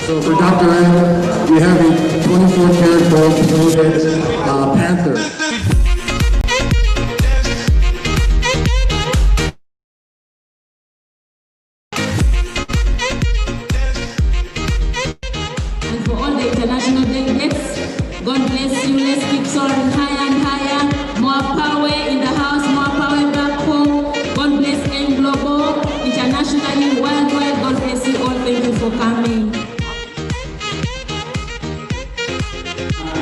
So for Dr. N, we have a 24-karat gold-plated panther. And for all the international delegates, God bless you. Let's keep soaring higher and higher. More power in the house, more power back home. God bless M Global, internationally, worldwide. God bless you all. Thank you for coming.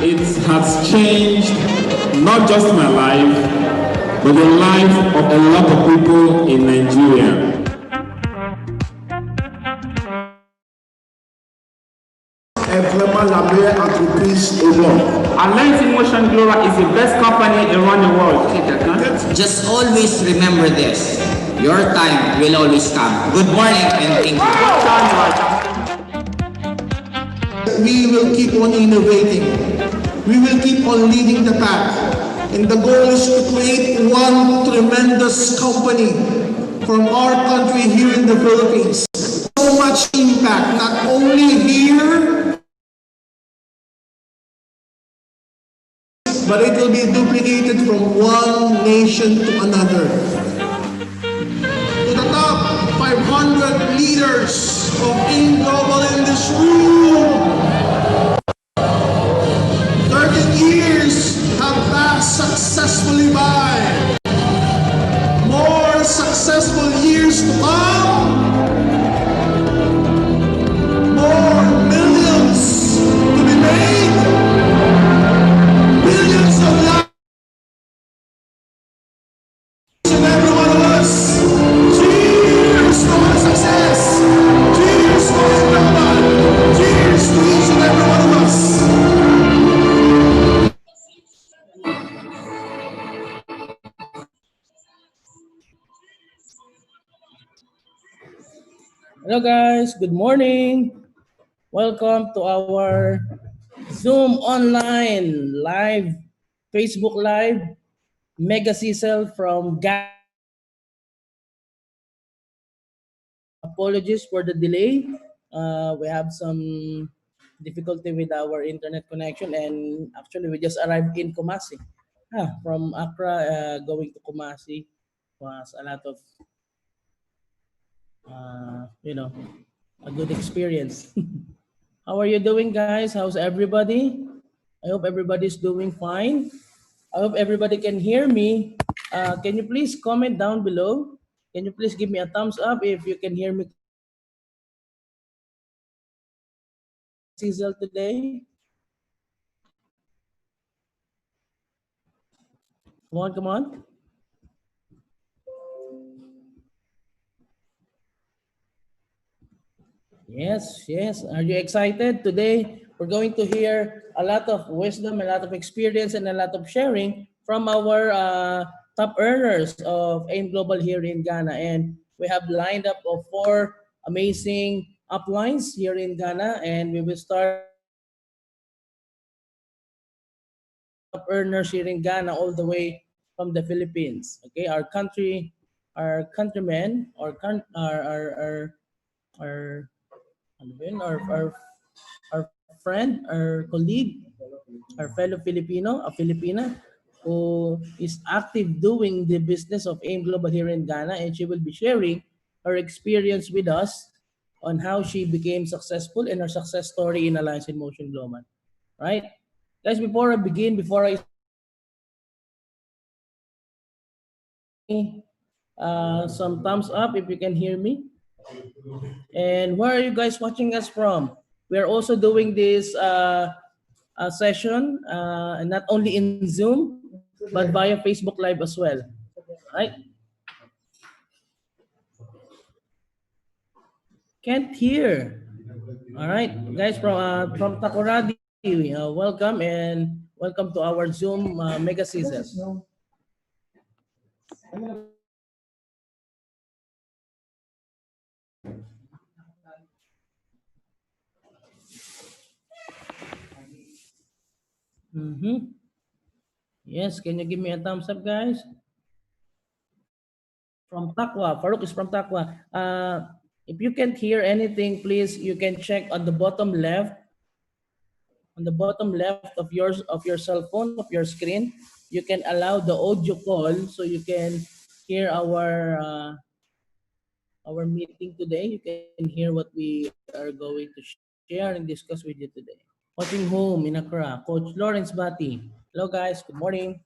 It has changed not just my life, but the life of a lot of people in Nigeria. Atlantic Motion Global is the best company around the world. Just always remember this. Your time will always come. Good morning and thank you. We will keep on innovating. We will keep on leading the pack. And the goal is to create one tremendous company from our country here in the Philippines. So much impact, not only here, but it will be duplicated from one nation to another. To the top 500 leaders of Aim Global in this room. 13 years have passed successfully by. More successful years to come. More millions to be made. Billions of lives in every one of us. Cheers to our success. Cheers to everyone. Cheers to each and every one of us. Hello guys, good morning. Welcome to our Zoom online live, Facebook Live, Mega Sizzle from Ghana. Apologies for the delay. We have some difficulty with our internet connection, and actually we just arrived in Kumasi. From Accra going to Kumasi was a lot of a good experience. How are you doing, guys? How's everybody? I hope everybody's doing fine. I hope everybody can hear me. Can you please comment down below? Can you please give me a thumbs up if you can hear me? Sizzle today. Come on, come on. Yes, yes. Are you excited? Today, we're going to hear a lot of wisdom, a lot of experience, and a lot of sharing from our top earners of AIM Global here in Ghana. And we have lined up of 4 amazing uplines here in Ghana, and we will start top earners here in Ghana all the way from the Philippines. Okay, our country, our countrymen, our ano ba yun? Our friend, our colleague, our fellow Filipino, a Filipina, who is active doing the business of AIM Global here in Ghana, and she will be sharing her experience with us on how she became successful and her success story in Alliance in Motion Global. Right? Guys, before I begin, before I some thumbs up if you can hear me. And where are you guys watching us from? We are also doing this session not only in Zoom, but via Facebook Live as well. Right? Can't hear. All right, guys from Takoradi, welcome and welcome to our Zoom Mega Season. Yes, can you give me a thumbs up, guys? From Takwa, Farouk is from Takwa. If you can't hear anything, please, you can check on the bottom left, of your cell phone, of your screen. You can allow the audio call so you can hear our meeting today. You can hear what we are going to share and discuss with you today. Watching home in Accra, Coach Lawrence Bati. Hello guys, good morning.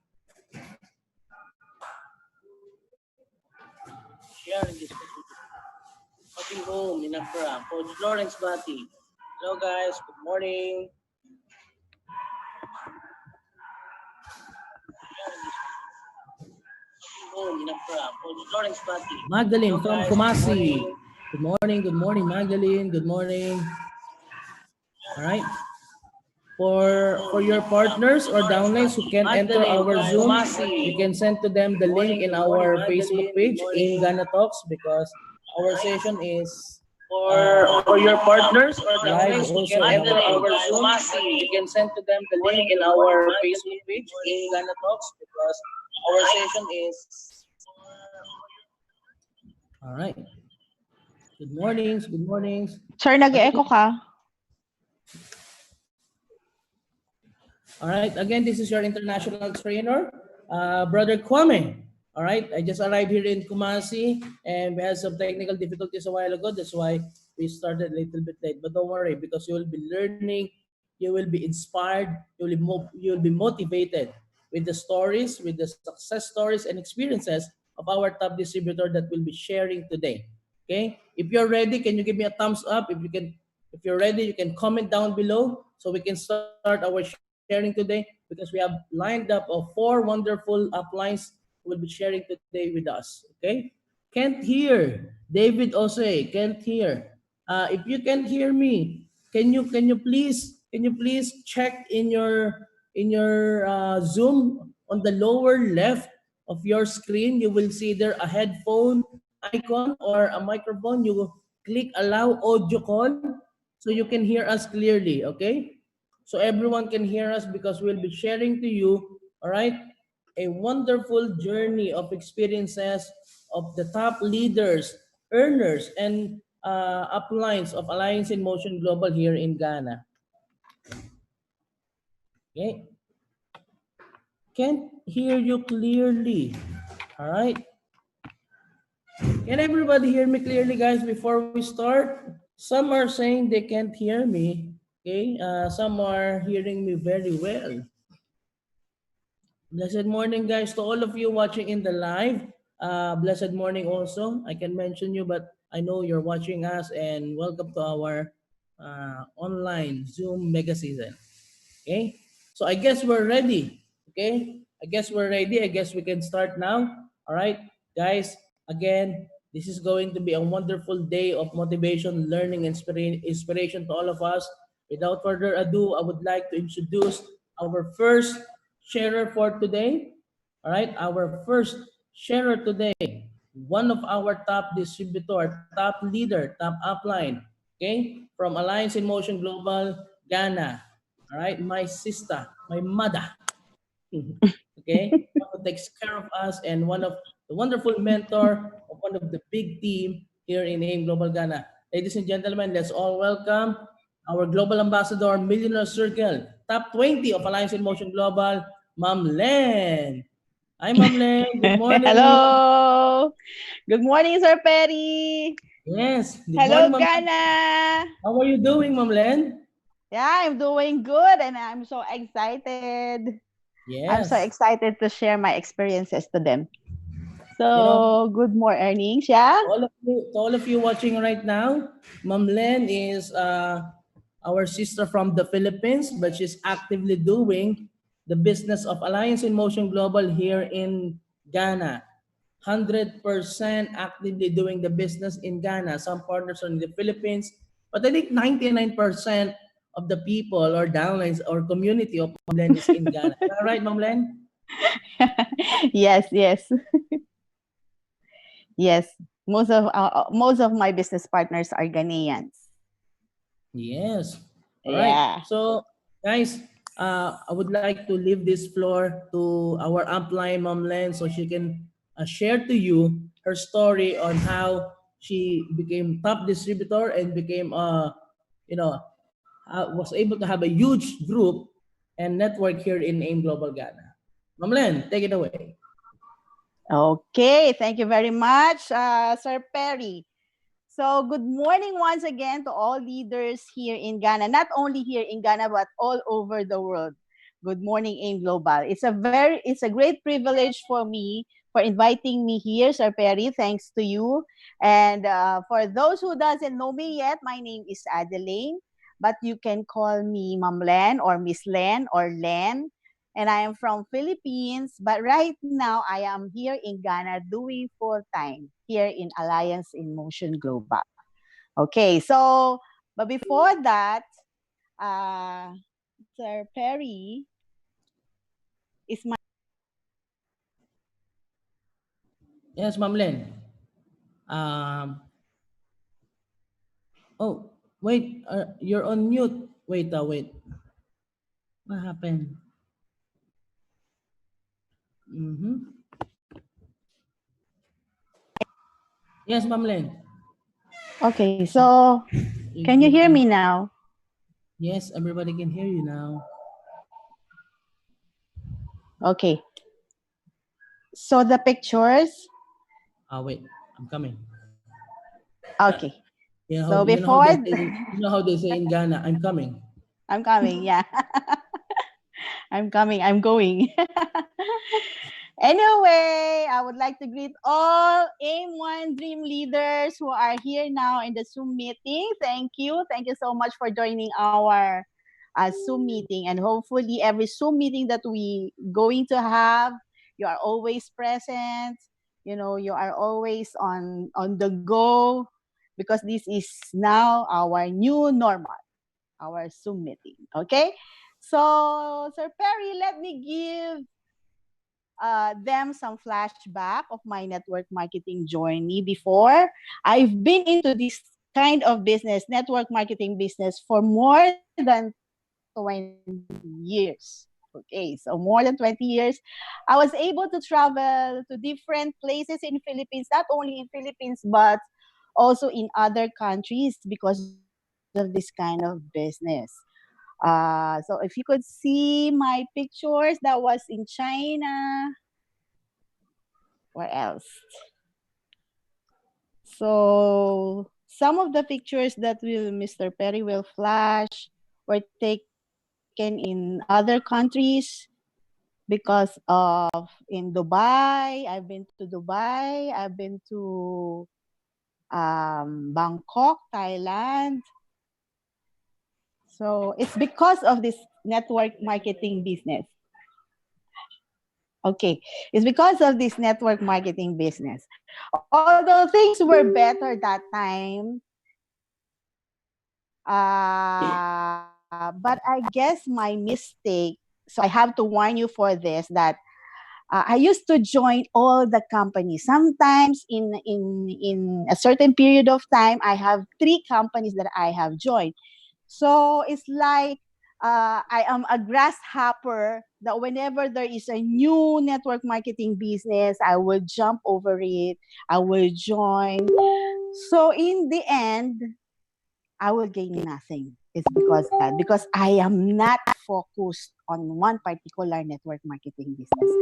Share and discuss with you. Watching home in Accra, Coach Lawrence Bati. Hello guys, good morning. Home in Accra, Coach Lawrence Bati. Magdalene from Kumasi. Good morning, Magdalene. Good morning. All right. For your partners or downlines who can enter our Zoom, you can send to them the link in our Facebook page, Aimghanna Talks, because our session is For your partners or live downlines who also can in enter our our page. Zoom, You can send to them the link in our Facebook page, Aimghanna Talks, because our session is all right. Good mornings, good mornings. Sir, nag-echo ka. All right, again, this is your international trainer, Brother Kwame. All right, I just arrived here in Kumasi and we had some technical difficulties a while ago. That's why we started a little bit late. But don't worry, because you will be learning, you will be inspired, you will be motivated with the stories, with the success stories and experiences of our top distributor that we'll be sharing today. Okay, if you're ready, can you give me a thumbs up? If you're ready, you can comment down below so we can start our sharing today, because we have lined up of 4 wonderful uplines who will be sharing today with us. Okay, can't hear. David Ose can't hear. If you can't hear me, can you please check in your Zoom on the lower left of your screen. You will see there a headphone icon or a microphone. You click allow audio call so you can hear us clearly. Okay, so everyone can hear us because we'll be sharing to you, all right, a wonderful journey of experiences of the top leaders, earners, and uplines of Alliance in Motion Global here in Ghana. Okay, can't hear you clearly. All right, can everybody hear me clearly, guys? Before we start, some are saying they can't hear me. Okay, some are hearing me very well. Blessed morning, guys, to all of you watching in the live. Blessed morning also. I can mention you, but I know you're watching us, and welcome to our online Zoom mega season. Okay, so I guess we're ready. Okay, I guess we're ready. I guess we can start now. All right, guys, again, this is going to be a wonderful day of motivation, learning, and inspiration to all of us. Without further ado, I would like to introduce our first sharer for today. All right, our first sharer today, one of our top distributor, top leader, top upline, okay, from Alliance in Motion Global, Ghana. All right, my sister, my mother, okay, who takes care of us and one of the wonderful mentor of one of the big team here in AIM Global Ghana. Ladies and gentlemen, let's all welcome our global ambassador, Millionaire Circle, top 20 of Alliance in Motion Global, Ma'am Len. Hi, Ma'am Len. Good morning. Hello! Good morning, Sir Perry! Yes. Good Hello, morning, Ma'am. Ghana! How are you doing, Ma'am Len? Yeah, I'm doing good and I'm so excited. I'm so Yes. excited to share my experiences to them. You know, So, good morning, yeah? all of you watching right now, Ma'am Len is our sister from the Philippines, but she's actively doing the business of Alliance in Motion Global here in Ghana. 100% actively doing the business in Ghana. Some partners are in the Philippines, but I think 99% of the people or downlines or community of Ma'am Len is in Ghana. Is that right, Ma'am Len? Yes, yes. Yes. Most of my business partners are Ghanaians. Yes. All right. Yeah. So, guys, I would like to leave this floor to our upline, Ma'am Len, so she can share to you her story on how she became top distributor and became you know was able to have a huge group and network here in AIM Global Ghana. Ma'am Len, take it away. Okay, thank you very much, Sir Perry. So, good morning once again to all leaders here in Ghana, not only here in Ghana, but all over the world. Good morning, AIM Global. It's a great privilege for me for inviting me here, Sir Perry. Thanks to you. And for those who doesn't know me yet, my name is Adeline, but you can call me Ma'am Len or Miss Len or Len. And I am from Philippines, but right now I am here in Ghana doing full time here in Alliance in Motion Global. Okay, so but before that, uh, Sir Perry is my Yes, Ma'am Len. Um, oh, wait, you're on mute. Wait, wait. What happened? Mm-hmm. Yes, Ma'am Len. okay. So can you hear me now? Yes, everybody can hear you now. Okay. So the pictures. Wait, I'm coming. Okay. So You know how before they say you know how they say in Ghana, I'm coming. I'm coming, yeah. I'm coming. I'm going. Anyway, I would like to greet all AIM One Dream leaders who are here now in the Zoom meeting. Thank you. Thank you so much for joining our Zoom meeting. And hopefully, every Zoom meeting that we going to have, you are always present. You know, you are always on the go because this is now our new normal, our Zoom meeting. Okay. So, Sir Perry, let me give them some flashback of my network marketing journey before. I've been into this kind of business, network marketing business, for more than 20 years. Okay, so more than 20 years. I was able to travel to different places in Philippines, not only in Philippines, but also in other countries because of this kind of business. So if you could see my pictures, that was in China. Where else? So some of the pictures that will Mr. Perry will flash were taken in other countries because of in Dubai. I've been to Dubai. I've been to Bangkok, Thailand. So it's because of this network marketing business. Okay, it's because of this network marketing business. Although things were better that time, but I guess my mistake. So I have to warn you for this that I used to join all the companies. Sometimes in a certain period of time, I have 3 companies that I have joined. So it's like I am a grasshopper that whenever there is a new network marketing business, I will jump over it. I will join. So in the end, I will gain nothing. It's because that because I am not focused on one particular network marketing business.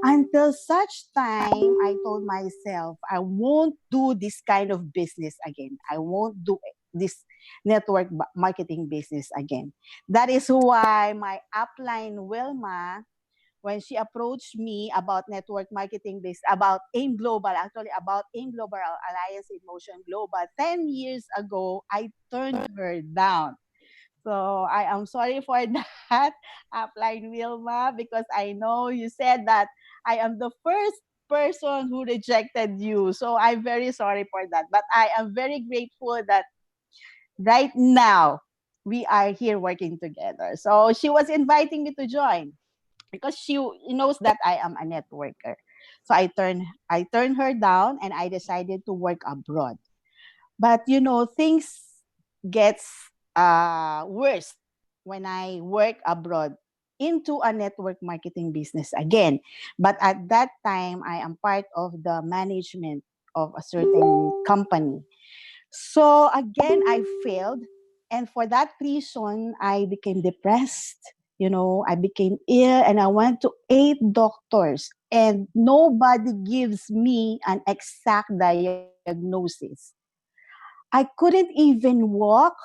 Until such time, I told myself I won't do this kind of business again. I won't do this network marketing business again. That is why my upline Wilma, when she approached me about network marketing based about AIM Global, actually about AIM Global Alliance in Motion Global, 10 years ago, I turned her down. So I am sorry for that, upline Wilma, because I know you said that I am the first person who rejected you. So I'm very sorry for that. But I am very grateful that right now we are here working together. So she was inviting me to join because she knows that I am a networker. So I turned her down and I decided to work abroad. But things gets worse when I work abroad into a network marketing business again. But at that time, I am part of the management of a certain company. So again, I failed. And for that reason, I became depressed. I became ill and I went to 8 doctors and nobody gives me an exact diagnosis. I couldn't even walk.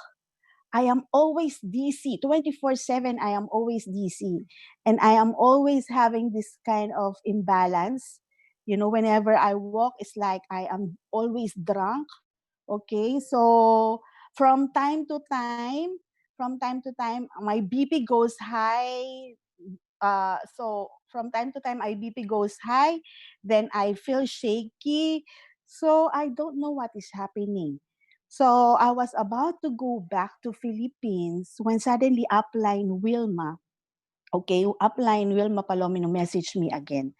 I am always dizzy. 24/7, I am always dizzy. And I am always having this kind of imbalance. Whenever I walk, it's like I am always drunk. Okay, so from time to time, my BP goes high. So from time to time, my BP goes high. Then I feel shaky. So I don't know what is happening. So I was about to go back to Philippines when suddenly upline Wilma Palomino messaged me again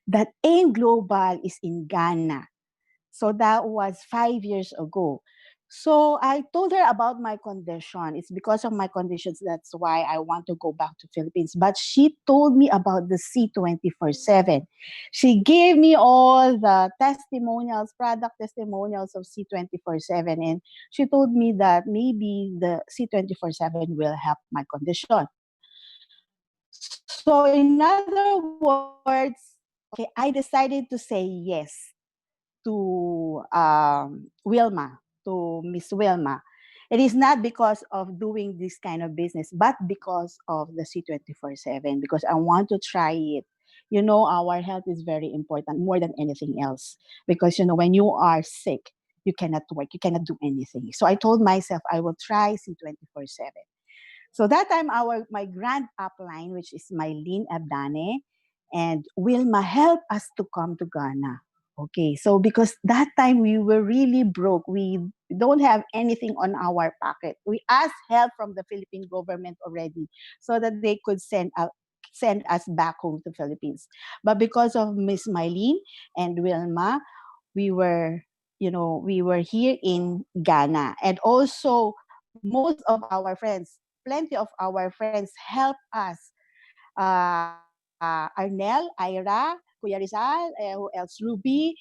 that AIM Global is in Ghana. So that was 5 years ago. So I told her about my condition. It's because of my conditions. That's why I want to go back to Philippines. But she told me about the C24/7. She gave me all the testimonials, product testimonials of C24/7. And she told me that maybe the C24/7 will help my condition. So in other words, okay, I decided to say yes to Wilma, to Miss Wilma. It is not because of doing this kind of business, but because of the C24/7, because I want to try it. Our health is very important more than anything else. Because, when you are sick, you cannot work, you cannot do anything. So I told myself I will try C24/7. So that time, my grand upline, which is Mylene Abdane, and Wilma helped us to come to Ghana. Okay, so because that time we were really broke, we don't have anything on our pocket. We asked help from the Philippine government already so that they could send us back home to Philippines. But because of Miss Mylene and Wilma, we were we were here in Ghana. And also most of our friends, plenty of our friends help us. Arnel, Ira, Kuya Rizal, who else, Ruby,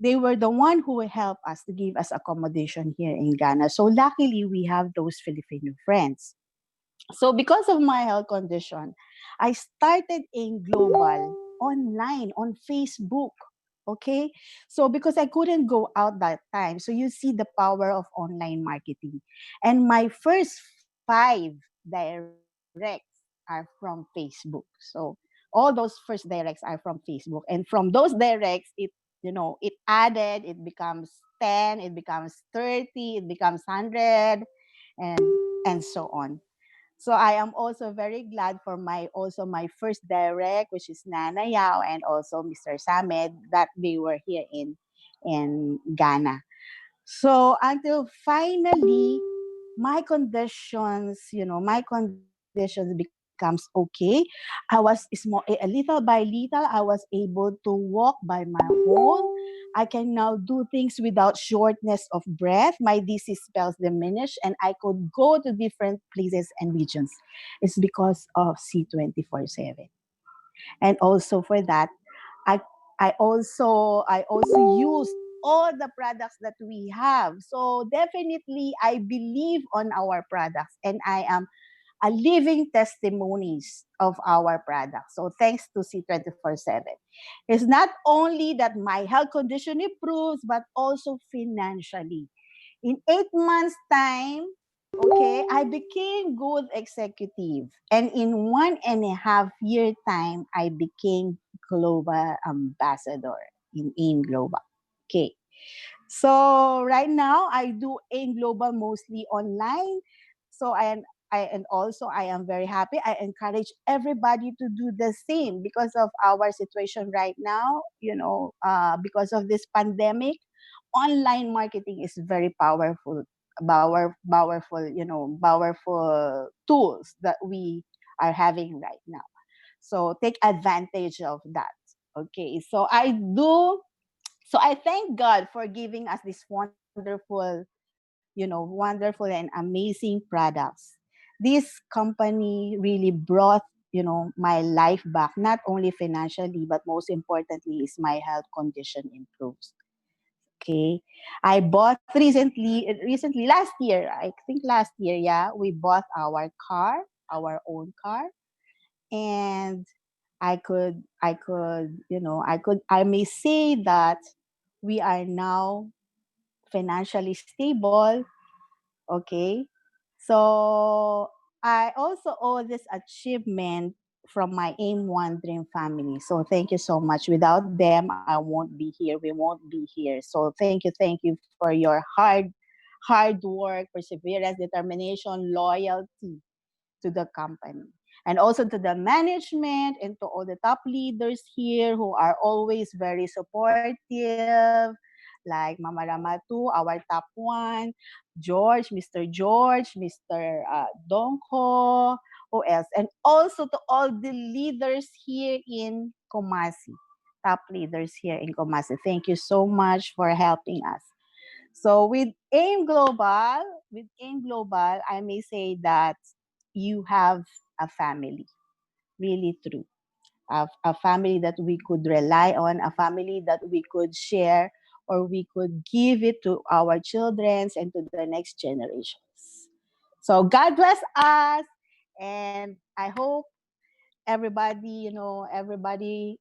they were the one who helped us to give us accommodation here in Ghana. So luckily we have those Filipino friends. So because of my health condition, I started in global online on Facebook. Okay. So because I couldn't go out that time. So you see the power of online marketing. And my first 5 directs are from Facebook. So all those first directs are from Facebook. And from those directs, it added, it becomes 10, it becomes 30, it becomes 100, and so on. So I am also very glad for my first direct, which is Nana Yao and also Mr. Samed, that they were here in Ghana. So until finally my conditions becomes okay. I was little by little, I was able to walk by my own. I can now do things without shortness of breath. My disease spells diminish, and I could go to different places and regions. It's because of C24/7. And also for that, I I also use all the products that we have. So definitely I believe on our products, and I am a living testimonies of our products. So thanks to C24/7. It's not only that my health condition improves, but also financially. In 8 months' time, okay, I became good executive. And in 1.5 year time, I became global ambassador in AIM Global. Okay. So right now I do AIM Global mostly online. So I am very happy. I encourage everybody to do the same because of our situation right now. Because of this pandemic, online marketing is very powerful tools that we are having right now. So take advantage of that. Okay. So I thank God for giving us this wonderful and amazing products. This company really brought, my life back, not only financially, but most importantly is my health condition improves. Okay. I bought recently last year, I think last year, yeah, we bought our own car, and I may say that we are now financially stable. Okay. So I also owe this achievement from my Aim One Dream family. So thank you so much. Without them, I won't be here. We won't be here. So thank you for your hard work, perseverance, determination, loyalty to the company. And also to the management and to all the top leaders here who are always very supportive, like Mama Ramatu, our top one, Mr. Dongho, who else? And also to all the leaders here in Kumasi, top leaders here in Kumasi. Thank you so much for helping us. So with Aim Global, I may say that you have a family, really true. A family that we could rely on, a family that we could share or we could give it to our children and to the next generations. So God bless us, and I hope everybody,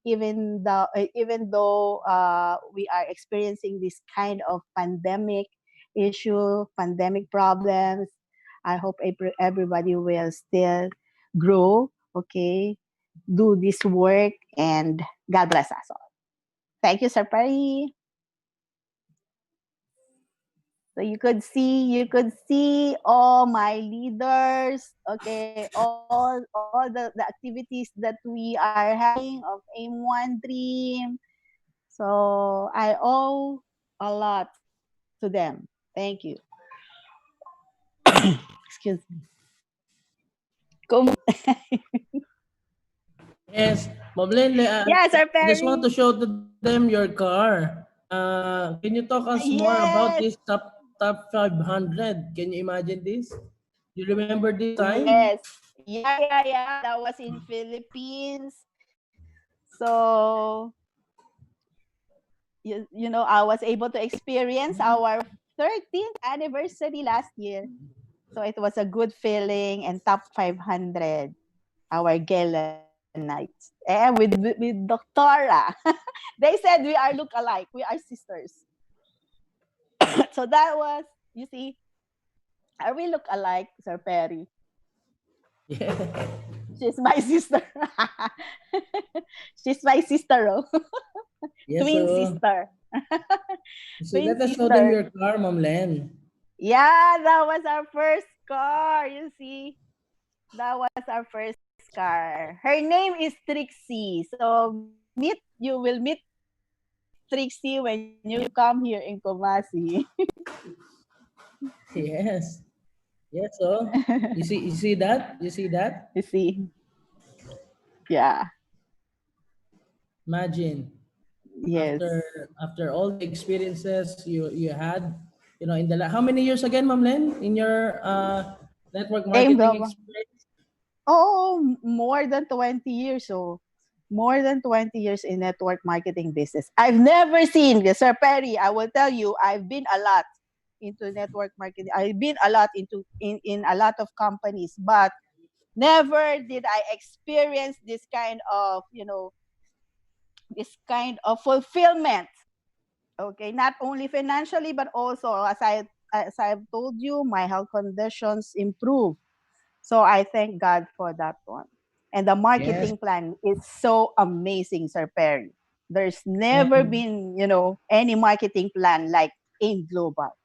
even though we are experiencing this kind of pandemic problems, I hope everybody will still grow. Okay, do this work, and God bless us all. Thank you, Sir Perry. So you could see all my leaders, okay, all the activities that we are having of Aim One Dream. So I owe a lot to them. Thank you. Excuse me. Kum- Yes, Ma'am Len, yeah, Sir I just want to Perry. show to them your car. Can you talk us more about Yes, this top 500? Can you imagine this? You remember this time? yes. Yeah. That was in Philippines. So I was able to experience our 13th anniversary last year. So it was a good feeling, and top 500, our gala night. With Doctora. They said we are look alike. We are sisters. So that was, you see, are we look alike, Sir Perry? Yeah. She's my sister. She's my sister, oh. Yes, Twin so sister. see, Twin let us show them sister. your car, Ma'am Len. Yeah, that was our first car. You see, that was our first car. Her name is Trixie. So you will meet Trixie when you come here in Kumasi. Yes. Yes, so you see that? You see that? You see, yeah, Imagine yes. after after all the experiences you had, in the how many years again, Ma'am Len, in your network Aim marketing Global. experience? Oh, more than 20 years. So, more than 20 years in network marketing business. I've never seen, Sir Perry, I will tell you, I've been a lot into network marketing. I've been a lot in a lot of companies, but never did I experience this kind of fulfillment. Okay, not only financially, but also as I've told you, my health conditions improve. So I thank God for that one. And the Yes. marketing plan is so amazing, Sir Perry. There's never And been, any marketing plan like Aim Global.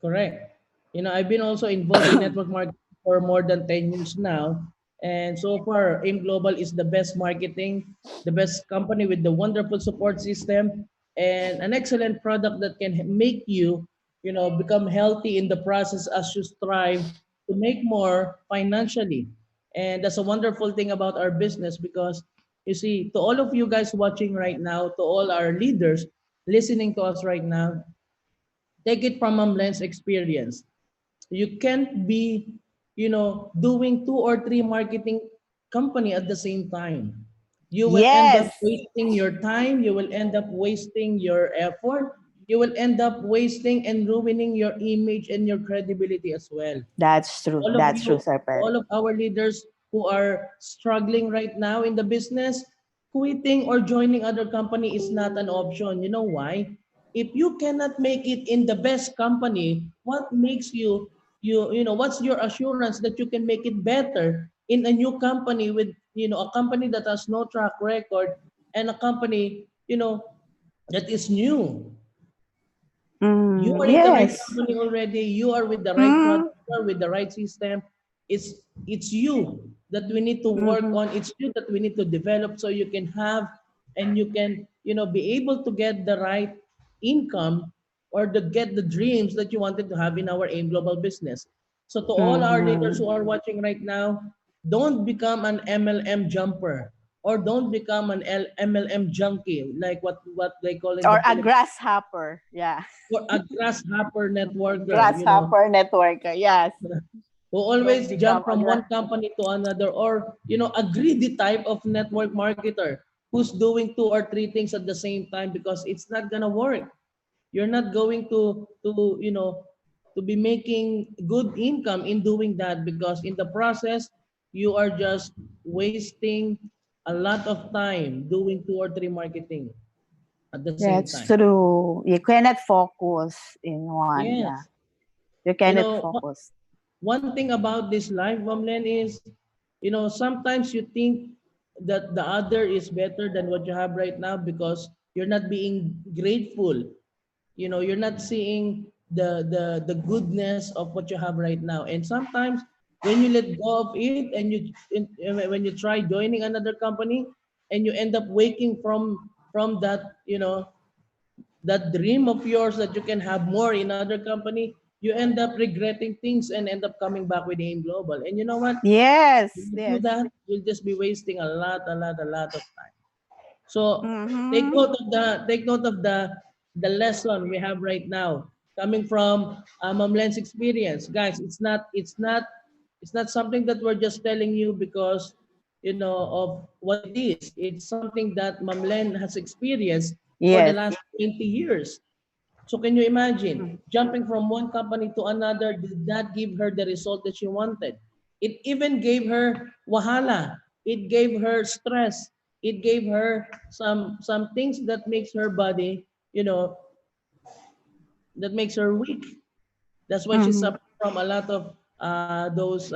correct. I've been also involved in network marketing for more than 10 years now. And so far, AIM Global is the best marketing, the best company with the wonderful support system, and an excellent product that can make you, become healthy in the process as you strive to make more financially. And that's a wonderful thing about our business because you see, to all of you guys watching right now, to all our leaders listening to us right now, take it from Amlen's experience. You can't be, doing two or three marketing company at the same time. You will end up Yes. wasting your time. You will end up wasting your effort. you will end up wasting and ruining your image and your credibility as well. That's true. All of That's true, you, Sir Perry. all of our leaders who are struggling right now in the business, quitting or joining other company is not an option. You know why? If you cannot make it in the best company, what makes what's your assurance that you can make it better in a new company with, a company that has no track record and a company, that is new. You are in the right Yes. company already. You are with the right Mm, product. You are with the right system. It's you that we need to work mhm. on. It's you that we need to develop so you can have and you can be able to get the right income or to get the dreams that you wanted to have in our AIM Global business. So to all our leaders who Mhm. are watching right now, don't become an MLM jumper or don't become an MLM junkie like what they call in the Or a Philippines, grasshopper. Yeah. or a grasshopper networker, Grasshopper networker. Yes. who Don't always become jump a from one company to another, or a greedy type of network marketer who's doing two or three things at the same time, because it's not gonna work. You're not going to be making good income in doing that, because in the process you are just wasting a lot of time doing two or three marketing at the same That's time. true. You cannot focus in one. Yeah. Yes. You You cannot know, focus. one thing about this life, Ma'am Len, is, sometimes you think that the other is better than what you have right now because you're not being grateful. You're not seeing the goodness of what you have right now. And sometimes when you let go of it and when you try joining another company and you end up waking from that dream of yours that you can have more in other company, you end up regretting things and end up coming back with AIM Global. And you know what? When Yes. you do Yes. that, you'll just be wasting a lot of time. So Mm-hmm. take note of the lesson we have right now coming from Ma'am Len's experience, guys. It's not something that we're just telling you because of what it is. It's something that Ma'am Len has experienced for the Yes. last 20 years. So can you imagine Mm. jumping from one company to another did not give her the result that she wanted. It even gave her wahala. It gave her stress. It gave her some things that makes her body, that makes her weak. That's why she Mhm. suffered from a lot of those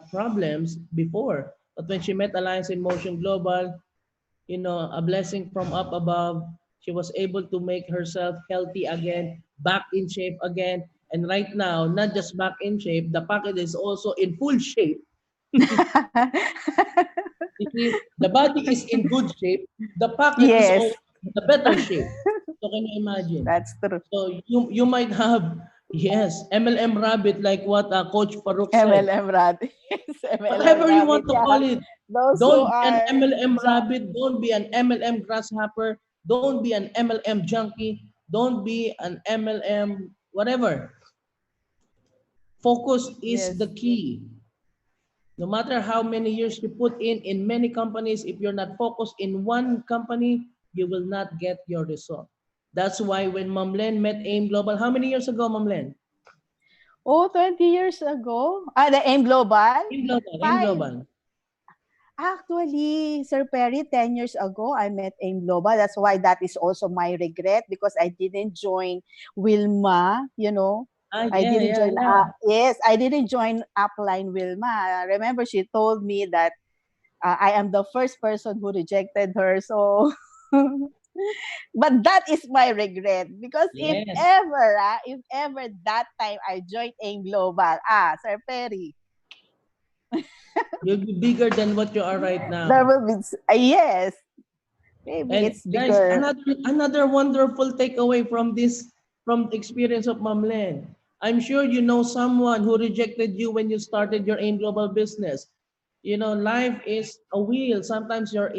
problems before. But when she met Alliance in Motion Global, a blessing from up above. She was able to make herself healthy again, back in shape again. And right now, not just back in shape, the pocket is also in full shape. You see, the body is in good shape, the pocket is Yes. also in the better shape. So can you imagine? That's true. So you might have, yes, MLM rabbit, like what Coach Farouk said. MLM rabbit. Yes, MLM Whatever you rabbit. want to Yeah. call it. Those who Don't be an are MLM rabbit. Don't be an MLM grasshopper. Don't be an MLM junkie. Don't be an MLM whatever. Focus is yes. the key. No matter how many years you put in many companies, if you're not focused in one company, you will not get your result. That's why when Ma'am Len met AIM Global, how many years ago, Ma'am Len? Oh, 20 years ago. The AIM Global? AIM Global, AIM Five. Global. Actually, Sir Perry, 10 years ago, I met AIM Global. That's why that is also my regret because I didn't join Wilma. Ah, I yeah, didn't yeah, join, yeah. yes, I didn't join Upline Wilma. Remember, she told me that I am the first person who rejected her. So, but that is my regret because Yes. if ever that time I joined AIM Global, Sir Perry, You'll be bigger than what you are right there now. will be, yes, maybe And it's guys, bigger. another wonderful takeaway from the experience of Ma'am Len. I'm sure you know someone who rejected you when you started your AIM Global business. Life is a wheel. Sometimes you're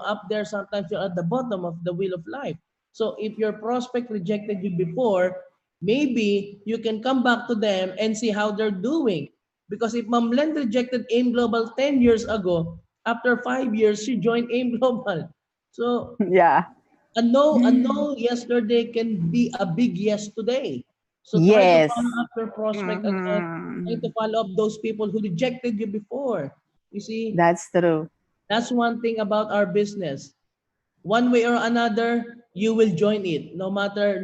up there, sometimes you're at the bottom of the wheel of life. So if your prospect rejected you before, maybe you can come back to them and see how they're doing. Because if Ma'am Len rejected AIM Global 10 years ago, after 5 years, she joined AIM Global. So Yeah. a no yesterday can be a big yes today. So try to Yes. follow up your prospect again. Try to follow up those people who rejected you before. You see, That's true. that's one thing about our business. One way or another, you will join it, no matter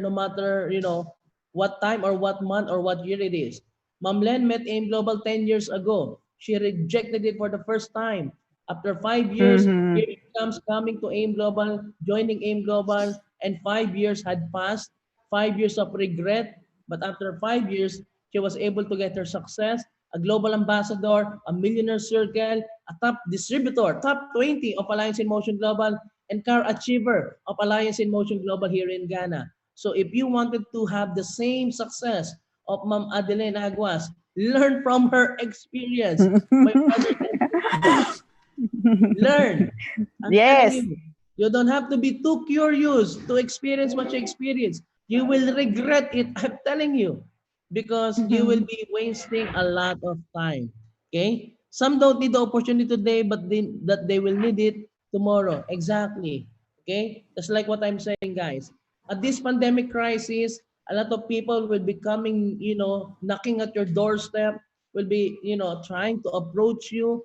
what time or what month or what year it is. Ma'am Len met AIM Global 10 years ago. She rejected it for the first time. After 5 years, Mm-hmm. here she comes coming to AIM Global, joining AIM Global, and 5 years had passed, 5 years of regret. But after 5 years, she was able to get her success, a global ambassador, a millionaire circle, a top distributor, top 20 of Alliance in Motion Global, and car achiever of Alliance in Motion Global here in Ghana. So if you wanted to have the same success of Ma'am Adeline Aguas, learn from her experience, my brothers and sisters. Learn. I'm telling Yes. you, you don't have to be too curious to experience what you experience. You will regret it, I'm telling you, because you will be wasting a lot of time. Okay? Some don't need the opportunity today, but that they will need it tomorrow. Exactly. Okay? That's like what I'm saying, guys. At this pandemic crisis, a lot of people will be coming, knocking at your doorstep, will be, trying to approach you,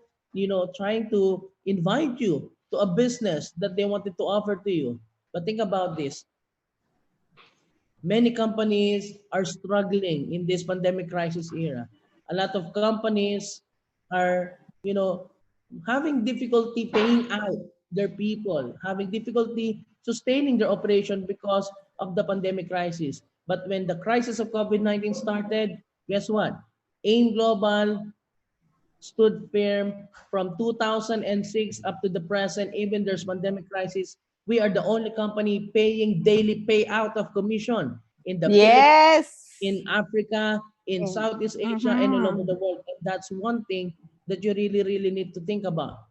trying to invite you to a business that they wanted to offer to you. But think about this. Many companies are struggling in this pandemic crisis era. A lot of companies are, having difficulty paying out their people, having difficulty sustaining their operation because of the pandemic crisis. But when the crisis of COVID-19 started, guess what? AIM Global stood firm from 2006 up to the present. Even there's pandemic crisis, we are the only company paying daily payout of commission in the Philippines, Yes. in Africa, in Southeast Asia, and all over Mm-hmm. the world. And that's one thing that you really, really need to think about.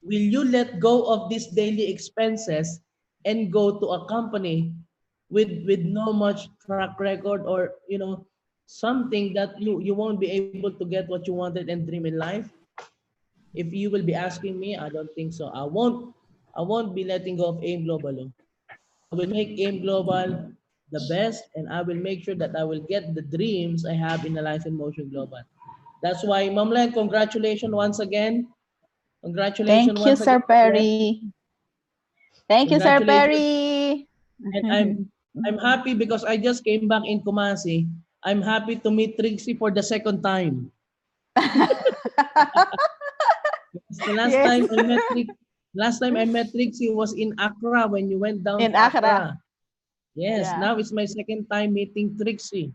Will you let go of these daily expenses and go to a company with no much track record, or something that you won't be able to get what you wanted and dream in life? If you will be asking me, I don't think so. I won't be letting go of AIM Global. Oh. I will make AIM Global the best, and I will make sure that I will get the dreams I have in Alliance in Motion Global. That's why, Ma'am Len, congratulations once again. Congratulations Thank you, once again, Sir Ma'am Len. Perry. Thank you, Sir Congratulations. Perry. And I'm happy because I just came back in Kumasi. I'm happy to meet Trixie for the second time. Because the Yes. last time I met Trixie was in Accra when you went down In to Accra. Accra. Yes, Yeah. now it's my second time meeting Trixie.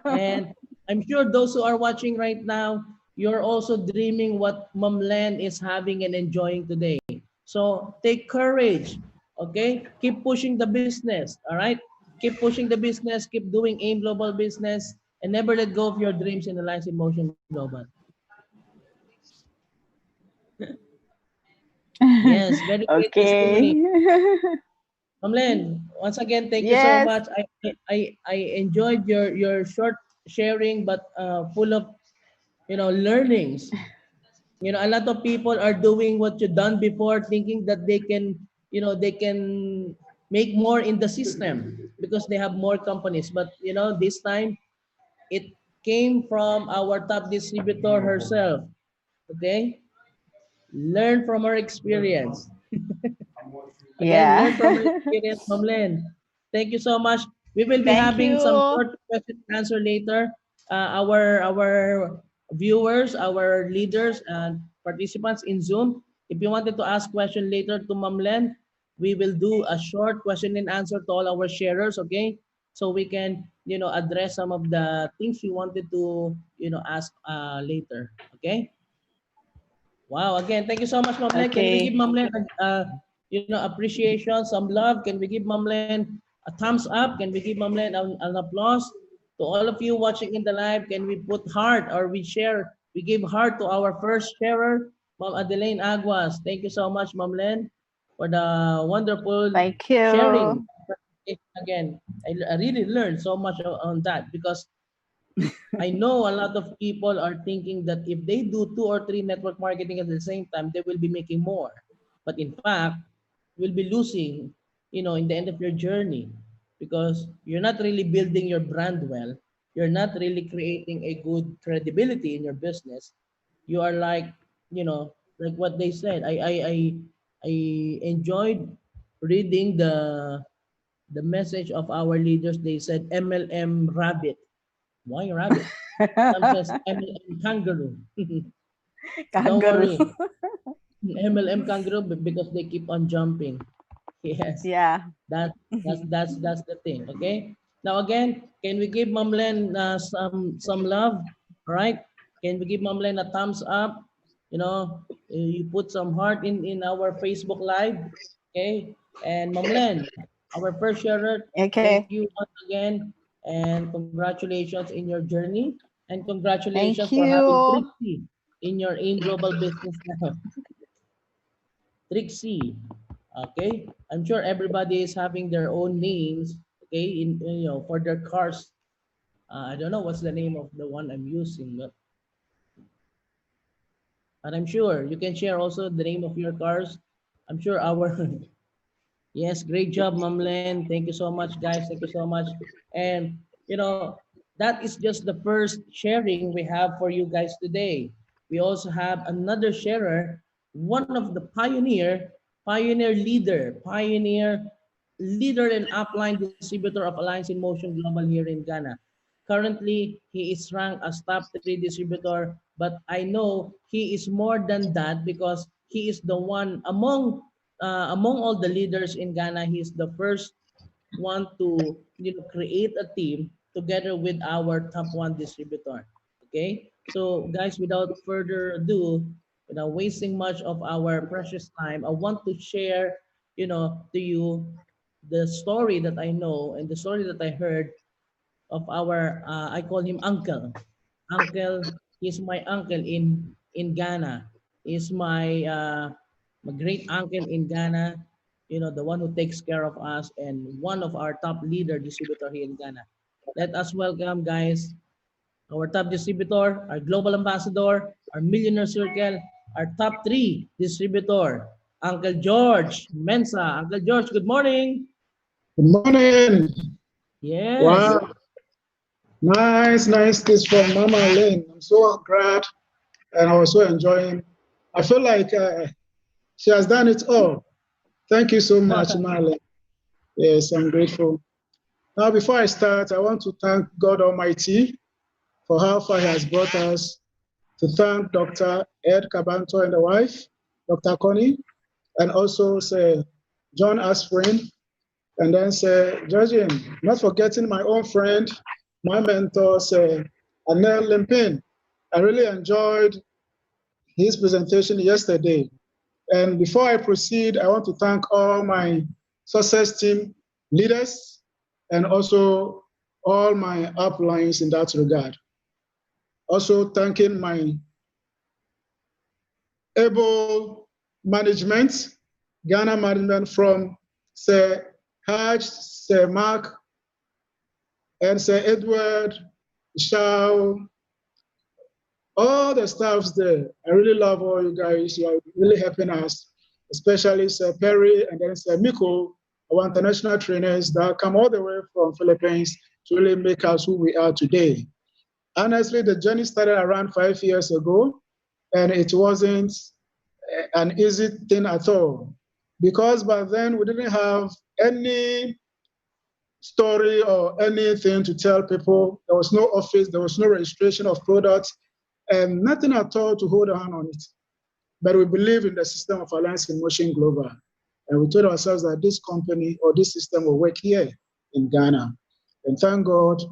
And I'm sure those who are watching right now, you're also dreaming what Ma'am Len is having and enjoying today. So take courage, okay? Keep pushing the business, all right? Keep pushing the business, keep doing AIM Global business, and never let go of your dreams in Alliance in Motion Global. Yes, very great testimony. Okay. Ma'am Len, once again, thank you so Yes. much. I enjoyed your short sharing, but full of learnings. A lot of people are doing what you've done before, thinking that they can make more in the system because they have more companies. But this time it came from our top distributor herself. Okay, learn from her experience. Again, Yeah. learn from her experience, Ma'am Len. Thank you so much. We will be Thank having some you. short question and answer later. Our viewers, our leaders, and participants in Zoom, if you wanted to ask question later to Ma'am Len, we will do a short question and answer to all our sharers, okay? So we can, address some of the things you wanted to, ask later, okay? Wow, again, thank you so much, Ma'am Len. Can we give Okay. Ma'am Len, appreciation, some love? Can we give Ma'am Len a thumbs up? Can we give Ma'am Len an applause? To all of you watching in the live, can we put heart, or we give heart to our first sharer, Ma'am Adeline Aguas. Thank you so much, Ma'am Len, for the wonderful Thank sharing. you. Again, I really learned so much on that, because I know a lot of people are thinking that if they do 2 or 3 network marketing at the same time, they will be making more. But in fact, will be losing, in the end of your journey, because you're not really building your brand well. You're not really creating a good credibility in your business. You are like, like what they said. I enjoyed reading the message of our leaders. They said MLM rabbit. Why rabbit? Some says MLM kangaroo. Don't Kangaroo. worry, MLM kangaroo because they keep on jumping. Yes, Yeah. that that's the thing. Okay. Now again, can we give Ma'am Len some love? All right. Can we give Ma'am Len a thumbs up? You put some heart in our Facebook Live. Okay. And Ma'am Len, our first sharer, thank Okay. you once again, and congratulations in your journey, and congratulations Thank for having you. Trixie in your in global business now. Trixie. Okay, I'm sure everybody is having their own names. Okay, for their cars. I don't know what's the name of the one I'm using, but I'm sure you can share also the name of your cars. I'm sure our Yes, great job, Ma'am Len. Thank you so much, guys. Thank you so much. And that is just the first sharing we have for you guys today. We also have another sharer, one of the pioneer leader and upline distributor of Alliance in Motion Global here in Ghana. Currently, he is ranked as top 3 distributor, but I know he is more than that because he is the one among all the leaders in Ghana. He's the first one to create a team together with our top one distributor. Okay, so guys, without further ado, without wasting much of our precious time, I want to share to you the story that I know and the story that I heard of our I call him uncle. Uncle, he's my uncle in Ghana. He's my great uncle in Ghana. The one who takes care of us and one of our top leader distributor here in Ghana. Let us welcome, guys, our top distributor, our global ambassador, our millionaire circle, our top 3 distributor, Uncle George Mensa. Uncle George, good morning. Good morning. Yes. Wow, nice this from Mama Elaine. I'm so glad and I was so enjoying. I feel like she has done it all. Thank you so much, Marlene. Yes, I'm grateful. Now, before I start, I want to thank God Almighty for how far He has brought us, to thank Dr. Ed Cabanto and the wife, Dr. Connie, and also say John Aspirin, and then say, Georgian, not forgetting my own friend, my mentor, say, Anel Limpin. I really enjoyed his presentation yesterday. And before I proceed, I want to thank all my success team leaders and also all my uplines in that regard. Also thanking my able management, Ghana management from Sir Haj, Sir Mark, and Sir Edward, Shaw, all the staffs there. I really love all you guys. You are really helping us, especially Sir Perry and then Sir Miko, our international trainers that come all the way from Philippines to really make us who we are today. Honestly, the journey started around 5 years ago, and it wasn't an easy thing at all, because by then we didn't have any story or anything to tell people. There was no office, there was no registration of products, and nothing at all to hold on it. But we believe in the system of Alliance in Motion Global. And we told ourselves that this company or this system will work here in Ghana. And thank God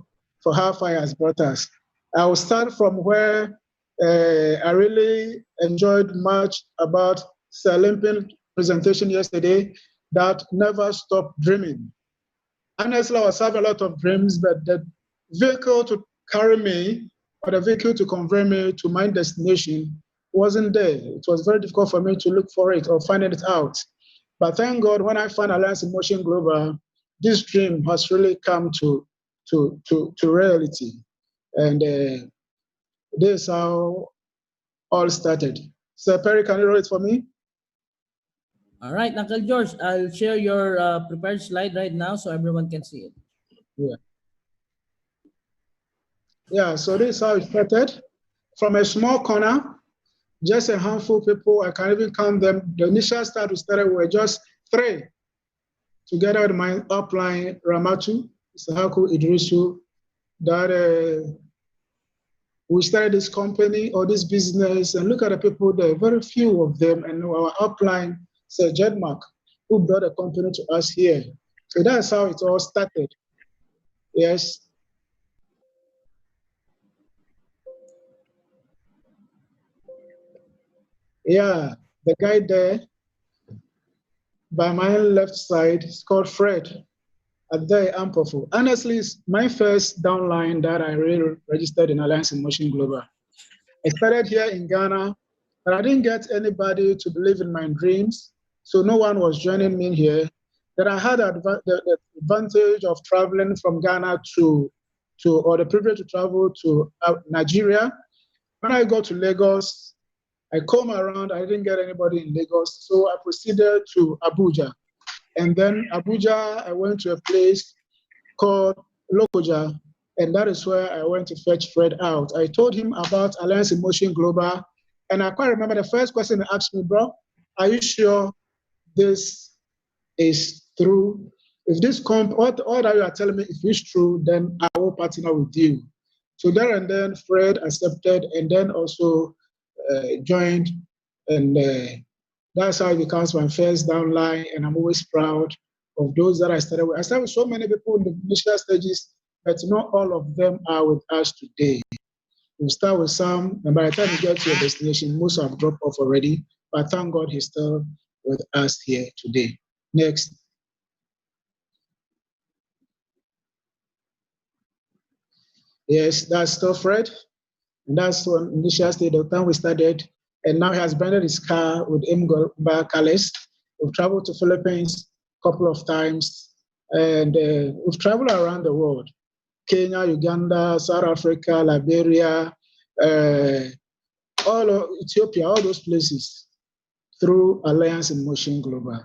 for how far it has brought us. I will start from where I really enjoyed much about Sir Olympian's presentation yesterday, that never stop dreaming. Honestly, I was having a lot of dreams, but the vehicle to carry me or the vehicle to convey me to my destination wasn't there. It was very difficult for me to look for it or find it out. But thank God, when I found Alliance in Motion Global, this dream has really come to reality. And this is how all started. Sir Perry, can you read it for me? All right, Uncle George, I'll share your prepared slide right now so everyone can see it. Yeah. Yeah, so this is how it started. From a small corner, just a handful of people, I can even count them. The initial start we started were just 3, together with my upline, Ramatu, Isahaku Idrisu, that we started this company or this business, and look at the people there, very few of them, and our upline, Sir Jedmark, who brought the company to us here. So that's how it all started. Yes. Yeah, the guy there by my left side is called Fred at the Ampofu. Honestly, it's my first downline that I really registered in Alliance in Motion Global. I started here in Ghana, but I didn't get anybody to believe in my dreams, so no one was joining me here. Then I had the advantage of traveling from Ghana or the privilege to travel to Nigeria. When I got to Lagos, I come around, I didn't get anybody in Lagos, so I proceeded to Abuja. And then Abuja, I went to a place called Lokoja, and that is where I went to fetch Fred out. I told him about Alliance in Motion Global, and I quite remember the first question he asked me, bro, are you sure this is true? If this all that you are telling me, if it's true, then I will partner with you. So there and then Fred accepted, and then also joined, and that's how it becomes my first downline, and I'm always proud of those that I started with. I started with so many people in the initial stages, but not all of them are with us today. We start with some, and by the time you get to your destination, most have dropped off already, but thank God he's still with us here today. Next. Yes, that's still Fred. And that's one initial stage of time we started. And now he has branded his car with Aimghanna colors. We've traveled to Philippines a couple of times, and we've traveled around the world. Kenya, Uganda, South Africa, Liberia, all of Ethiopia, all those places through Alliance in Motion Global.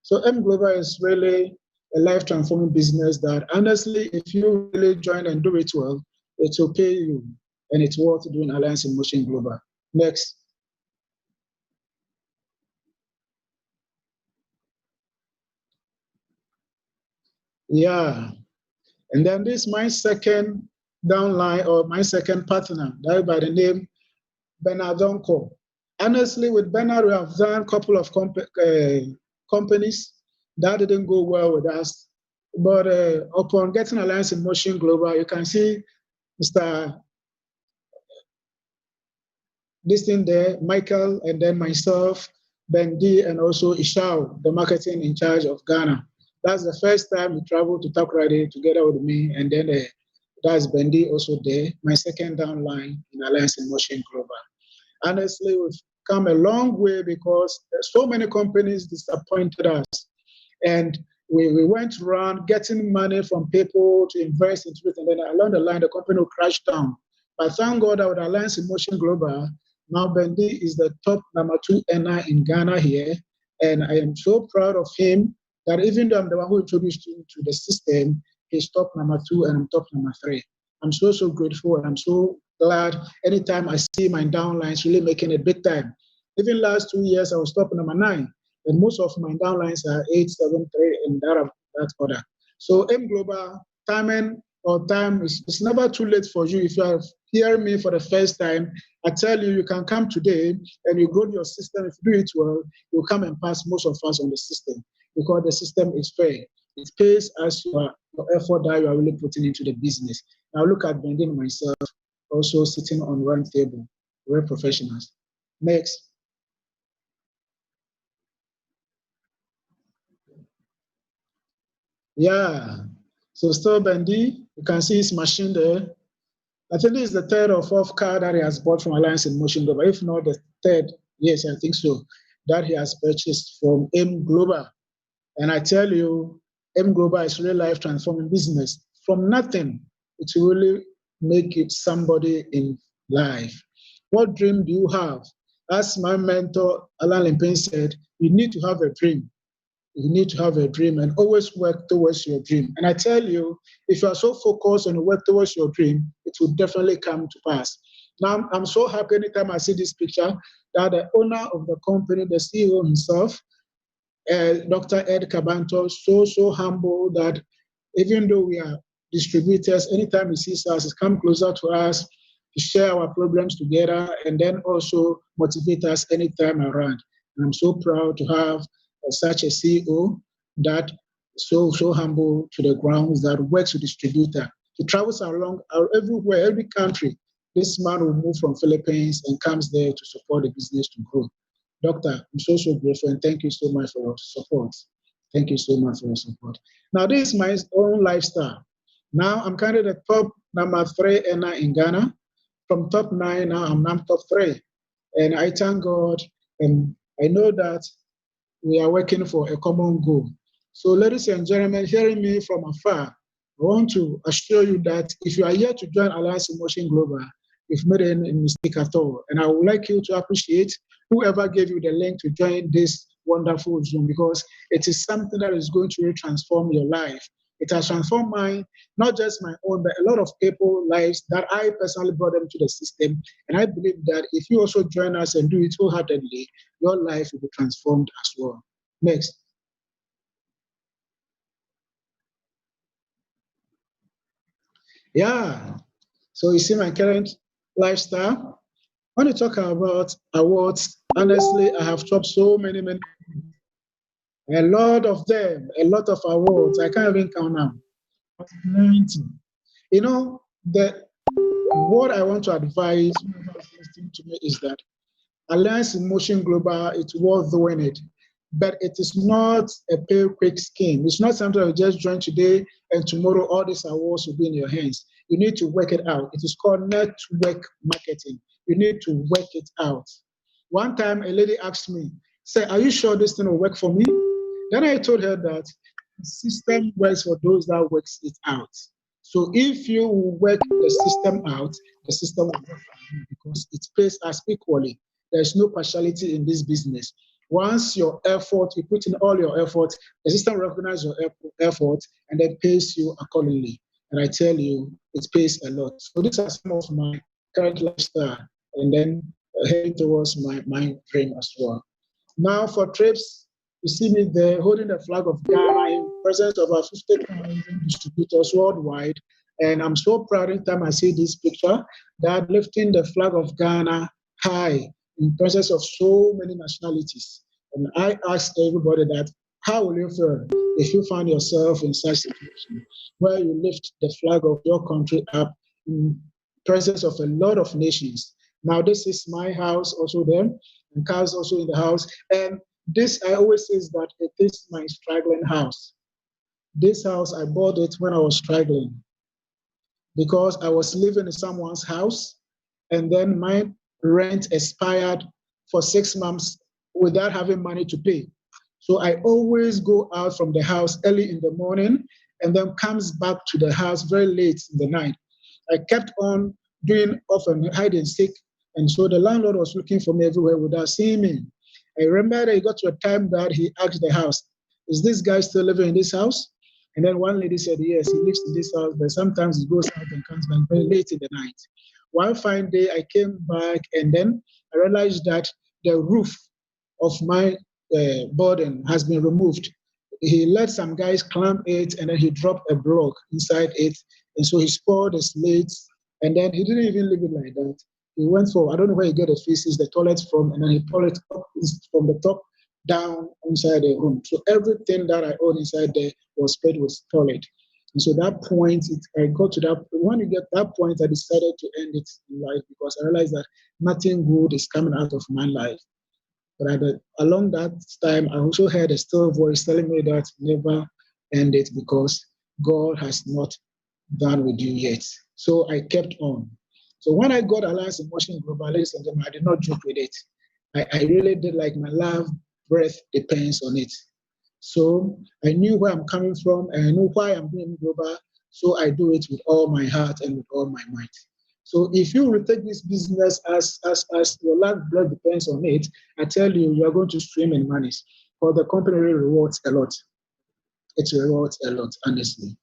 So M Global is really a life transforming business that honestly, if you really join and do it well, it will pay you, and it's worth doing Alliance in Motion Global. Next. Yeah. And then this is my second downline or my second partner, that by the name Bernardonco. Honestly, with Bernard, we have done a couple of companies that didn't go well with us. But upon getting Alliance in Motion Global, you can see Mr. This thing there, Michael, and then myself, Ben D, and also Ishao, the marketing in charge of Ghana. That's the first time he traveled to Takoradi together with me, and then that's Ben D also there, my second downline in Alliance in Motion Global. Honestly, we've come a long way because so many companies disappointed us. And we went around getting money from people to invest into it, and then along the line, the company will crash down. But thank God that with Alliance in Motion Global, now Bendy is the top number 2 earner in Ghana here. And I am so proud of him that even though I'm the one who introduced him to the system, he's top number 2 and I'm top number 3. I'm so, so grateful, and I'm so glad anytime I see my downlines really making it big time. Even last 2 years, I was top number 9. And most of my downlines are 8, 7, 3, and that order. So M Global, time it's never too late for you. If you are hearing me for the first time, I tell you, you can come today and you grow your system. If you do it well, you'll come and pass most of us on the system because the system is fair. It pays as your effort that you are really putting into the business. Now look at Bending myself, also sitting on one table. We're professionals. Next. Yeah. So still Bendy, you can see his machine there. I think this is the third or fourth car that he has bought from Alliance in Motion Global. If not the third, yes, I think so, that he has purchased from M Global. And I tell you, M Global is really life transforming business. From nothing, it will really make it somebody in life. What dream do you have? as my mentor, Alan Limpen, said, you need to have a dream. You need to have a dream and always work towards your dream. And I tell you, if you are so focused on work towards your dream, it will definitely come to pass. Now, I'm so happy anytime I see this picture that the owner of the company, the CEO himself, Dr. Ed Kabanto, so humble that even though we are distributors, anytime he sees us, he comes closer to us to share our problems together and then also motivate us anytime around. And I'm so proud to have such a CEO that so humble to the grounds, that works with distributor. He travels along everywhere, every country. This man will move from Philippines and comes there to support the business to grow. Doctor, I'm so grateful and thank you so much for your support. Thank you so much for your support. Now, this is my own lifestyle. Now, I'm kind of the top number 3 earner in Ghana. From top 9, now I'm top 3. And I thank God, and I know that we are working for a common goal. So, ladies and gentlemen, hearing me from afar, I want to assure you that if you are here to join Alliance Emotion Global, you've made any mistake at all. And I would like you to appreciate whoever gave you the link to join this wonderful Zoom, because it is something that is going to really transform your life. It has transformed mine, not just my own, but a lot of people's lives that I personally brought them to the system. And I believe that if you also join us and do it wholeheartedly, your life will be transformed as well. Next. Yeah. So you see my current lifestyle. When you talk about awards, honestly, I have topped so many, a lot of them, a lot of awards. I can't even count now. Plenty. You know, what I want to advise whoever is listening to me is that Alliance in Motion Global, it's worth doing it. But it is not a pay quick scheme. It's not something you just join today and tomorrow all these awards will be in your hands. You need to work it out. It is called network marketing. You need to work it out. One time a lady asked me, say, are you sure this thing will work for me? Then I told her that the system works for those that works it out. So if you work the system out, the system will work for you because it pays us equally. There's no partiality in this business. Once your effort, you put in all your effort, the system recognizes your effort and then pays you accordingly. And I tell you, it pays a lot. So these are some of my current lifestyle, and then heading towards my dream as well. Now for trips, you see me there holding the flag of Ghana in presence of our 50,000 distributors worldwide. And I'm so proud every time I see this picture that lifting the flag of Ghana high in presence of so many nationalities. And I ask everybody that, how will you feel if you find yourself in such a situation where you lift the flag of your country up in presence of a lot of nations? Now, this is my house also there, and Carl's also in the house. And this, I always say that it is my struggling house. This house, I bought it when I was struggling because I was living in someone's house, and then my rent expired for 6 months without having money to pay. So I always go out from the house early in the morning and then comes back to the house very late in the night. I kept on doing often hide and seek, and so the landlord was looking for me everywhere without seeing me. I remember that it got to a time that he asked the house, is this guy still living in this house? And then one lady said, yes, he lives in this house, but sometimes he goes out and comes back very late in the night. One fine day, I came back, and then I realized that the roof of my building has been removed. He let some guys climb it, and then he dropped a block inside it. And so he spoiled the slates, and then he didn't even leave it like that. He went for, I don't know where he got the feces, the toilet from, and then he poured it up from the top down inside the room. So everything that I owned inside there was spread with toilet. And so that point, I got to that, when you get that point, I decided to end it in life because I realized that nothing good is coming out of my life. But along that time, I also heard a still voice telling me that never end it because God has not done with you yet. So I kept on. So when I got Alliance in Motion Global, ladies and gentlemen, I did not joke with it. I really did, like my life, breath depends on it. So I knew where I'm coming from and I knew why I'm doing global. So I do it with all my heart and with all my might. So if you will take this business as your lifeblood depends on it, I tell you, you are going to stream in monies. For the company really rewards a lot. It rewards a lot, honestly.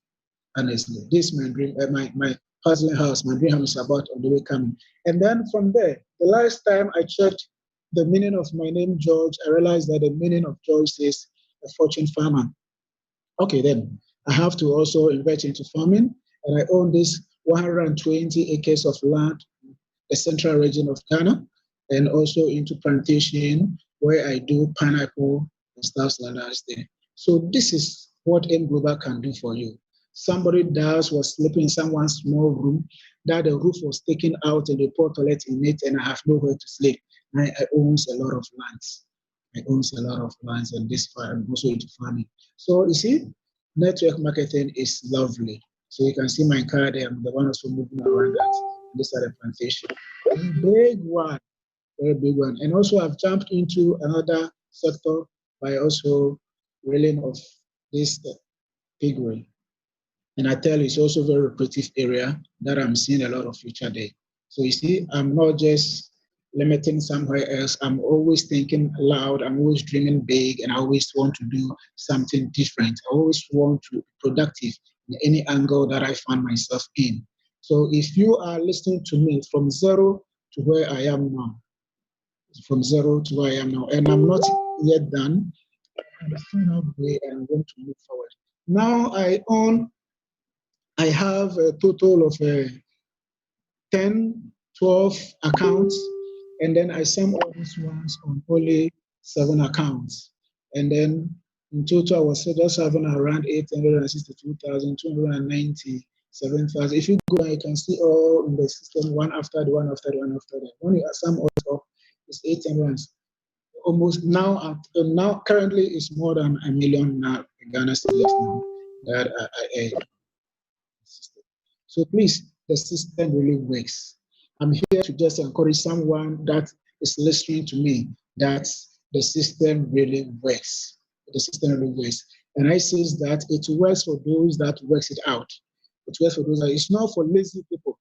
Honestly. This is my dream, my hustling house, my dream house is about on the way coming. And then from there, the last time I checked the meaning of my name, George, I realized that the meaning of George is a fortune farmer. Okay, then I have to also invest into farming, and I own this 120 acres of land, the central region of Ghana, and also into plantation where I do pineapple and stuff like that there. So this is what M Global can do for you. Somebody that was sleeping in someone's small room, that the roof was taken out and they put toilet in it, and I have nowhere to sleep. I owns a lot of lands. I owns a lot of lands, and this farm also into farming. So you see, network marketing is lovely. So you can see my car there. I'm the one also moving around that. This are the plantation. Big one, very big one. And also I've jumped into another sector by also reeling of this piggery. And I tell you, it's also a very lucrative area that I'm seeing a lot of future there. So you see, I'm not just limiting somewhere else. I'm always thinking loud. I'm always dreaming big, and I always want to do something different. I always want to be productive in any angle that I find myself in. So if you are listening to me from zero to where I am now, from zero to where I am now, and I'm not yet done, I'm still halfway and I'm going to move forward. Now I have a total of 10, 12 accounts, and then I sum all these ones on only 7 accounts. And then in total, I was just having around 862,297,000. If you go down, you can see all in the system, one after the one after the one after the. When you sum all up, it's 800. Almost now, now currently, it's more than a million now in Ghana cedis now that I system. So please, the system really works. I'm here to just encourage someone that is listening to me that the system really works. The system really works. And I say that it works for those that works it out. It works for those that it's not for lazy people.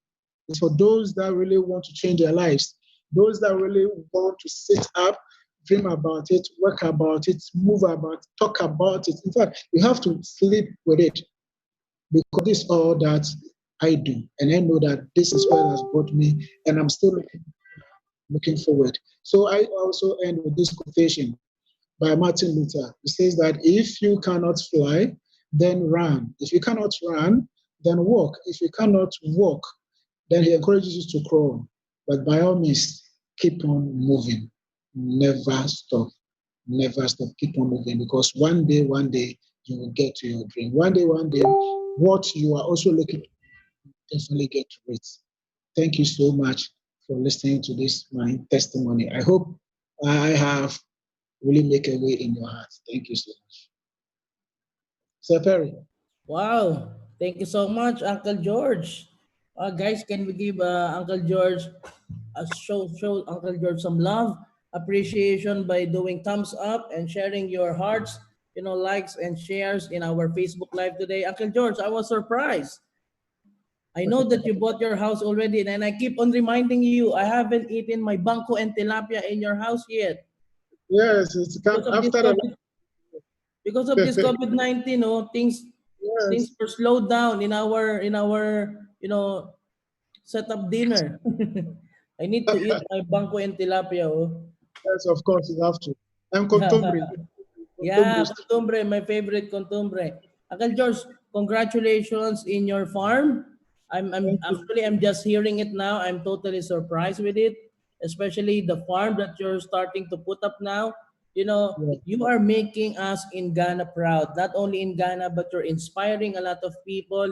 It's for those that really want to change their lives. Those that really want to sit up, dream about it, work about it, move about it, talk about it. In fact, you have to sleep with it because this is all that I do. And I know that this is what has brought me, and I'm still looking forward. So I also end with this quotation by Martin Luther. He says that if you cannot fly, then run. If you cannot run, then walk. If you cannot walk, then he encourages you to crawl. But by all means, keep on moving. Never stop. Never stop. Keep on moving because one day, you will get to your dream. One day, what you are also looking to definitely get to it. Thank you so much for listening to this my testimony. I hope I have really make a way in your heart. Thank you so much. Sir Perry. Wow. Thank you so much, Uncle George. Guys, can we give Uncle George show Uncle George some love, appreciation by doing thumbs up and sharing your hearts, likes and shares in our Facebook Live today. Uncle George, I was surprised. I know that you bought your house already, and I keep on reminding you, I haven't eaten my banco and tilapia in your house yet Yes, it's come because of this after the COVID. Because of this COVID-19, things yes, were slowed down in our set up dinner. I need to eat my banco and tilapia. Oh. yes, of course you have to. And contumbre. Contumbre. Yeah, contumbre, my favorite contumbre. Uncle George, congratulations in your farm. I'm Thank you. actually I'm just hearing it now. I'm totally surprised with it, especially the farm that you're starting to put up now. Yes, You are making us in Ghana proud. Not only in Ghana, but you're inspiring a lot of people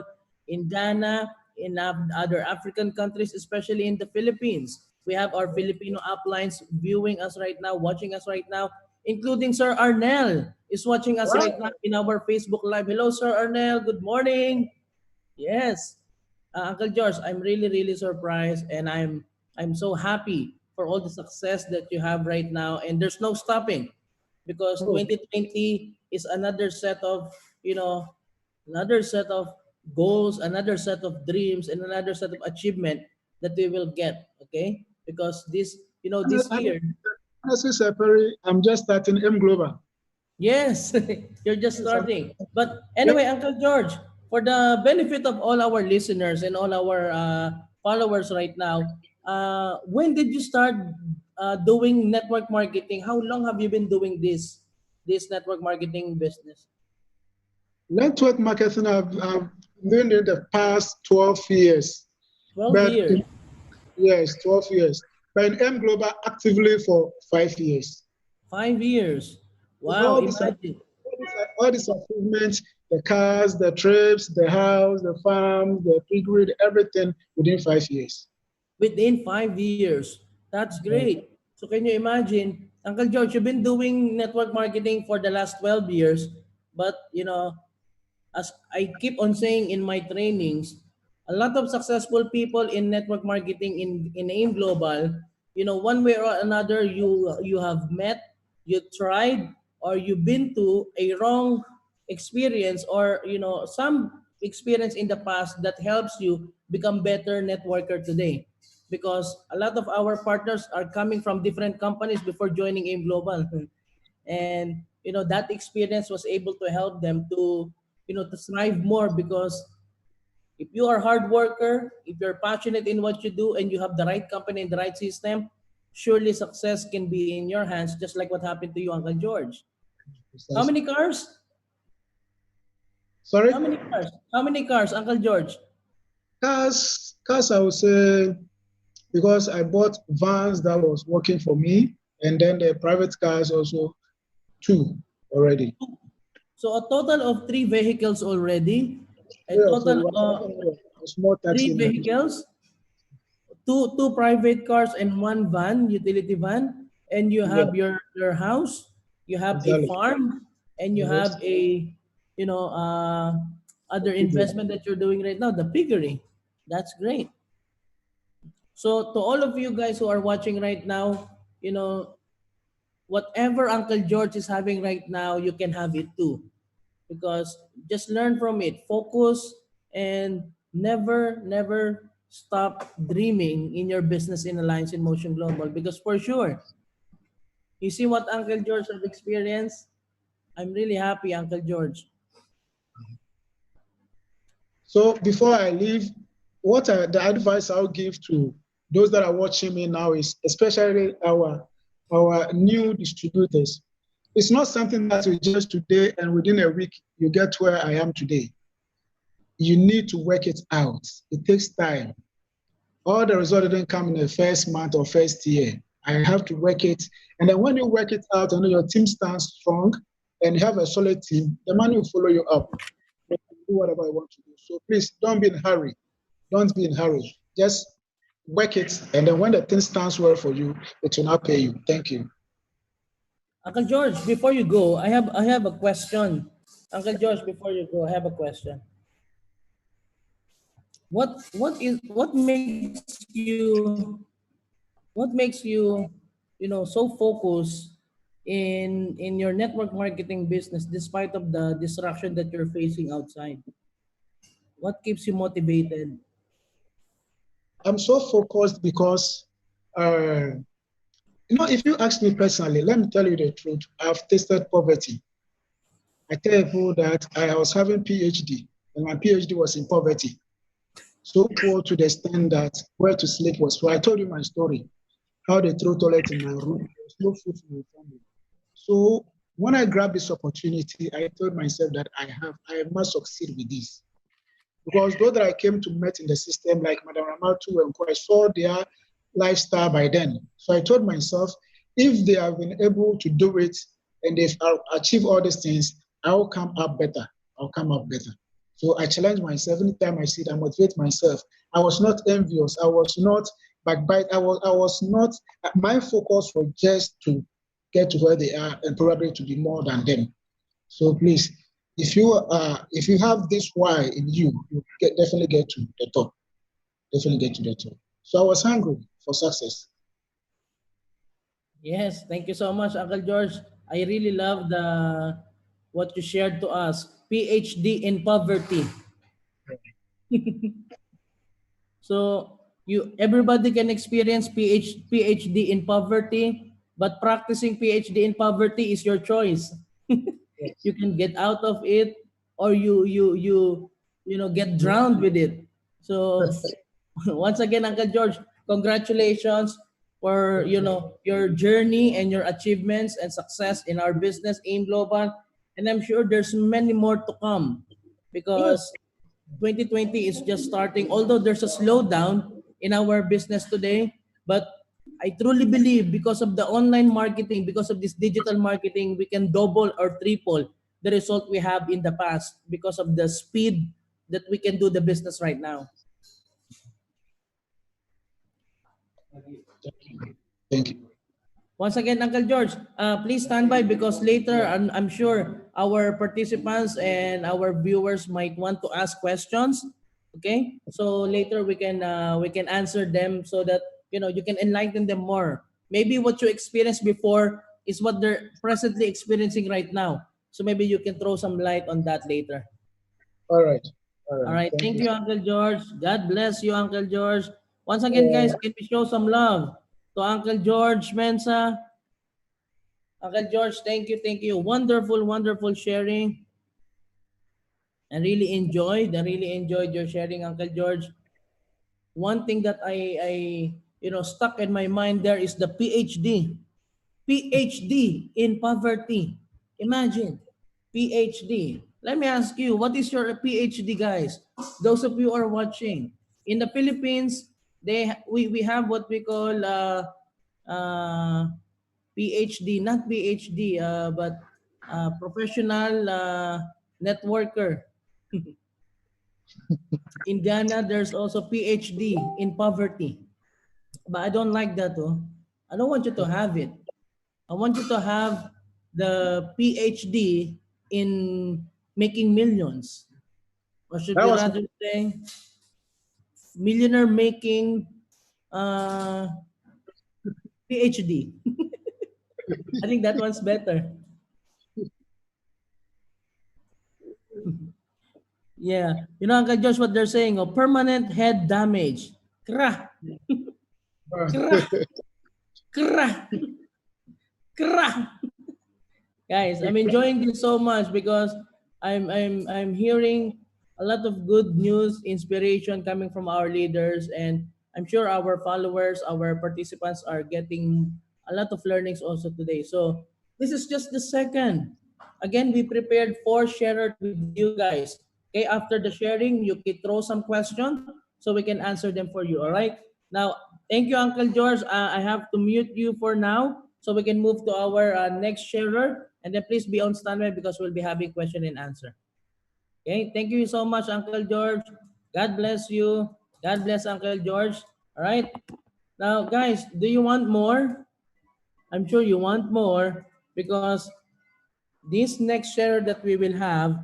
in Ghana, in other African countries, especially in the Philippines. We have our Filipino uplines viewing us right now, watching us right now, including Sir Arnel is watching us right now in our Facebook Live. Hello, Sir Arnel. Good morning. Yes, Uncle George, I'm really, really surprised, and I'm so happy for all the success that you have right now. And there's no stopping, because oh, 2020 is another set of you know another set of goals, another set of dreams, and another set of achievement that we will get. Okay, because this, this year. Honestly, Sir Perry, I'm just starting M Global. Yes, you're just Yes, starting. But yep. anyway, Uncle George, for the benefit of all our listeners and all our followers right now, when did you start doing network marketing? How long have you been doing this network marketing business? Network marketing, I've been doing it the past 12 years. 12 But years. yes, 12 years. But in M Global, actively for 5 years. 5 years. With Wow, imagine. all these achievements, the cars, the trips, the house, the farm, the piggery, everything within 5 years. Within 5 years. That's great. So can you imagine, Uncle George, you've been doing network marketing for the last 12 years, but as I keep on saying in my trainings, a lot of successful people in network marketing in AIM Global, one way or another, you have met, you tried, or you've been to a wrong experience, or some experience in the past that helps you become better networker today. Because a lot of our partners are coming from different companies before joining AIM Global. And that experience was able to help them to strive more, because if you are a hard worker, if you're passionate in what you do, and you have the right company and the right system, surely success can be in your hands, just like what happened to you, Uncle George. How many Precisely. cars? Sorry? How many cars, Uncle George? Cars, I would say, because I bought vans that was working for me, and then the private cars also, two already. So a total of three vehicles already. A Yeah, so total we're of talking about a small three taxi now. vehicles, two private cars and one van, utility van, and you Yeah, have your house, you have a exactly. farm, and you Yes. have a you know other People. investment that you're doing right now, the piggery. That's great. So to all of you guys who are watching right now, whatever Uncle George is having right now, you can have it too, because just learn from it, focus, and never stop dreaming in your business in Alliance in Motion Global, because for sure, you see what Uncle George has experienced. I'm really happy, Uncle George. So before I leave, the advice I'll give to those that are watching me now is especially our new distributors. It's not something that you just today and within a week you get where I am today. You need to work it out. It takes time. All the result didn't come in the first month or first year. I have to work it. And then when you work it out and your team stands strong and you have a solid team, the money will follow you up. You can do whatever you want to do. So please don't be in a hurry. Don't be in a hurry. Just work it. And then when the thing stands well for you, it will not pay you. Thank you. Uncle George, before you go, I have a question. Uncle George, before you go, I have a question. What makes you so focused in your network marketing business despite of the distraction that you're facing outside? What keeps you motivated? I'm so focused because, uh, if you ask me personally, let me tell you the truth. I've tasted poverty. I tell people that I was having PhD, and my PhD was in poverty. So poor to the extent that where to sleep was poor. I told you my story, how they threw toilet in my room. There was no food for my family. So when I grabbed this opportunity, I told myself that I must succeed with this. Because those that I came to meet in the system, like Madam Ramatu and Co, I saw their lifestyle by then. So I told myself, if they have been able to do it and they've achieved all these things, I'll come up better. I'll come up better. So I challenge myself anytime I see it, I motivate myself. I was not envious. I was not backbite. I was not, my focus was just to get to where they are and probably to be more than them. So please, if you have this why in you, definitely get to the top. Definitely get to the top. So I was hungry for success. Yes, thank you so much, Uncle George. I really love the what you shared to us. PhD in poverty. So Everybody can experience PhD in poverty, but practicing PhD in poverty is your choice. You can get out of it, or get drowned with it. So once again, Uncle George, congratulations for your journey and your achievements and success in our business, Aim Global. And I'm sure there's many more to come, because 2020 is just starting. Although there's a slowdown in our business today, but I truly believe, because of the online marketing, because of this digital marketing, we can double or triple the result we have in the past, because of the speed that we can do the business right now. Thank you. Once again, Uncle George, please stand by, because later I'm sure our participants and our viewers might want to ask questions. Okay, so later we can answer them, so that you can enlighten them more. Maybe what you experienced before is what they're presently experiencing right now. So maybe you can throw some light on that later. All right. All All right. right, Thank thank you. you, Uncle George. God bless you, Uncle George. Once again, guys, can we show some love to Uncle George Mensa? Uncle George, thank you, thank you. Wonderful, wonderful sharing. I really enjoyed your sharing, Uncle George. One thing that I stuck in my mind there is the PhD. PhD in poverty. Imagine, PhD. Let me ask you, what is your PhD, guys? Those of you who are watching. In the Philippines, we have what we call uh, PhD, not PhD, but professional networker. In Ghana, there's also PhD in poverty. But I don't like that. Oh. I don't want you to have it. I want you to have the PhD in making millions. Or should That we was rather say millionaire making uh, PhD? I think that one's better. Yeah. Uncle Josh, what they're saying, oh, permanent head damage. Krah, krah, krah, krah. Guys, I'm enjoying this so much, because I'm hearing a lot of good news, inspiration coming from our leaders, and I'm sure our followers, our participants are getting a lot of learnings also today. So this is just the second. Again, we prepared 4 sharers with you guys. Okay, after the sharing, you can throw some questions so we can answer them for you. All right. Now, thank you, Uncle George. I have to mute you for now, so we can move to our next sharer. And then please be on standby, because we'll be having question and answer. Okay, thank you so much, Uncle George. God bless you. God bless Uncle George. All right. Now, guys, do you want more? I'm sure you want more, because this next share that we will have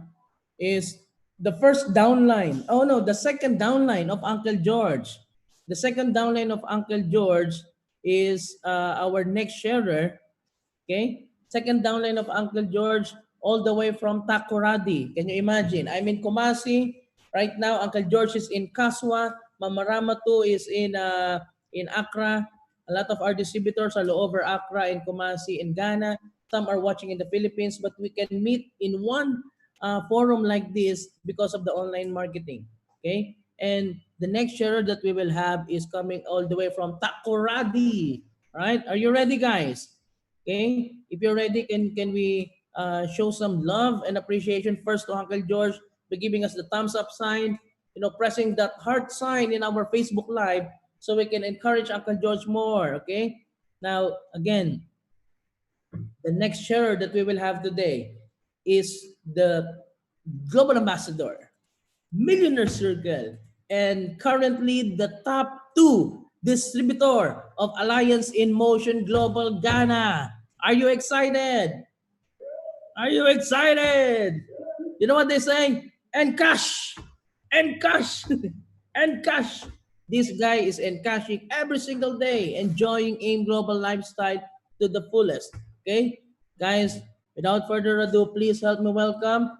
is the first downline. Oh no, the second downline of Uncle George. The second downline of Uncle George is our next sharer. Okay? Second downline of Uncle George, all the way from Takoradi. Can you imagine? I'm in Kumasi. Right now, Uncle George is in Kaswa. Mama Ramatu is in Accra. A lot of our distributors are all over Accra, in Kumasi, in Ghana. Some are watching in the Philippines, but we can meet in one forum like this because of the online marketing. Okay? And the next sharer that we will have is coming all the way from Takoradi. Right? Are you ready, guys? Okay, if you're ready, can we show some love and appreciation first to Uncle George for giving us the thumbs up sign, pressing that heart sign in our Facebook Live, so we can encourage Uncle George more. Okay, now again, the next sharer that we will have today is the global ambassador, Millionaire Circle, and currently the top 2 distributor of Alliance in Motion Global Ghana. Are you excited? Are you excited? You know what they're saying? And cash, and cash, and cash. This guy is encashing every single day, enjoying AIM Global lifestyle to the fullest. Okay, guys, without further ado, please help me welcome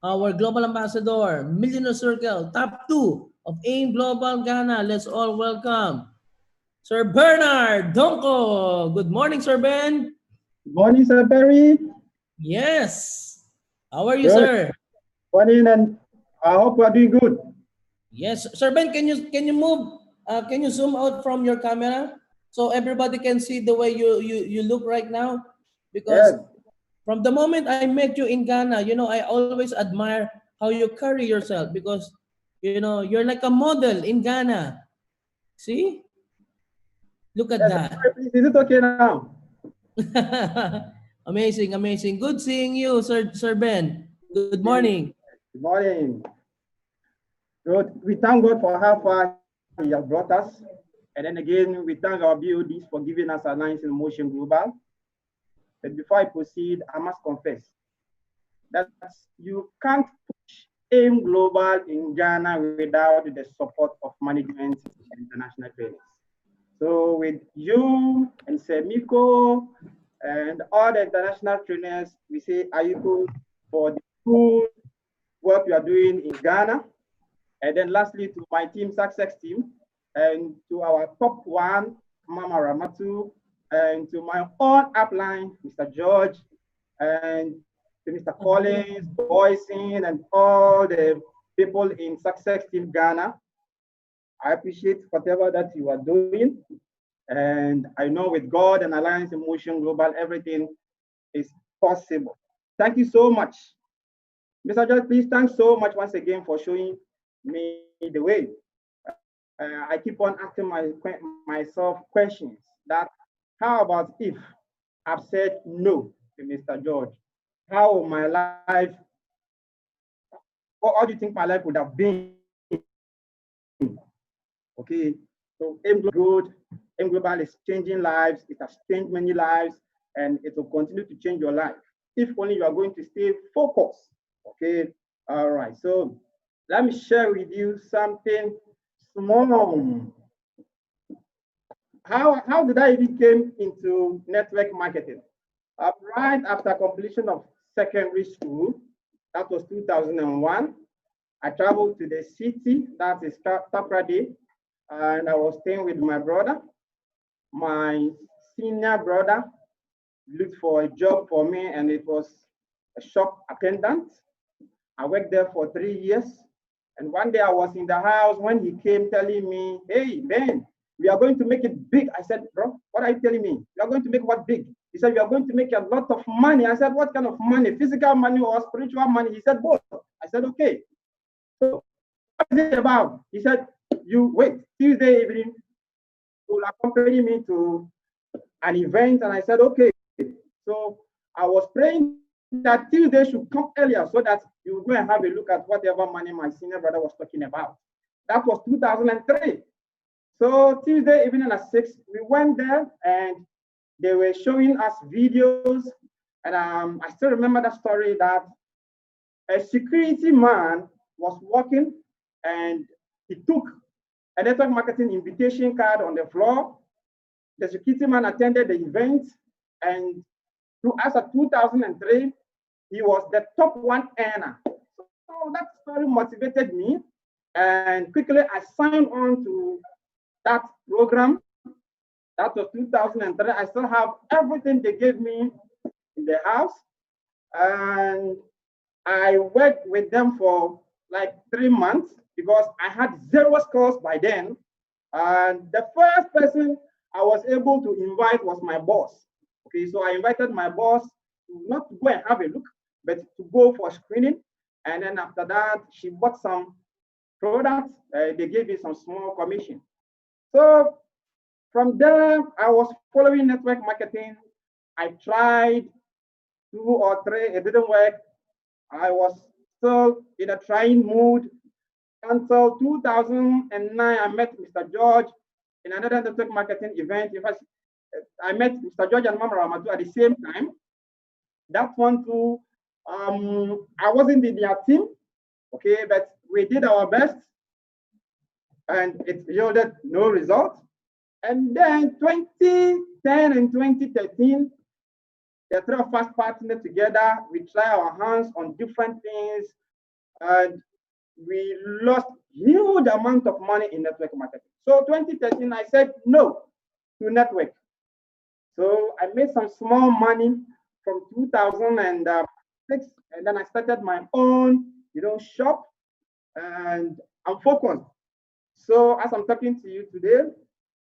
our global ambassador, Millionaire Circle, top 2 of AIM Global Ghana. Let's all welcome Sir Bernard Donko. Good morning, Sir Ben. Good morning, Sir Perry. Yes. How are you, Good sir? morning, and I hope you are doing good. Yes, Sir Ben. Can you move? Can you zoom out from your camera so everybody can see the way you look right now? Because Yes, from the moment I met you in Ghana, you know, I always admire how you carry yourself because you know you're like a model in Ghana. See? Look at yes, Sir that. Perry, please, is it okay now? Amazing, amazing. Good seeing you, Sir Ben. Good Good morning. morning. Good. We thank God for how far He has brought us. And then again, we thank our BODs for giving us Alliance in Motion Global. But before I proceed, I must confess that you can't push AIM Global in Ghana without the support of management and international trainers. So with you and Semiko and all the international trainers, we say Ayuko for the good work you are doing in Ghana. And then lastly, to my team, success team, and to our top one, Mama Ramatu, and to my own upline, Mr. George, and to Mr. Collins, Boyson, and all the people in Success Team Ghana. I appreciate whatever that you are doing. And I know with God and Alliance in Motion Global, everything is possible. Thank you so much. Mr. George, please, thanks so much once again for showing me the way. I keep on asking myself questions that how about if I've said no to Mr. George? How will my life, what do you think my life would have been? Okay, so AIM Global is changing lives. It has changed many lives, and it will continue to change your life if only you are going to stay focused. Okay, all right. So let me share with you something small. How did I even came into network marketing? Right after completion of secondary school, that was 2001. I traveled to the city, that is Taprade, and I was staying with my brother. My senior brother looked for a job for me, and it was a shop attendant. I worked there for 3 years. And one day I was in the house when he came telling me, hey, Ben, we are going to make it big. I said, bro, what are you telling me? We are going to make what big? He said, we are going to make a lot of money. I said, what kind of money? Physical money or spiritual money? He said, both. I said, okay. So what is it about? He said, you wait, Tuesday evening, you will accompany me to an event. And I said, okay. So I was praying that Tuesday should come earlier so that you will go and have a look at whatever money my senior brother was talking about. That was 2003. So Tuesday evening at 6, we went there and they were showing us videos. And I still remember that story that a security man was walking and he took a network marketing invitation card on the floor. The security man attended the event, and to us at 2003, he was the top one earner. So that story motivated me, and quickly I signed on to that program. That was 2003. I still have everything they gave me in the house, and I worked with them for like 3 months because I had zero scores by then. And the first person I was able to invite was my boss. Okay, so I invited my boss not to go and have a look, but to go for screening. And then after that, she bought some products. They gave me some small commission. So from there, I was following network marketing. I tried 2 or 3, it didn't work. I was still in a trying mood until 2009. I met Mr. George in another network marketing event. In fact, I met Mr. George and Mama Ramatu at the same time. That one too, I wasn't in their team, okay, but we did our best and it yielded no result. And then 2010 and 2013, the three of us partnered together. We try our hands on different things. And we lost huge amount of money in network marketing. So 2013, I said no to network. So I made some small money from 2006, and then I started my own, shop, and I'm focused. So as I'm talking to you today,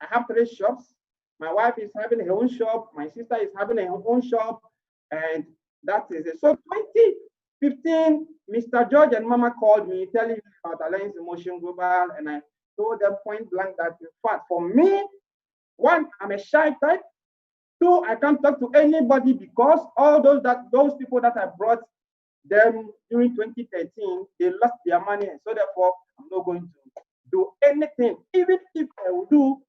I have 3 shops. My wife is having her own shop. My sister is having her own shop, and that is it. So 2015, Mr. George and Mama called me telling me about Alliance Emotion Global, and I told them point blank that in fact, for me, one, I'm a shy type. 2, I can't talk to anybody because all those people that I brought them during 2013, they lost their money. So therefore, I'm not going to do anything. Even if I will do,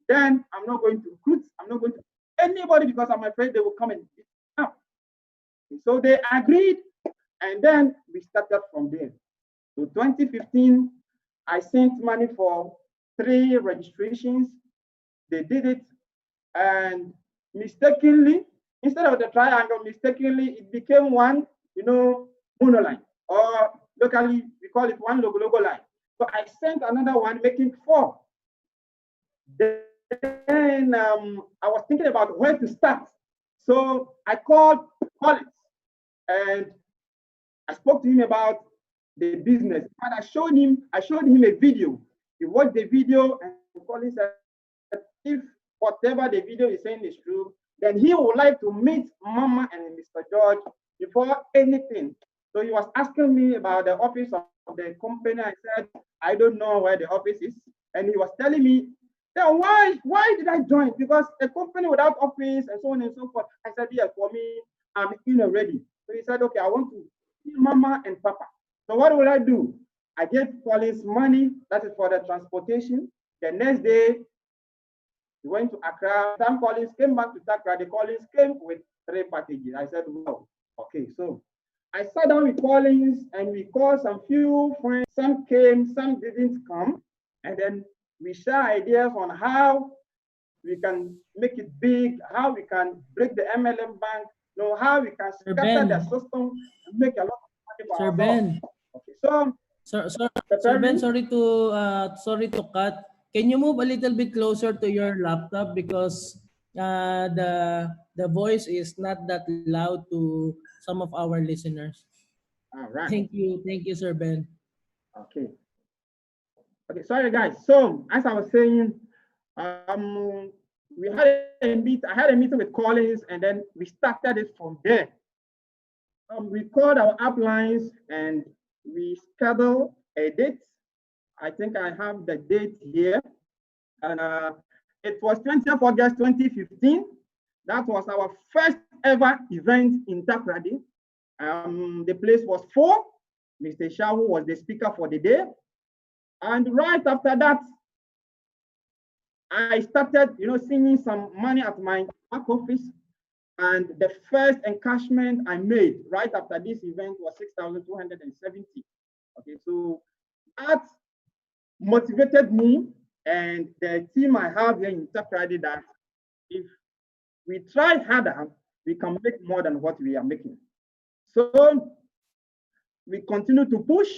then I'm not going to recruit. I'm not going to anybody because I'm afraid they will come and beat me up. So they agreed, and then we started from there. So 2015, I sent money for 3 registrations. They did it, and mistakenly, instead of the triangle, mistakenly, it became one, monoline, or locally, we call it one logo line. So I sent another one, making 4. Then I was thinking about where to start. So I called Collins, and I spoke to him about the business. And I showed him a video. He watched the video, and Collins said, if whatever the video is saying is true, then he would like to meet Mama and Mr. George before anything. So he was asking me about the office of the company. I said, I don't know where the office is. And he was telling me, then why did I join? Because a company without office and so on and so forth. I said, yes, for me, I'm in already. So he said, okay, I want to see Mama and Papa. So what will I do? I gave Collins money, that is for the transportation. The next day, we went to Accra. Some Collins came back to Accra. The Collins came with 3 packages. I said, wow, okay. So I sat down with Collins and we called some few friends. Some came, some didn't come. And then we share ideas on how we can make it big, how we can break the MLM bank, how we can scatter the system and make a lot of money for Sir ourselves. Ben. Okay, so Sir Ben, sorry to cut. Can you move a little bit closer to your laptop because the voice is not that loud to some of our listeners. all right. Thank you, Sir Ben. Okay. Okay, sorry guys. So as I was saying, we had a meet. I had a meeting with Collins, and then we started it from there. We called our uplines and we scheduled a date. I think I have the date here, and it was 20th August 2015. That was our first ever event in Takrady. The place was full. Mr. Shawu was the speaker for the day. And right after that, I started, seeing some money at my back office. And the first encashment I made right after this event was 6,270. Okay, so that motivated me and the team I have here in Takrady that if we try harder, we can make more than what we are making. So we continue to push,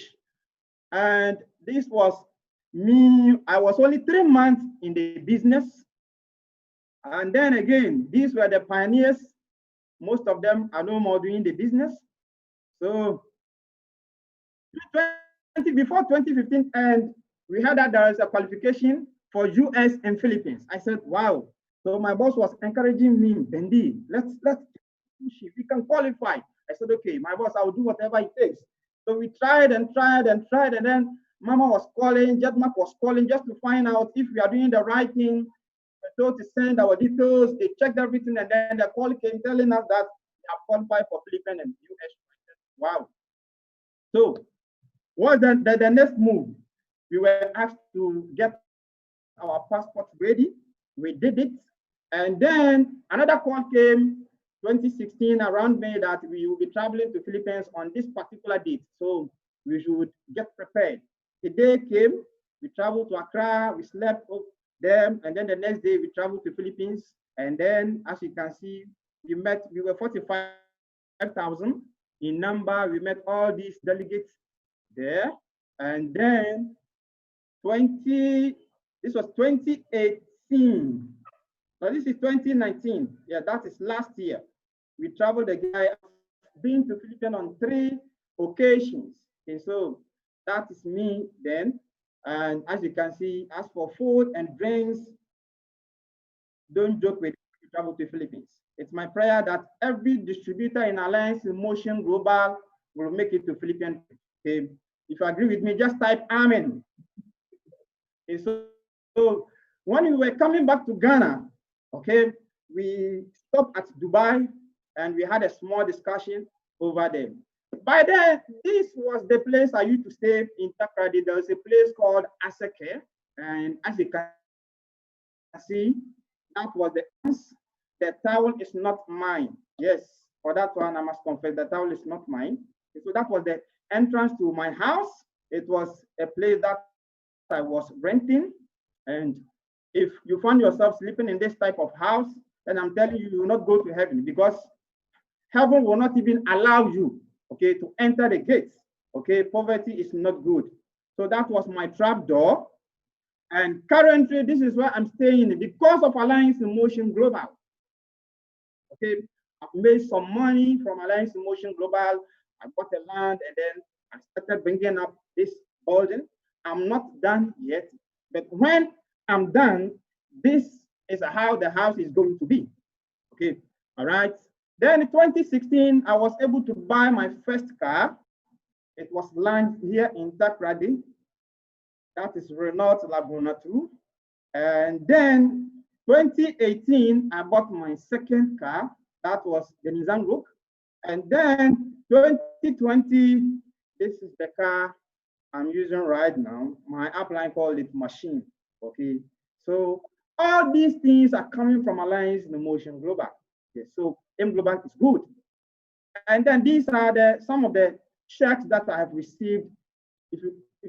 and this was me. I was only 3 months in the business. And then again, these were the pioneers. Most of them are no more doing the business. So before 2015, and we heard that there is a qualification for US and Philippines. I said, wow. So my boss was encouraging me, Bendy, let's push it. We can qualify. I said, okay, my boss, I will do whatever it takes. So we tried and tried and tried, and then Mama was calling, Jetmark was calling just to find out if we are doing the right thing. We told to send our details. They checked everything, and then the call came telling us that we have qualified for Philippines and US. Wow. So what's the next move? We were asked to get our passports ready. We did it. And then another call came 2016 around May that we will be traveling to Philippines on this particular date. So we should get prepared. The day came, we traveled to Accra, we slept there, and then the next day we traveled to Philippines. And then as you can see, we were 45,000 in number. We met all these delegates there. And then this was 2018. So this is 2019. Yeah, that is last year. We traveled again. I've been to Philippines on 3 occasions. Okay, so that is me then. And as you can see, as for food and drinks, don't joke with it when you travel to Philippines. It's my prayer that every distributor in Alliance in Motion Global will make it to Philippines. Okay. If you agree with me, just type Amen. Okay, so when we were coming back to Ghana, okay, we stopped at Dubai and we had a small discussion over there. By then, this was the place I used to stay in Takrady. There was a place called Asake, and as you can see, that was the towel is not mine. Yes, for that one, I must confess, the towel is not mine. So that was the entrance to my house. It was a place that I was renting. And if you find yourself sleeping in this type of house, then I'm telling you, you will not go to heaven, because heaven will not even allow you, okay, to enter the gates. Okay, poverty is not good. So that was my trap door. And currently, this is where I'm staying because of Alliance in Motion Global. Okay, I've made some money from Alliance in Motion Global. I bought a land and then I started bringing up this building. I'm not done yet, but when I'm done, this is how the house is going to be. Okay, all right. Then in 2016, I was able to buy my first car. It was launched here in Takrady. That is Renault Laguna 2. And then 2018, I bought my second car. That was the Nissan Rogue. And then 2020, this is the car I'm using right now. My upline called it Machine. Okay. So all these things are coming from Alliance in Motion Global. Okay. So M Global is good. And then these are some of the checks that I have received. If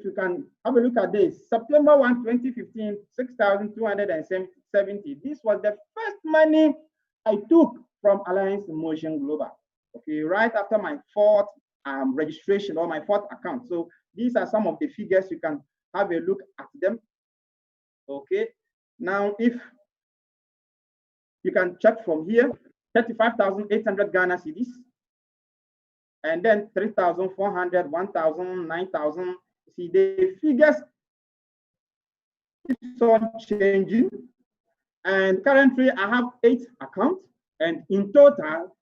you can have a look at this, September 1, 2015, 6,270. This was the first money I took from Alliance in Motion Global. Okay, right after my fourth registration or my fourth account. So these are some of the figures. You can have a look at them. Okay, now if you can check from here, 35,800 Ghana cedis, and then 3,400, 1,000, 9,000. See, the figures keep on changing. And currently, I have 8 accounts. And in total,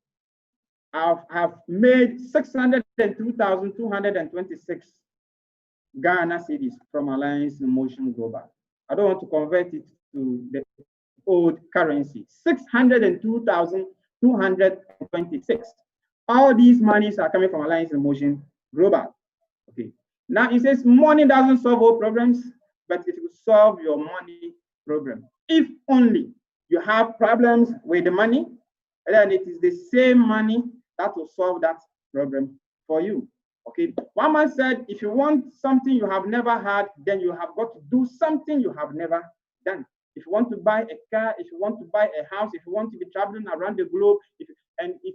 I have made 602,226 Ghana cedis from Alliance in Motion Global. I don't want to convert it to the old currency. 602,226. All these monies are coming from Alliance in Motion Global. Okay. Now it says money doesn't solve all problems, but it will solve your money problem. If only you have problems with the money, then it is the same money that will solve that problem for you. Okay. One man said, if you want something you have never had, then you have got to do something you have never done. If you want to buy a car, if you want to buy a house, if you want to be traveling around the globe, if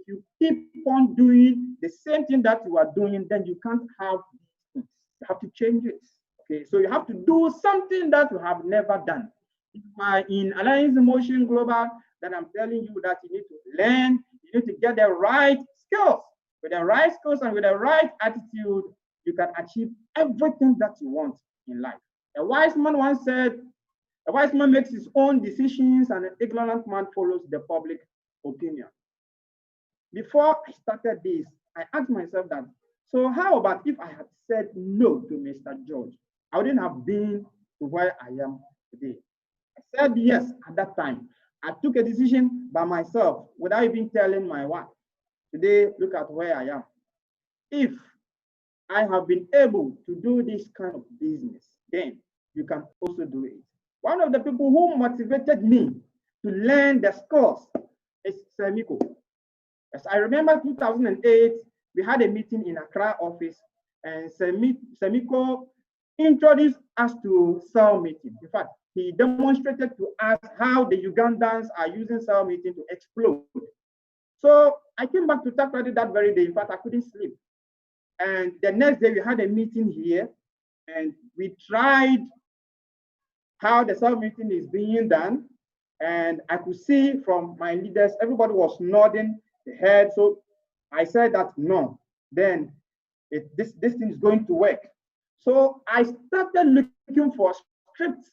you keep on doing the same thing that you are doing, then you can't have these things. You have to change it. Okay, so you have to do something that you have never done. If you are in Alliance in Motion Global, then I'm telling you that you need to learn, you need to get the right skills. With the right skills and with the right attitude, you can achieve everything that you want in life. A wise man once said, a wise man makes his own decisions and an ignorant man follows the public opinion. Before I started this, I asked myself that, so how about if I had said no to Mr. George? I wouldn't have been to where I am today. I said yes at that time. I took a decision by myself without even telling my wife. Today, look at where I am. If I have been able to do this kind of business, then you can also do it. One of the people who motivated me to learn the skills is Semiko. As I remember 2008, we had a meeting in Accra office, and Semiko introduced us to cell meeting. In fact, he demonstrated to us how the Ugandans are using cell meeting to explode. So I came back to Takrady that very day. In fact, I couldn't sleep. And the next day we had a meeting here. and we tried how the sub-meeting is being done. And I could see from my leaders, everybody was nodding the head. So I said that no, then this thing is going to work. So I started looking for scripts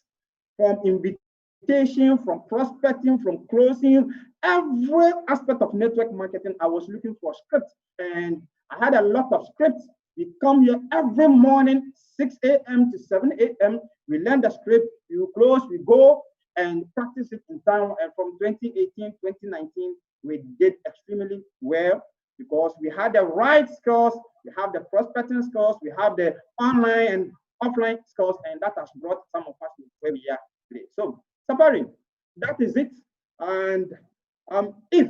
from invitation, from prospecting, from closing, every aspect of network marketing. I was looking for scripts, and I had a lot of scripts. We come here every morning, 6 a.m. to 7 a.m. We learn the script, we close, we go and practice it in town. And from 2018, 2019, we did extremely well because we had the right skills, we have the prospecting skills, we have the online and offline skills, and that has brought some of us to where we are today. So, Sabari, that is it. And if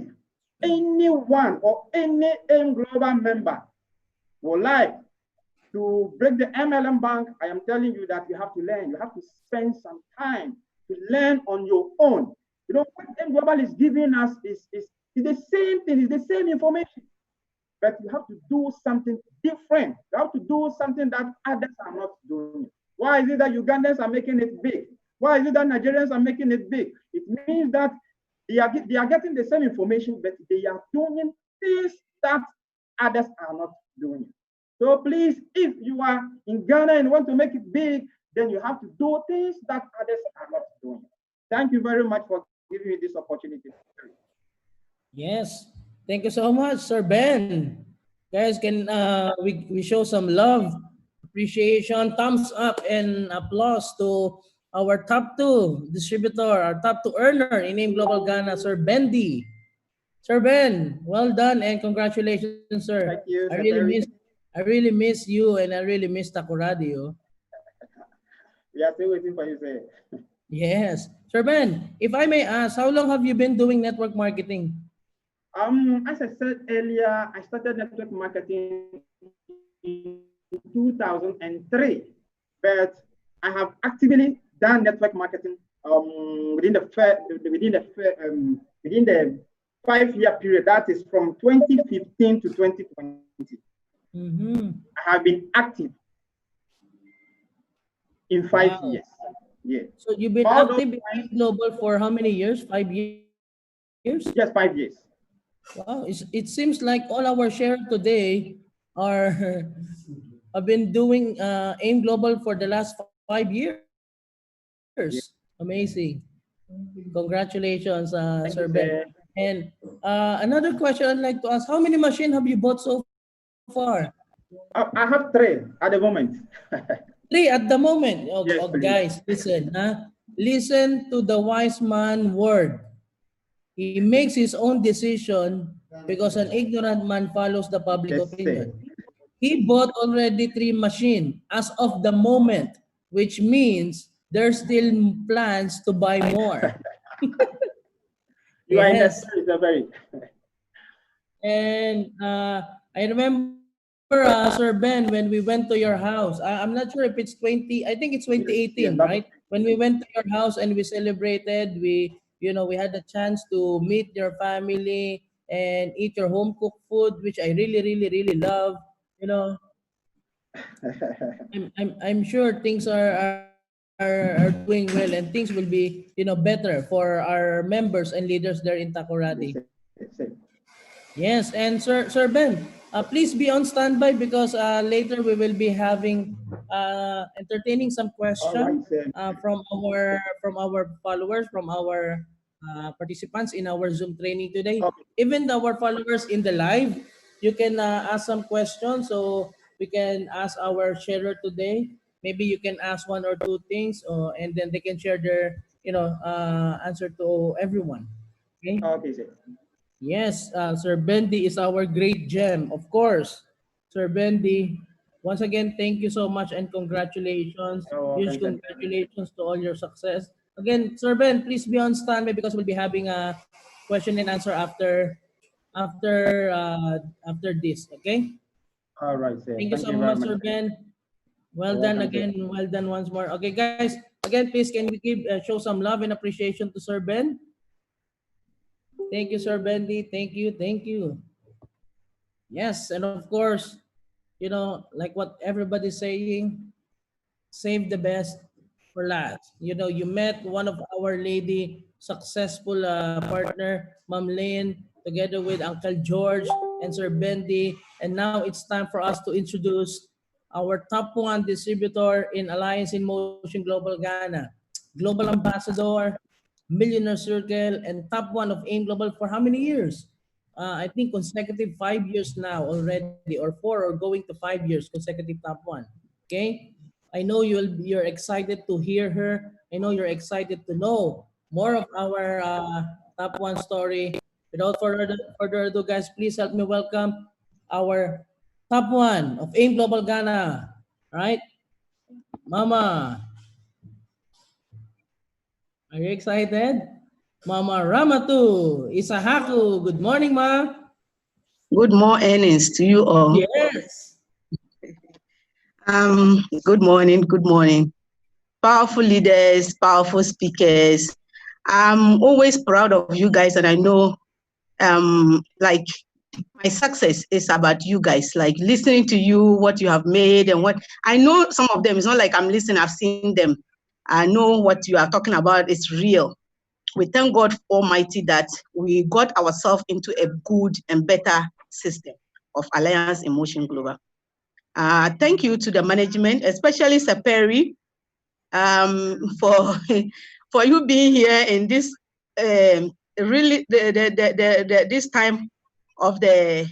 anyone or any AIM Global member would like to break the MLM bank, I am telling you that you have to learn. You have to spend some time to learn on your own. You know, what AIM Global is giving us is the same thing, it's the same information. But you have to do something different. You have to do something that others are not doing. Why is it that Ugandans are making it big? Why is it that Nigerians are making it big? It means that they are getting the same information, but they are doing things that others are not doing. So please, if you are in Ghana and want to make it big, then you have to do things that others are not doing. Thank you very much for giving me this opportunity. Yes. Thank you so much, Sir Ben. Guys, can we show some love, appreciation, thumbs up, and applause to our top two distributor, our top two earner in Name Global Ghana, Sir Bendy. Sir Ben, well done and congratulations, sir. Thank you, I really miss you and I really miss Takuradio. We are still waiting for you, sir. Yes. Sir Ben, if I may ask, how long have you been doing network marketing? As I said earlier, I started network marketing in 2003, but I have actively done network marketing within the 5-year period. That is from 2015 to 2020. Mm-hmm. I have been active in 5 years. Yeah. So you've been active in Global for how many years? 5 years? Yes, 5 years. Wow, it seems like all our shares today are have been doing AIM Global for the last 5 years. Yeah. Amazing. Congratulations, Sir You, Ben. And another question I'd like to ask, how many machines have you bought so far? I have 3 at the moment. 3 at the moment. Oh, Yes, guys, listen. Listen to the wise man word. He makes his own decision because an ignorant man follows the public opinion. He bought already 3 machines as of the moment, which means there's still plans to buy more. You are in the very. And I remember, Sir Ben, when we went to your house, I'm not sure if it's 20, I think it's 2018, right? When we went to your house and we celebrated, we had the chance to meet your family and eat your home cooked food, which I really, really, really love. I'm sure things are doing well and things will be better for our members and leaders there in Takoradi. Yes, and Sir Ben, please be on standby because later we will be having entertaining some questions from our followers, from our participants in our Zoom training today. Even our followers in the live, you can ask some questions, so we can ask our sharer today. Maybe you can ask 1 or 2 things, and then they can share their answer to everyone. Okay. Okay, sir. Yes, Sir Bendy is our great gem, of course. Sir Bendy, once again, thank you so much and congratulations. Huge congratulations to all your success. Again, Sir Ben, please be on standby because we'll be having a question and answer after this. Okay. All right, sir. Thank you so much, Sir Ben. Well done again. Well done once more. Okay, guys. Again, please can we show some love and appreciation to Sir Ben? Thank you, Sir Bendy. Thank you. Thank you. Yes, and of course, like what everybody's saying, save the best for last. You know, you met one of our lady successful partner, Ma'am Lynn, together with Uncle George and Sir Bendy. And now it's time for us to introduce our top one distributor in Alliance in Motion Global Ghana, Global Ambassador, Millionaire Circle, and top one of AIM Global for how many years? I think consecutive 5 years now already, or 4, or going to 5 years consecutive top one. Okay, I know you're excited to hear her. I know you're excited to know more of our top one story. Without further ado, guys, please help me welcome our top one of AIM Global Ghana. Right, Mama, are you excited? Mama Ramatu Isahaku. Good morning, Ma. Good morning to you all. Yes. Good morning, good morning. Powerful leaders, powerful speakers. I'm always proud of you guys, and I know like my success is about you guys, like listening to you, what you have made, and what I know some of them. It's not like I'm listening, I've seen them. I know what you are talking about is real. We thank God Almighty that we got ourselves into a good and better system of Alliance in Motion Global. Thank you to the management, especially Saperi, for for you being here in this really this time of the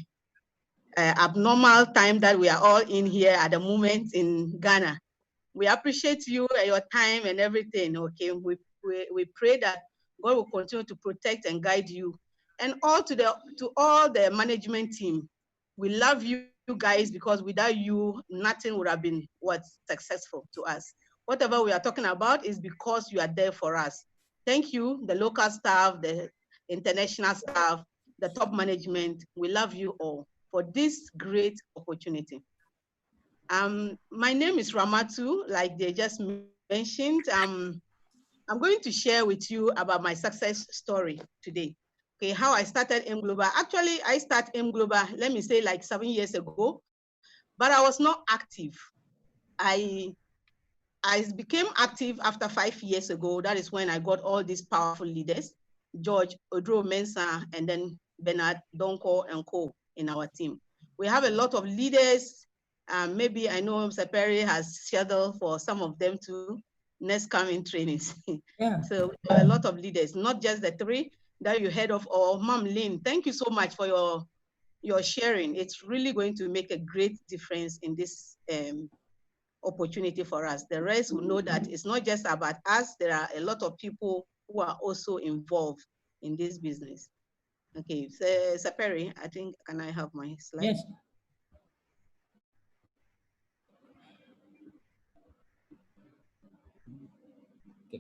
abnormal time that we are all in here at the moment in Ghana. We appreciate you and your time and everything. Okay, we pray that God will continue to protect and guide you, and to all the management team. We love you guys because without you, nothing would have been successful to us. Whatever we are talking about is because you are there for us. Thank you, the local staff, the international staff, the top management. We love you all for this great opportunity. My name is Ramatu, like they just mentioned. I'm going to share with you about my success story today. Okay, how I started AIM Global. Actually, I started AIM Global, let me say like 7 years ago, but I was not active. I became active after 5 years ago. That is when I got all these powerful leaders, George Odro Mensah, and then Bernard Donko and Co. in our team. We have a lot of leaders. Maybe I know Mr. Perry has scheduled for some of them to next coming trainings. Yeah. So we have a lot of leaders, not just the 3 that you heard of, or Mom Lynn. Thank you so much for your sharing. It's really going to make a great difference in this opportunity for us. The rest will know that it's not just about us. There are a lot of people who are also involved in this business. Okay, so Saperi, I think, can I have my slide? Yes.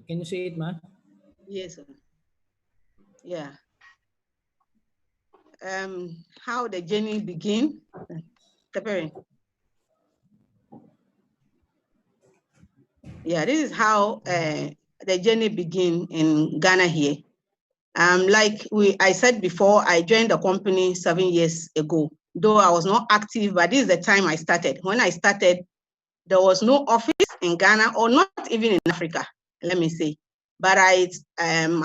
Can you see it, Ma? Yes. Yeah. How the journey begin? Saperi. Yeah, this is how the journey begin in Ghana here. Like I said before, I joined the company 7 years ago. Though I was not active, but this is the time I started. When I started, there was no office in Ghana, or not even in Africa, let me say. But I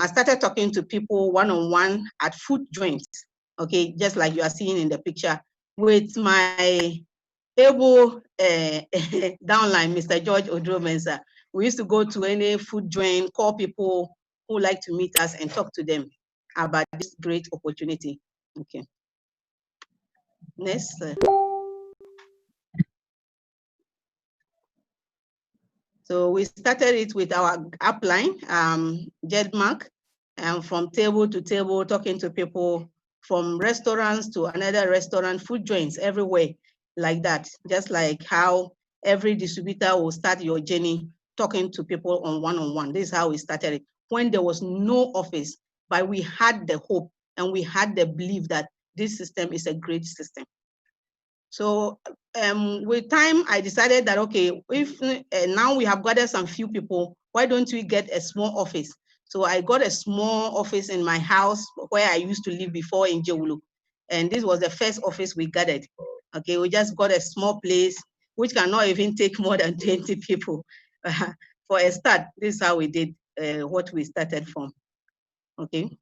started talking to people one-on-one at food joints, okay, just like you are seeing in the picture, with my able downline, Mr. George Odro Mensah. We used to go to any food joint, call people who like to meet us and talk to them about this great opportunity. Okay. Next. So we started it with our upline, JedMark, and from table to table, talking to people, from restaurants to another restaurant, food joints everywhere, like that. Just like how every distributor will start your journey, talking to people on one-on-one. This is how we started it. When there was no office, but we had the hope and we had the belief that this system is a great system. So with time, I decided that, okay, if now we have gathered some few people, why don't we get a small office? So I got a small office in my house where I used to live before in Jewulu. And this was the first office we gathered. Okay, we just got a small place, which cannot even take more than 20 people. for a start, this is how we did what we started from. Okay.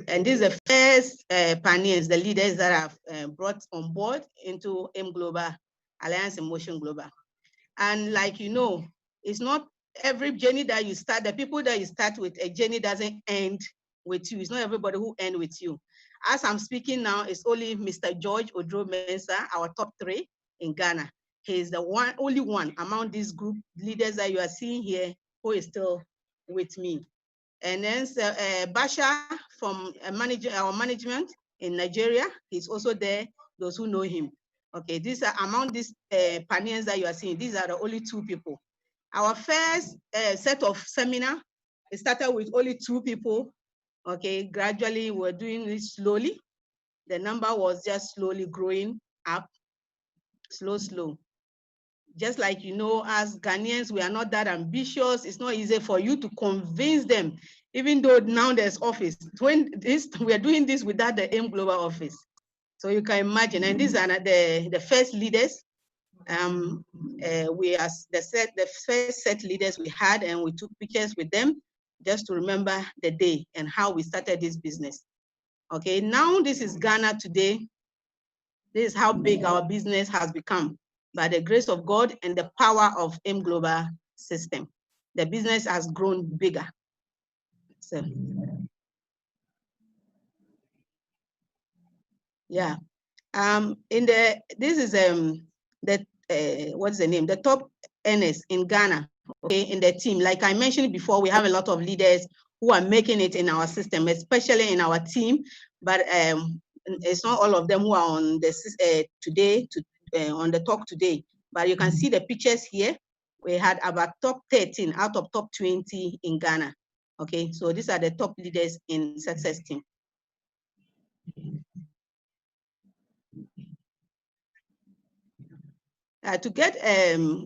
And these are the first pioneers, the leaders that have brought on board into AIM Global, Alliance in Motion Global. And like you know, it's not every journey that you start, the people that you start with, a journey doesn't end with you. It's not everybody who ends with you. As I'm speaking now, it's only Mr. George Odro Mensah, our top 3 in Ghana. He's the only one among these group leaders that you are seeing here who is still with me. And then Basha from our management in Nigeria, he's also there, those who know him. Okay, these are among these pioneers that you are seeing, these are the only 2 people. Our first set of seminar, it started with only 2 people. Okay, gradually we're doing it slowly. The number was just slowly growing up, slow. Just like, you know, as Ghanaians, we are not that ambitious. It's not easy for you to convince them, even though now there's office. When we are doing this without the AIM Global office. So you can imagine, and these are the first leaders. We are the first set leaders we had, and we took pictures with them just to remember the day and how we started this business. Okay, now this is Ghana today. This is how big our business has become. By the grace of God and the power of AIM Global system, the business has grown bigger. So, yeah. This is what's the name? The top earners in Ghana. Okay, in the team. Like I mentioned before, we have a lot of leaders who are making it in our system, especially in our team. But it's not all of them who are on this today on the talk today. But you can see the pictures here. We had about top 13 out of top 20 in Ghana. Okay, so these are the top leaders in success team. To get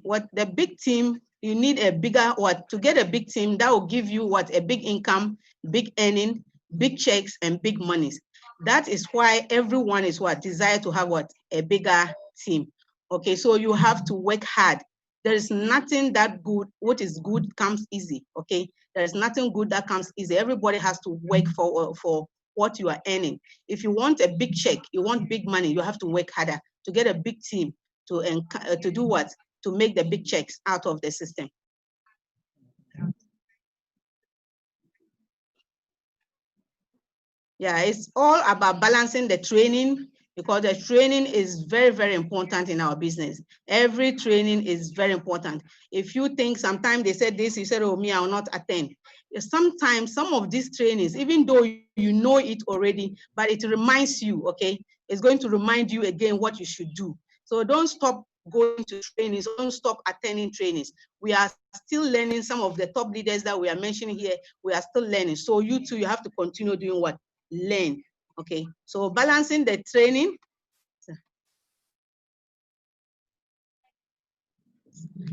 what the big team, you need a bigger to get a big team that will give you a big income, big earning, big checks, and big monies. That is why everyone is desire to have a bigger team. Okay, so you have to work hard. There is nothing that good. What is good comes easy. Okay, there is nothing good that comes easy. Everybody has to work for what you are earning. If you want a big check, you want big money, you have to work harder to get a big team to do what? To make the big checks out of the system. Yeah, it's all about balancing the training, because the training is very, very important in our business. Every training is very important. If you think sometimes they said this, you said, oh, me, I will not attend. Sometimes some of these trainings, even though you know it already, but it reminds you, okay? It's going to remind you again what you should do. So don't stop going to trainings, don't stop attending trainings. We are still learning. Some of the top leaders that we are mentioning here, we are still learning. So you too, you have to continue doing what? Learn. Okay, so balancing the training.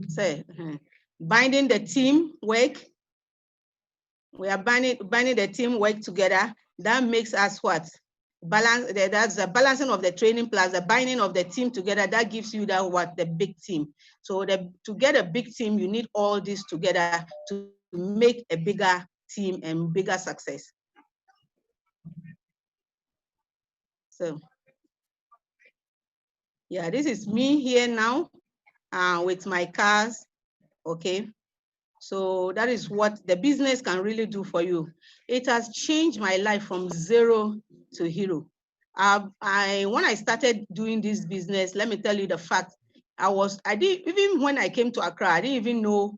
So binding the team work. We are binding the team work together. That makes us what? Balance. That's the balancing of the training plus the binding of the team together. That gives you that the big team. So to get a big team, you need all this together to make a bigger team and bigger success. So yeah, this is me here now with my cars. Okay, so that is what the business can really do for you. It has changed my life from zero to hero. When I started doing this business, let me tell you the fact, even when I came to Accra, I didn't even know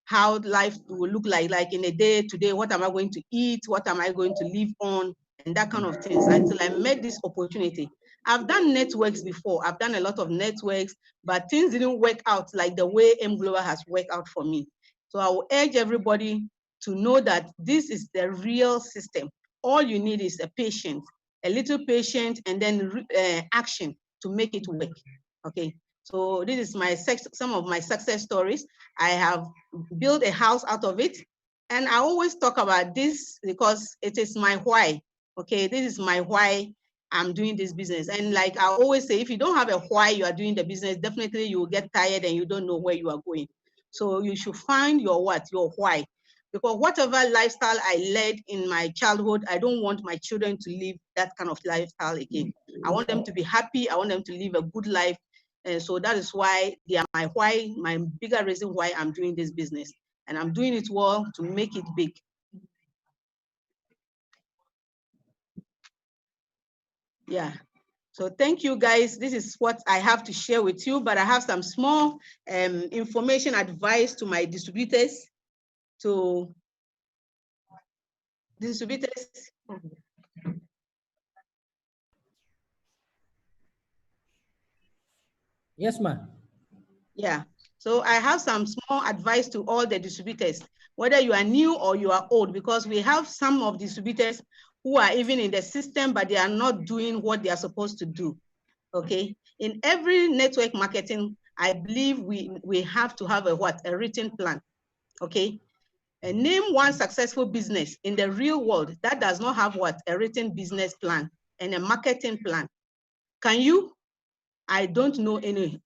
how life will look like in a day today. What am I going to eat? What am I going to live on? And that kind of things, until I met this opportunity. I've done networks before. I've done a lot of networks, but things didn't work out like the way AIM Global has worked out for me. So I will urge everybody to know that this is the real system. All you need is a patience, a little patience, and then action to make it work. Okay. So this is some of my success stories. I have built a house out of it. And I always talk about this because it is my why. Okay, this is my why I'm doing this business. And like I always say, if you don't have a why you are doing the business, definitely you will get tired and you don't know where you are going. So you should find your what? Your why. Because whatever lifestyle I led in my childhood, I don't want my children to live that kind of lifestyle again. I want them to be happy. I want them to live a good life. And so that is why they are my why, my bigger reason why I'm doing this business. And I'm doing it well to make it big. Yeah. So thank you guys. This is what I have to share with you, but I have some small information advice to my distributors, Yes, ma. Yeah. So I have some small advice to all the distributors, whether you are new or you are old, because we have some of distributors who are even in the system, but they are not doing what they are supposed to do. Okay. In every network marketing, I believe we have to have a written plan. Okay. And name one successful business in the real world that does not have a written business plan and a marketing plan. Can you? I don't know any.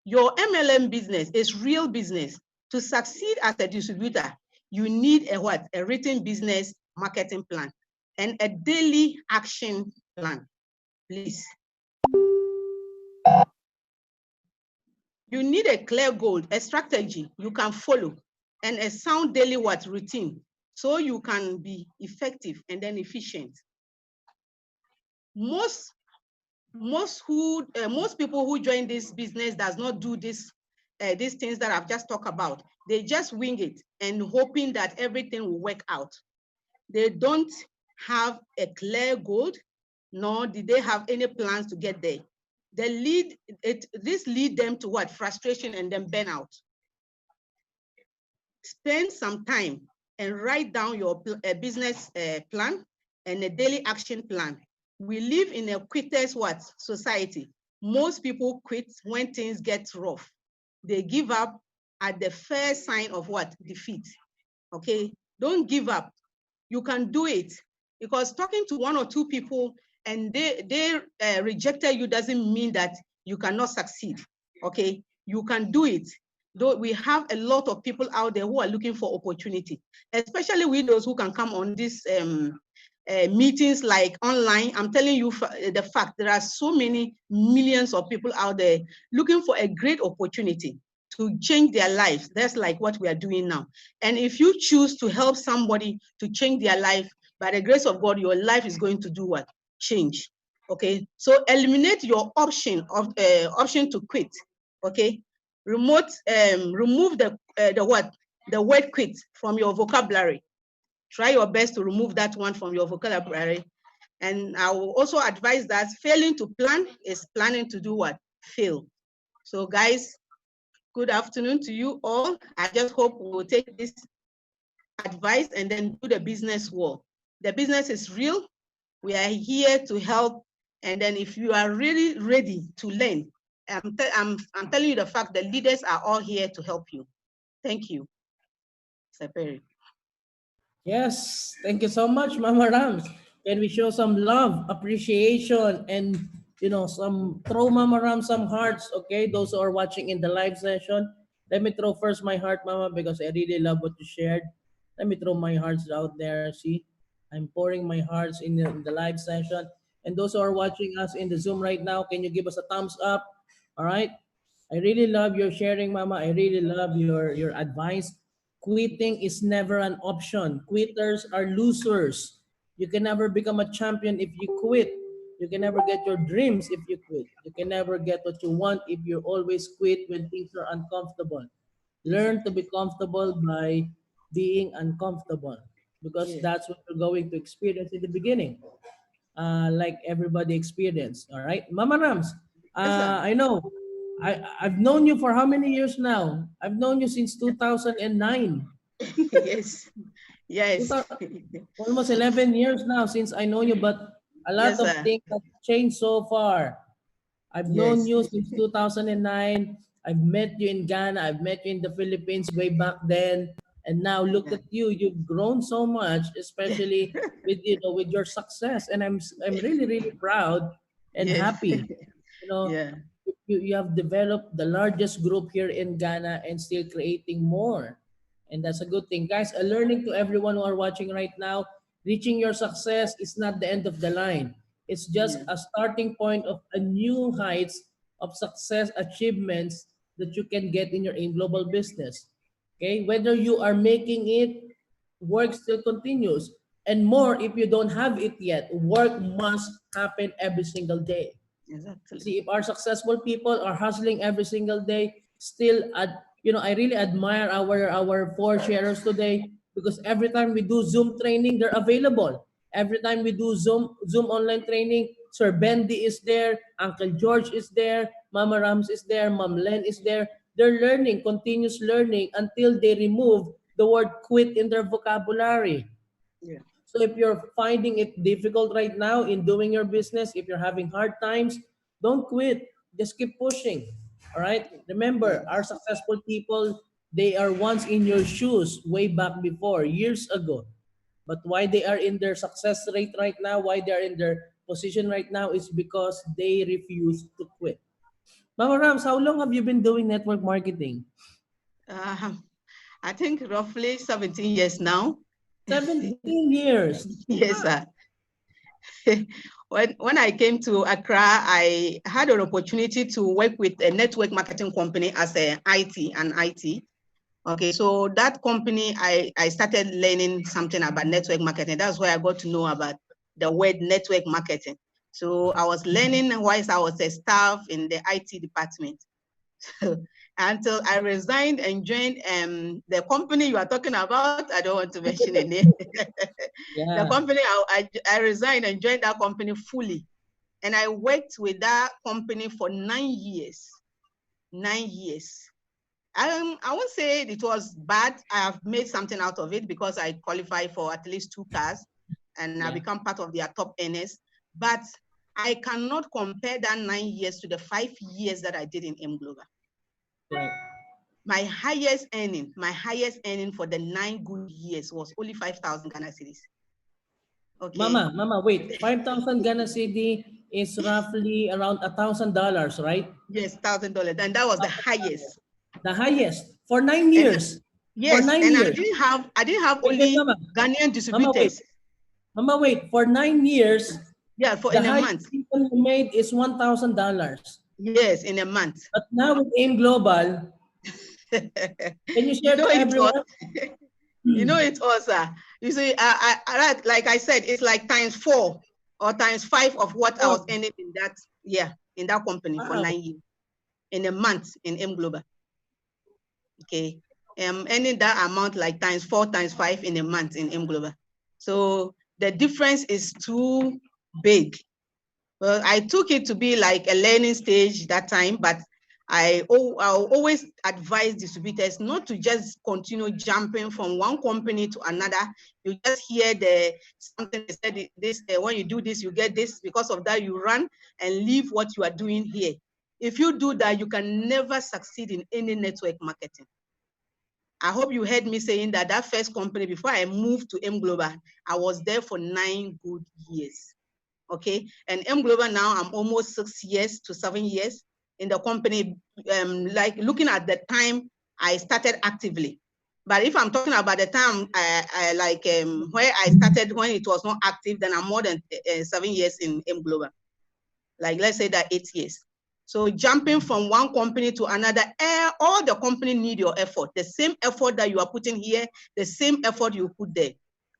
Your MLM business is real business. To succeed as a distributor, you need a written business marketing plan and a daily action plan, please. You need a clear goal, a strategy you can follow, and a sound daily routine, so you can be effective and then efficient. Most people who join this business does not do these things that I've just talked about. They just wing it and hoping that everything will work out. They don't have a clear goal, nor did they have any plans to get there. This lead them to frustration and then burnout. Spend some time and write down your business plan and a daily action plan. We live in a quitters society. Most people quit when things get rough. They give up at the first sign of defeat. Okay, don't give up. You can do it, because talking to one or two people and they rejected you doesn't mean that you cannot succeed. Okay, you can do it. Though we have a lot of people out there who are looking for opportunity, especially with those who can come on these meetings like online. I'm telling you the fact there are so many millions of people out there looking for a great opportunity to change their lives. That's like what we are doing now. And if you choose to help somebody to change their life, by the grace of God, your life is going to do what? Change. Okay. So eliminate your option to quit. Okay. Remove the word quit from your vocabulary. Try your best to remove that one from your vocabulary. And I will also advise that failing to plan is planning to do what? Fail. So guys, good afternoon to you all. I just hope we will take this advice and then do the business well. The business is real. We are here to help. And then if you are really ready to learn, I'm telling you the fact that leaders are all here to help you. Thank you. Mr. Perry. Yes, thank you so much, Mama Rams. Can we show some love, appreciation, and some throw Mama Rams some hearts? Okay, those who are watching in the live session, let me throw first my heart, Mama, because I really love what you shared. Let me throw my hearts out there. See, I'm pouring my hearts in the live session. And those who are watching us in the Zoom right now, can you give us a thumbs up? All right. I really love your sharing, Mama. I really love your advice. Quitting is never an option. Quitters are losers. You can never become a champion if you quit. You can never get your dreams if you quit. You can never get what you want if you always quit when things are uncomfortable. Learn to be comfortable by being uncomfortable, because that's what you're going to experience in the beginning, like everybody experienced. All right, Mama Rams, I know I've known you for how many years now? I've known you since 2009. Yes. Yes. Almost 11 years now since I know you, but a lot Yes, of sir. things have changed so far. I've known Yes. you since 2009. I've met you in Ghana. I've met you in the Philippines way back then. And now look at you. You've grown so much, especially with with your success. And I'm really really proud and Yes. happy. You know, Yeah. you have developed the largest group here in Ghana and still creating more. And that's a good thing. Guys, a learning to everyone who are watching right now, reaching your success is not the end of the line. It's just Yeah. a starting point of a new heights of success achievements that you can get in your in global business. Okay, whether you are making it, work still continues. And more if you don't have it yet, work must happen every single day. You Exactly. see, if our successful people are hustling every single day, still, I really admire our four sharers today because every time we do Zoom training, they're available. Every time we do Zoom online training, Sir Bendy is there, Uncle George is there, Mama Rams is there, Mom Len is there. They're learning, continuous learning until they remove the word quit in their vocabulary. Yeah. So if you're finding it difficult right now in doing your business, if you're having hard times, don't quit. Just keep pushing. All right? Remember, our Yes. successful people, they are once in your shoes way back before, years ago. But why they are in their success rate right now, why they are in their position right now is because they refuse to quit. Mama Rams, how long have you been doing network marketing? Uh, I think roughly 17 years now. 17 years. Yes, sir. When I came to Accra, I had an opportunity to work with a network marketing company as an IT. Okay, so that company, I started learning something about network marketing. That's where I got to know about the word network marketing. So I was learning whilst I was a staff in the IT department. Until I resigned and joined the company you are talking about. I don't want to mention a name. The Yeah. company, I resigned and joined that company fully. And I worked with that company for 9 years. 9 years. I won't say it was bad. I have made something out of it because I qualified for at least 2 cars and I Yeah. become part of their top earners. But I cannot compare that 9 years to the 5 years that I did in M Global. Right. My highest earning for the 9 good years was only 5,000 Ghana cedis. Okay. Mama, wait. 5,000 Ghana cedi is roughly around $1,000, right? Yes, $1,000, and that was the highest. The highest for 9 And years. For yes, 9 and years. I didn't have Wait, only Mama. Ghanaian Mama, wait. distributors. Mama, wait. For 9 years, Yeah, for the in a highest month. income you made is $1,000. Yes, in a month. But now with AIM Global, can you You share know to it was. everyone? You know it was. You see, like I said, it's like times 4 or times 5 of what I was Oh, earning in that company for wow. 9 years in a month in M Global. Okay, earning that amount like times 4, times 5 in a month in M Global. So the difference is too big. Well, I took it to be like a learning stage that time, but I always advise distributors not to just continue jumping from one company to another. You just hear something they said this when you do this, you get this. Because of that, you run and leave what you are doing here. If you do that, you can never succeed in any network marketing. I hope you heard me saying that first company, before I moved to M Global, I was there for 9 good years. Okay, and M Global now, I'm almost 6 years to 7 years in the company. Like looking at the time I started actively, but if I'm talking about the time where I started when it was not active, then I'm more than 7 years in M Global. Like let's say that 8 years. So jumping from one company to another, all the company need your effort. The same effort that you are putting here, the same effort you put there.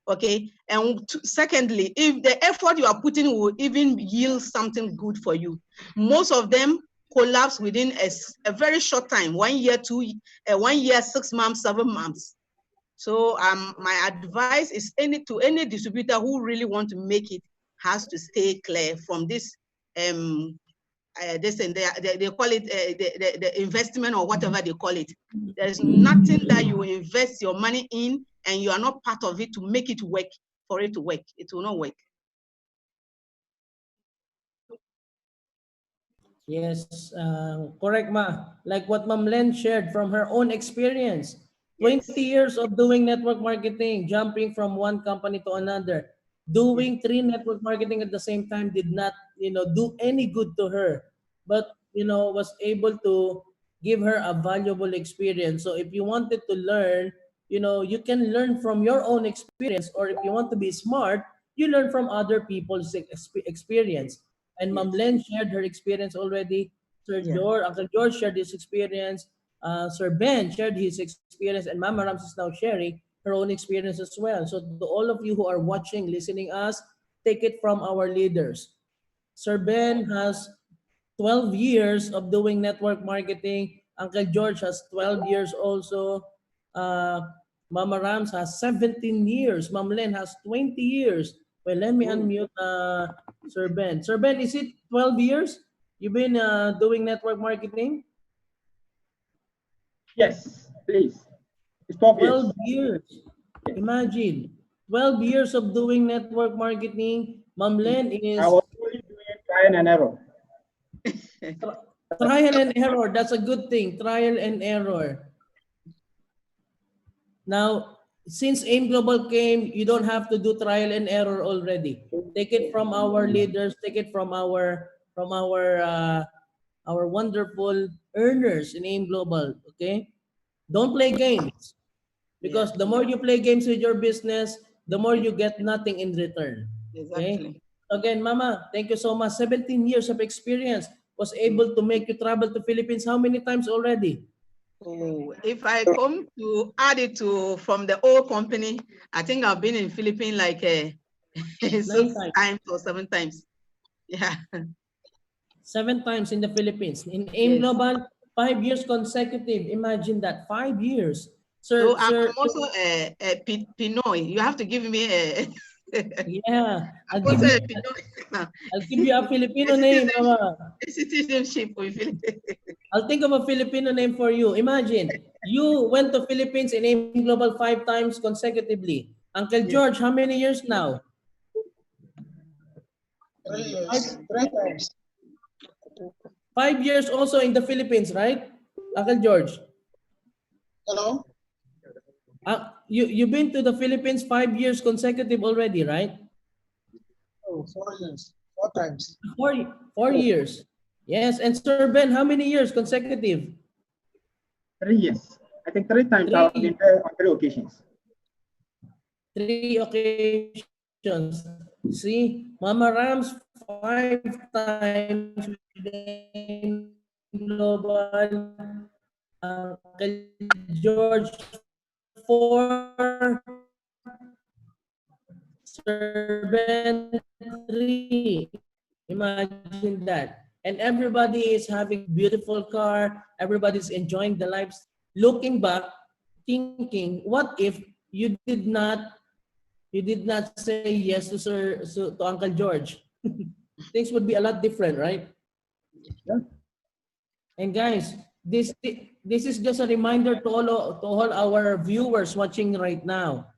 Okay. And secondly, if the effort you are putting will even yield something good for you, most of them collapse within a very short time, 1 year, 1 year, 6 months, 7 months. So my advice is to any distributor who really want to make it has to stay clear from this this and they call it the investment or whatever they call it. There's nothing that you invest your money in and you are not part of it to make it work. For it to work, it will not work. Yes, correct, Ma. Like what Ma'am Len shared from her own experience. 20 Yes. years of doing network marketing, jumping from one company to another. Yes. Doing 3 network marketing at the same time did not, do any good to her. But was able to give her a valuable experience. So if you wanted to learn, you can learn from your own experience, or if you want to be smart, you learn from other people's experience. And Ma'am Yes. Len shared her experience already. Yeah. Uncle George shared his experience. Sir Ben shared his experience, and Mama Rams is now sharing her own experience as well. So to all of you who are watching, listening us, take it from our leaders. Sir Ben has 12 years of doing network marketing. Uncle George has 12 years also. Uh, Mama Rams has 17 years. Ma'am Len has 20 years. Well, let me unmute Sir Ben. Sir Ben, is it 12 years you've been doing network marketing? Yes, please. It's 12 years. 12 years. Imagine, 12 years of doing network marketing. Ma'am Len I is was only doing trial and error. trial and error. That's a good thing. Trial and error. Now, since AIM Global came, you don't have to do trial and error already. Take it from our leaders. Take it from our wonderful earners in AIM Global. Okay, don't play games, Yeah. because the more you play games with your business, the more you get nothing in return. Okay. Exactly. Again, Mama, thank you so much. 17 years of experience was able to make you travel to Philippines. How many times already? Oh, if I come to add it to from the old company, I think I've been in Philippines like 9 6 times. times or 7 times. Yeah. 7 times in the Philippines. In AIM Yes. Global, 5 years consecutive. Imagine that, 5 years. So Sir, I'm sir, also a Pinoy. You have to give me a yeah, I'm also a Pinoy. I'll give you a Filipino A name, citizenship, Mama. a citizenship with Philippines. I'll think of a Filipino name for you. Imagine, you went to Philippines in AIM Global 5 times consecutively. Uncle Yes. George, how many years now? 3 years, Five, 3 times. 5 years also in the Philippines, right? Uncle George, Hello? you've been to the Philippines 5 years consecutive already, right? Oh, 4 years, 4 times. 4 years. Yes, and Sir Ben, how many years consecutive? 3 years. I think 3 times I've been Three. there on 3 occasions. 3 occasions. See, Mama Rams 5 times with Global. George 4. Sir Ben 3. Imagine that. And everybody is having beautiful car. Everybody's enjoying the lives. Looking back, thinking, what if you did not say yes to Uncle George? Things would be a lot different, right? Yeah. And guys, this is just a reminder to all our viewers watching right now.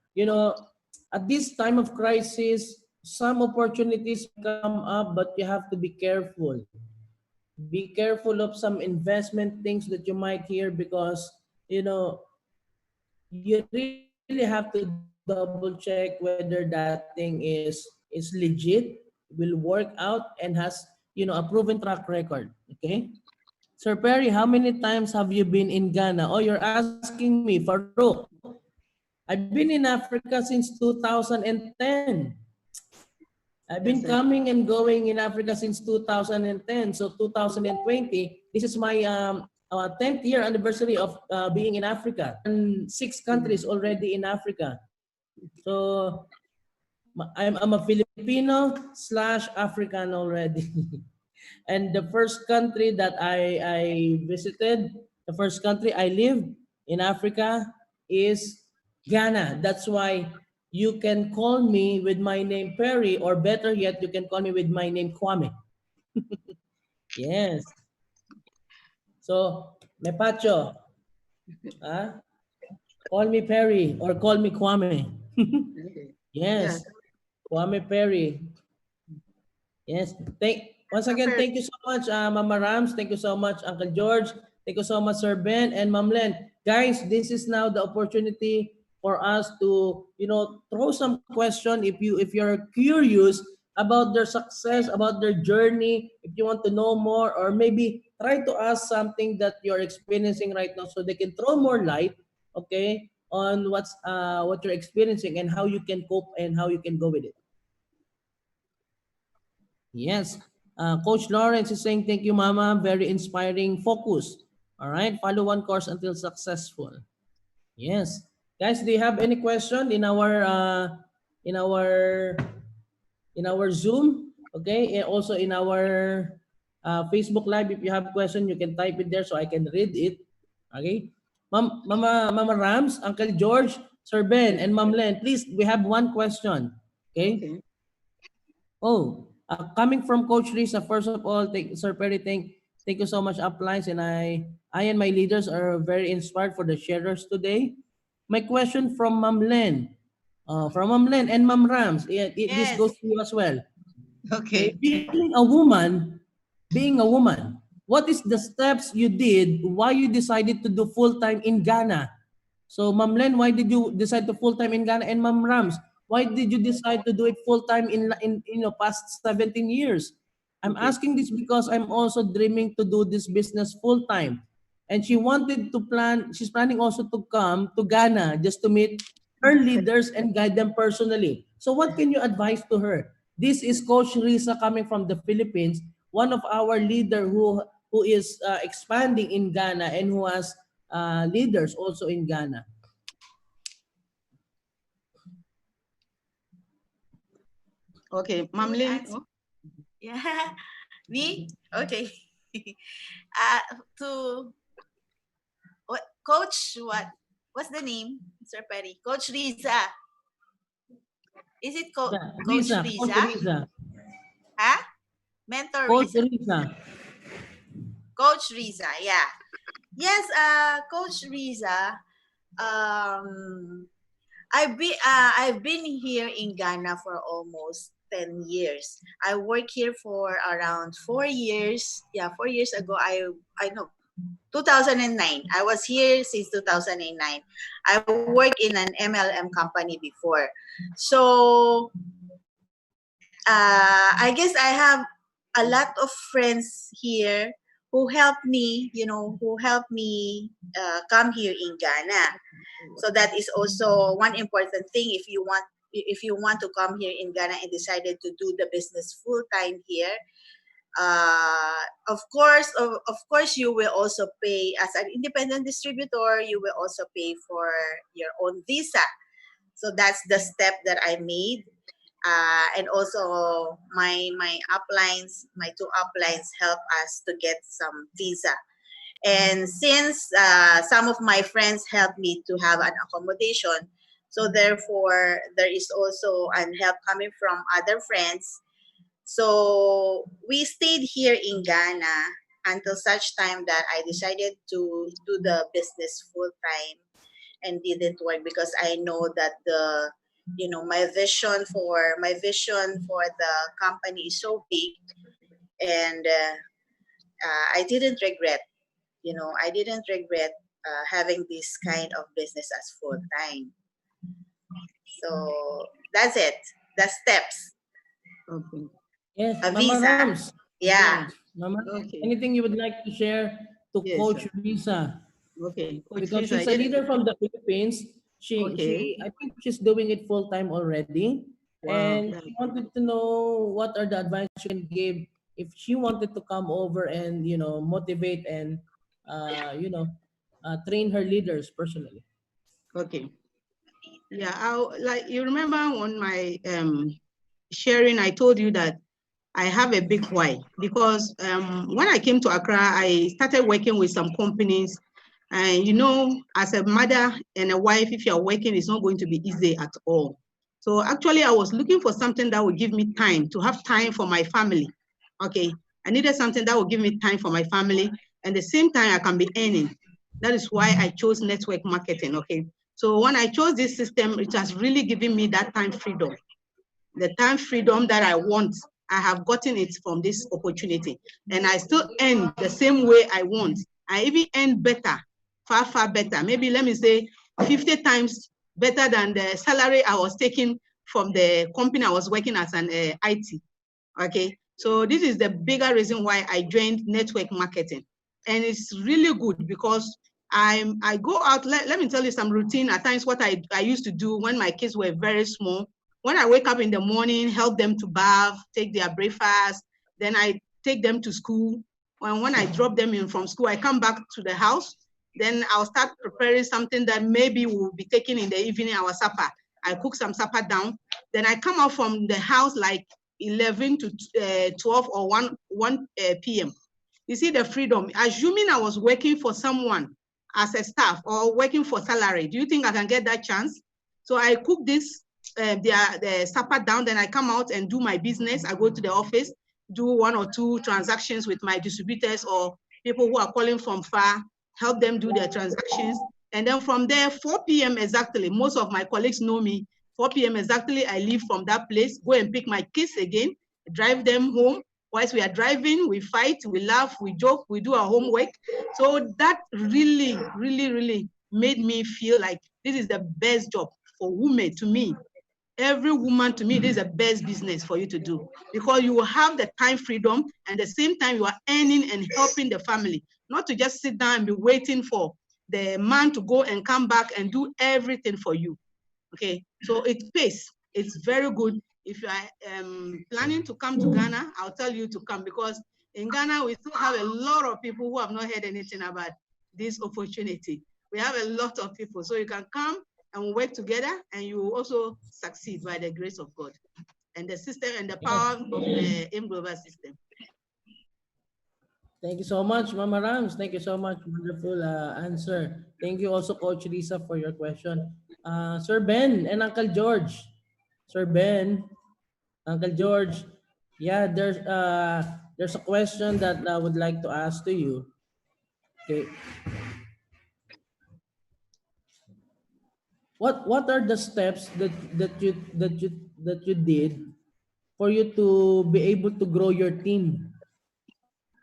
At this time of crisis, some opportunities come up, but you have to be careful. Be careful of some investment things that you might hear, because you really have to double check whether that thing is legit, will work out, and has a proven track record. Okay. Sir Perry, how many times have you been in Ghana? Oh, you're asking me, Farouk. I've been in Africa since 2010. I've been coming Yes, and sir. going in Africa since 2010. So 2020, this is my 10th year anniversary of being in Africa. And 6 countries already in Africa. So I'm a Filipino slash African already. And the first country that I visited, the first country I lived in Africa is Ghana. That's why you can call me with my name Perry, or better yet, you can call me with my name Kwame. Yes. So, Mepacho, ah, call me Perry or call me Kwame. Okay. Yeah. Yes, Kwame Perry. Yes. Once again, thank you so much, Mama Rams. Thank you so much, Uncle George. Thank you so much, Sir Ben and Ma'am Len. Guys, this is now the opportunity for us to, throw some question. If you're curious, about their success, about their journey, if you want to know more, or maybe try to ask something that you're experiencing right now so they can throw more light, okay, on what you're experiencing and how you can cope and how you can go with it. Yes. Coach Lawrence is saying, thank you, Mama. Very inspiring. Focus. All right. Follow one course until successful. Yes. Guys, do you have any question in our in our Zoom? Okay. And also in our Facebook Live. If you have question, you can type it there so I can read it. Okay. Mama Rams, Uncle George, Sir Ben, and Ma'am Len, please, we have one question. Okay. Okay. Oh, coming from Coach Risa, first of all, Sir Perry, thank you so much, uplines, and I and my leaders are very inspired for the sharers today. My question from Ma'am Len and Ma'am Rams, this Yes. goes to you as well. Okay, Okay. being a woman, what is the steps you did? Why you decided to do full time in Ghana? So, Ma'am Len, why did you decide to full time in Ghana? And Ma'am Rams, why did you decide to do it full time in past 17 years? I'm Okay. asking this because I'm also dreaming to do this business full time. And she's planning also to come to Ghana just to meet her leaders and guide them personally. So what can you advise to her? This is Coach Risa coming from the Philippines, one of our leader who is expanding in Ghana and who has leaders also in Ghana. Okay. Ma'am Good Lynn. answer. Oh, Yeah. Me? Okay. To what coach what's the name, Sir Perry? Coach Riza. Is it Yeah, Coach Coach Riza? Risa, Huh? Mentor Coach Riza. Risa. Coach Riza, yeah. Yes, Coach Riza. Um, I've been here in Ghana for almost 10 years. I work here for around 4 years. Yeah, 4 years ago I know 2009. I was here since 2009. I worked in an MLM company before. So I guess I have a lot of friends here who helped me, who helped me come here in Ghana. So that is also one important thing if you want to come here in Ghana and decided to do the business full time here. Of course, you will also pay as an independent distributor. You will also pay for your own visa. So that's the step that I made. And also my two uplines help us to get some visa. And since some of my friends helped me to have an accommodation, so therefore there is also an help coming from other friends. So we stayed here in Ghana until such time that I decided to do the business full time and didn't work because I know that my vision for the company is so big, and I didn't regret. I didn't regret having this kind of business as full time. So that's it. The steps. okay. Yes, A Mama visa. Rams. Yeah. Yes, Mama. Okay. Anything you would like to share to Yes, Coach sir. Risa? Okay. Coach Because Lisa, she's a yes. leader from the Philippines. Okay. I think she's doing it full time already, Wow. and she wanted to know what are the advice she can give if she wanted to come over and motivate and train her leaders personally. Okay. Yeah. Like you remember on my sharing, I told you that I have a big why because when I came to Accra, I started working with some companies. And as a mother and a wife, if you're working, it's not going to be easy at all. So actually, I was looking for something that would give me time to have time for my family. Okay. I needed something that would give me time for my family. And at the same time, I can be earning. That is why I chose network marketing. Okay. So when I chose this system, it has really given me that time freedom. The time freedom that I want, I have gotten it from this opportunity. And I still earn the same way I want. I even earn better, far better. Maybe let me say 50 times better than the salary I was taking from the company I was working as an IT. Okay, so this is the bigger reason why I joined network marketing, and it's really good because I go out. Let me tell you some routine at times what I used to do when my kids were very small. When I wake up in the morning, help them to bath, take their breakfast, then I take them to school. When I drop them in from school, I come back to the house. Then I'll start preparing something that maybe we'll be taking in the evening, our supper. I cook some supper down. Then I come out from the house like 11 to 12 or 1 p.m. You see the freedom. Assuming I was working for someone as a staff or working for salary, do you think I can get that chance? So I cook this, the supper down, then I come out and do my business. I go to the office, do 1 or 2 transactions with my distributors or people who are calling from far, help them do their transactions. And then from there, 4 p.m. exactly, most of my colleagues know me, 4 p.m. exactly, I leave from that place, go and pick my kids again, drive them home. Whilst we are driving, we fight, we laugh, we joke, we do our homework. So that really, really, really made me feel like this is the best job for women to me. Every woman, to me, this is the best business for you to do because you will have the time freedom and at the same time you are earning and helping the family, not to just sit down and be waiting for the man to go and come back and do everything for you. Okay, so it pays. It's very good. If you are planning to come to Ghana, I'll tell you to come because in Ghana, we still have a lot of people who have not heard anything about this opportunity. We have a lot of people, so you can come and work together and you will also succeed by the grace of God and the system and the power of the Aim Global system. Thank you so much, Mama Rams. Thank you so much. Wonderful answer. Thank you also, Coach Lisa, for your question. Sir Ben and Uncle George. Sir Ben, Uncle George. Yeah, there's a question that I would like to ask to you. Okay. What are the steps that you did for you to be able to grow your team?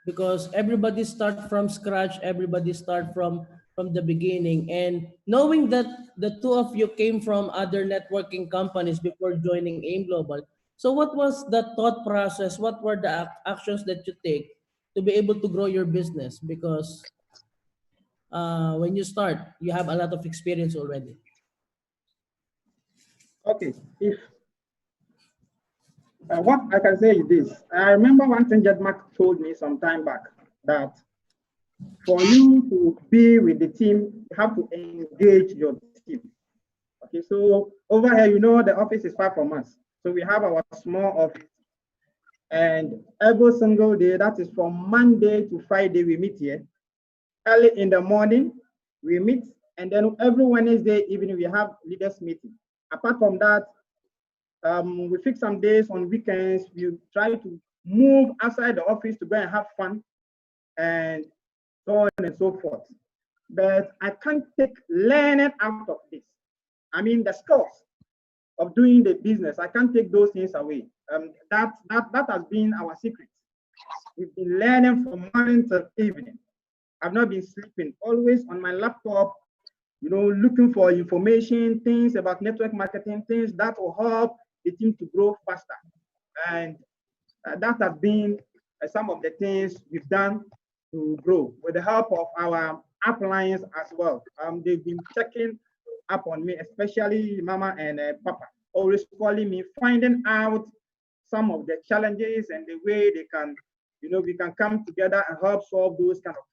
Because everybody start from scratch, everybody start from the beginning, and knowing that the two of you came from other networking companies before joining AIM Global, so what was the thought process, what were the actions that you take to be able to grow your business? Because when you start, you have a lot of experience already. Okay, if what I can say is this. I remember one thing that Mark told me some time back, that for you to be with the team, you have to engage your team. Okay, so over here, you know, the office is far from us. So we have our small office. And every single day, that is from Monday to Friday, we meet here. Early in the morning, we meet. And then every Wednesday evening, we have leaders meeting. Apart from that, we fix some days on weekends. We try to move outside the office to go and have fun and so on and so forth. But I can't take learning out of this. I mean, the skills of doing the business, I can't take those things away. That has been our secret. We've been learning from morning till evening. I've not been sleeping, always on my laptop, you know, looking for information, things about network marketing, things that will help the team to grow faster. And that has been some of the things we've done to grow with the help of our uplines as well. They've been checking up on me, especially Mama and Papa, always calling me, finding out some of the challenges and the way they can, you know, we can come together and help solve those kind of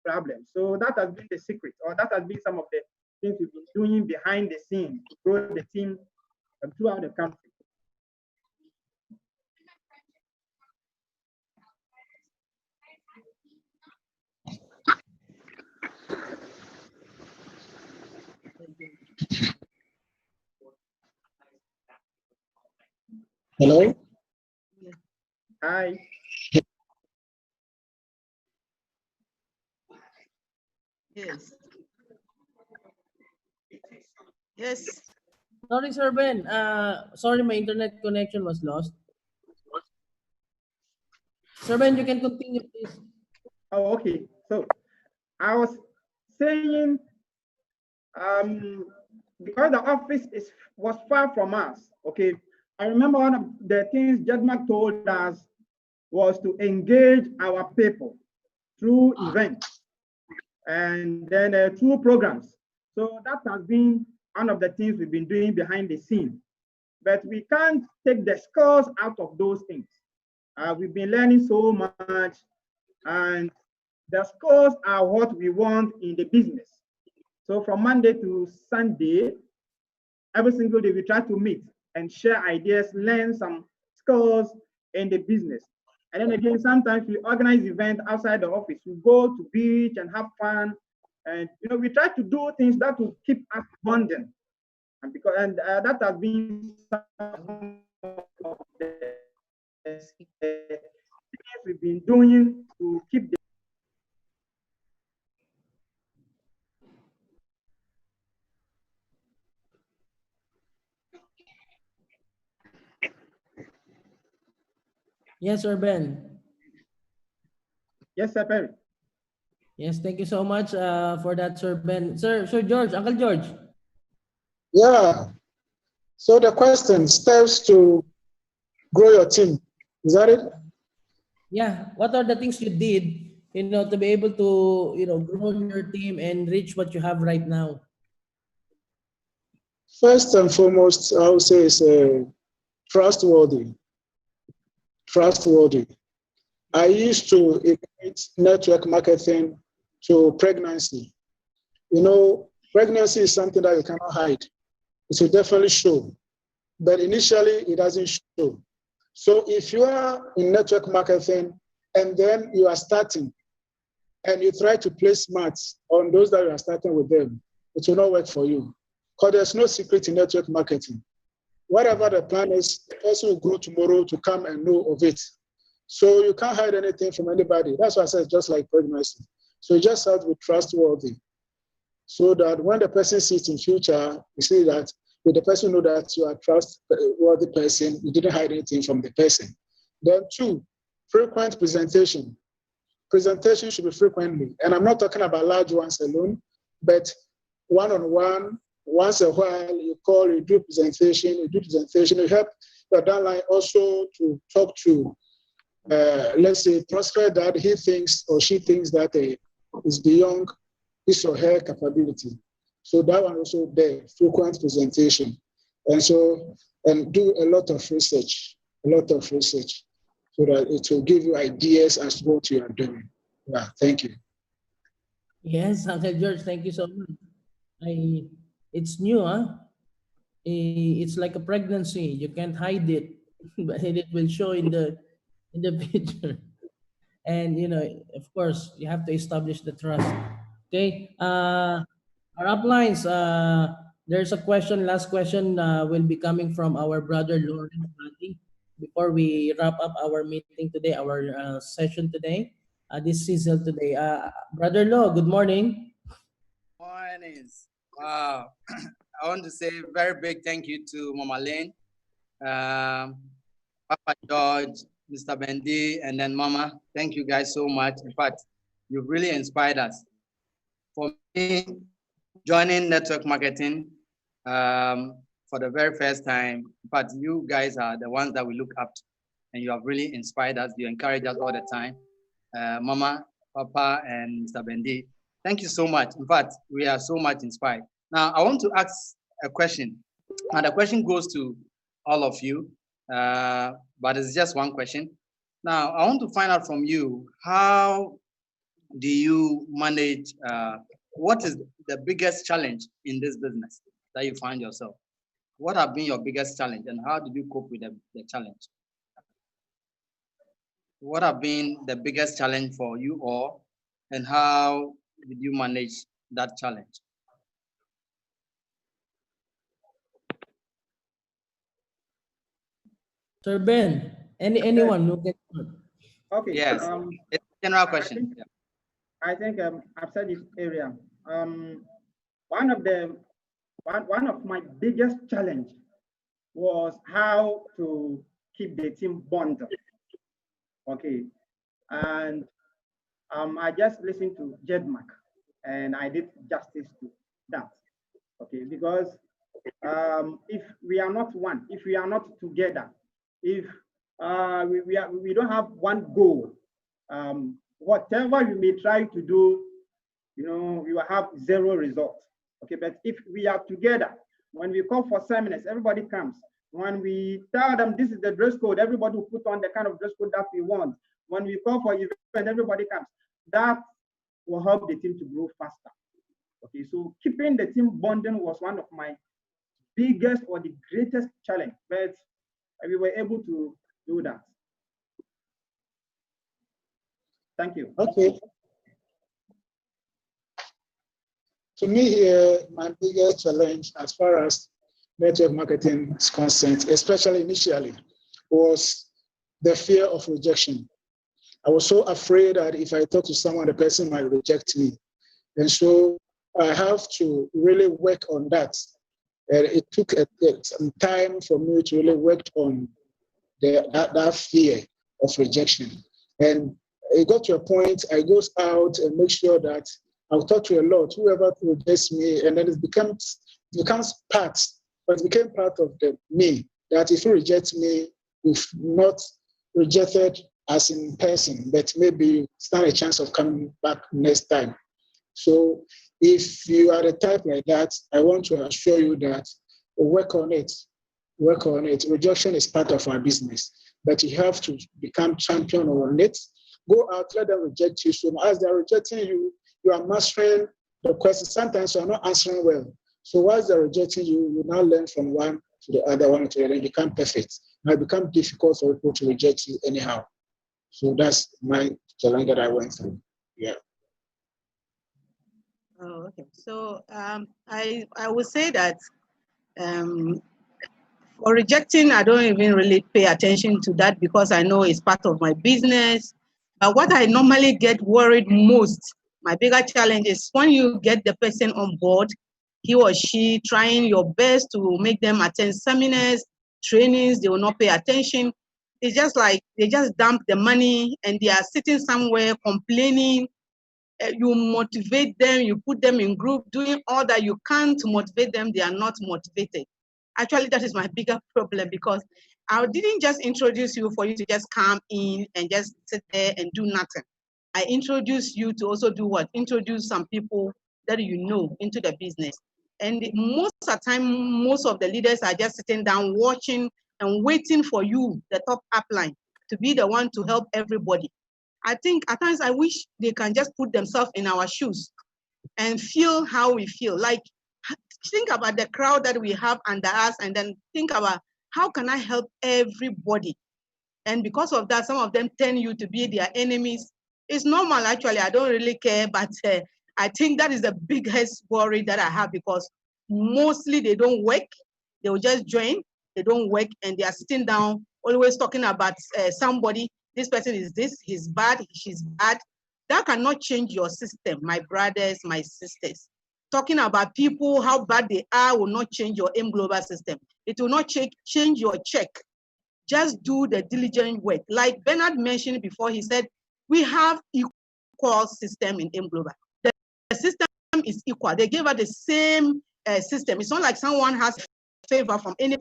problems. So that has been the secret, or that has been some of the things we've been doing behind the scenes to grow the team throughout the country. Hello? Hi. Yes. Yes. Sorry, Sir Ben. Sorry, my internet connection was lost. Sir Ben, you can continue, please. Oh, okay. So I was saying because the office was far from us. Okay, I remember one of the things Jedmark told us was to engage our people through events and then through programs. So that has been one of the things we've been doing behind the scene. But we can't take the scores out of those things. We've been learning so much, and the scores are what we want in the business. So from Monday to Sunday, every single day we try to meet and share ideas, learn some skills in the business. And then again, sometimes we organize events outside the office. We go to beach and have fun. And we try to do things that will keep us bonding. And that has been some of the things we've been doing to keep the Yes, Sir Ben. Yes, Sir Perry. Yes, thank you so much for that, Sir Ben. Sir George, Uncle George. Yeah. So the question, steps to grow your team. Is that it? Yeah, what are the things you did, to be able to, grow your team and reach what you have right now? First and foremost, I would say is trustworthy. Trustworthy. I used to equate network marketing to pregnancy. Pregnancy is something that you cannot hide. It will definitely show, but initially it doesn't show. So if you are in network marketing and then you are starting and you try to play smart on those that you are starting with them, it will not work for you. Because there's no secret in network marketing. Whatever the plan is, the person will grow tomorrow to come and know of it. So you can't hide anything from anybody. That's why I said just like pregnancy. So you just have to be trustworthy, so that when the person sees in future, you see that the person know that you are a trustworthy person, you didn't hide anything from the person. Then 2, frequent presentation. Presentation should be frequently. And I'm not talking about large ones alone, but one-on-one, once a while, you call, you do presentation, you help your downline also to talk to, let's say, prospect that he thinks or she thinks that is beyond his or her capability. So that one also there, frequent presentation. And do a lot of research, so that it will give you ideas as to what you are doing. Yeah, thank you. Yes, Uncle George, thank you so much. It's new, huh? It's like a pregnancy. You can't hide it, but it will show in the picture. And of course, you have to establish the trust. Okay. Our uplines. There's a question. Last question will be coming from our brother Lawrence Mati. Before we wrap up our meeting today, our session today, this Sizzle today. Brother Law, good morning. Mornings. Wow. I want to say a very big thank you to Mama Lane, Papa George, Mr. Bendy, and then Mama. Thank you guys so much. In fact, you've really inspired us. For me, joining network marketing for the very first time, but you guys are the ones that we look up to, and you have really inspired us. You encourage us all the time. Mama, Papa, and Mr. Bendy. Thank you so much. In fact, we are so much inspired. Now, I want to ask a question. And the question goes to all of you, but it's just one question. Now, I want to find out from you, how do you manage, what is the biggest challenge in this business that you find yourself? What have been your biggest challenge, and how did you cope with the challenge? What have been the biggest challenge for you all, and how did you manage that challenge? Sir Ben, anyone who can. Okay. Yes, it's a general question. I think I've said this area. One of my biggest challenge was how to keep the team bonded. Okay, and I just listened to Jedmark, and I did justice to that. Okay, because if we are not one, if we are not together, if we don't have one goal, whatever we may try to do, we will have zero results. Okay, but if we are together, when we call for seminars, everybody comes. When we tell them this is the dress code, everybody will put on the kind of dress code that we want. When we call for event, everybody comes. That will help the team to grow faster. Okay, so keeping the team bonding was one of my biggest or the greatest challenge, but we were able to do that. Thank you. Okay. To me here, my biggest challenge as far as network marketing is concerned, especially initially, was the fear of rejection. I was so afraid that if I talk to someone, the person might reject me. And so I have to really work on that. And it took some time for me to really work on that fear of rejection. And it got to a point, I go out and make sure that I'll talk to a lot, whoever rejects me, and then it becomes part, but it became part of me, that if you reject me, you've not rejected as in person, but maybe you stand a chance of coming back next time. So if you are the type like that, I want to assure you that work on it. Work on it. Rejection is part of our business, but you have to become champion on it. Go out, let them reject you. So as they're rejecting you, you are mastering the question. Sometimes you are not answering well. So while they're rejecting you, you now learn from one to the other, one to the other, and become perfect. Now it becomes difficult for people to reject you anyhow. So that's my challenge that I went through. Yeah. Oh, okay. So I would say that for rejecting, I don't even really pay attention to that because I know it's part of my business. But what I normally get worried most, my bigger challenge is when you get the person on board, he or she trying your best to make them attend seminars, trainings, they will not pay attention. It's just like they just dump the money and they are sitting somewhere complaining. You motivate them, you put them in group, doing all that you can to motivate them, they are not motivated. Actually, that is my bigger problem because I didn't just introduce you for you to just come in and just sit there and do nothing. I introduced you to also do what? Introduce some people that you know into the business. And most of the time, most of the leaders are just sitting down watching and waiting for you, the top upline, to be the one to help everybody. I think at times I wish they can just put themselves in our shoes and feel how we feel. Like, think about the crowd that we have under us and then think about how can I help everybody? And because of that, some of them tend you to be their enemies. It's normal, actually. I don't really care, but I think that is the biggest worry that I have because mostly they don't work. They will just join. They don't work and they are sitting down, always talking about somebody. This person is this, he's bad, she's bad. That cannot change your system, my brothers, my sisters. Talking about people, how bad they are will not change your Global system. It will not change your check. Just do the diligent work. Like Bernard mentioned before, he said, we have equal system in Global. The system is equal. They gave us the same system. It's not like someone has favor from any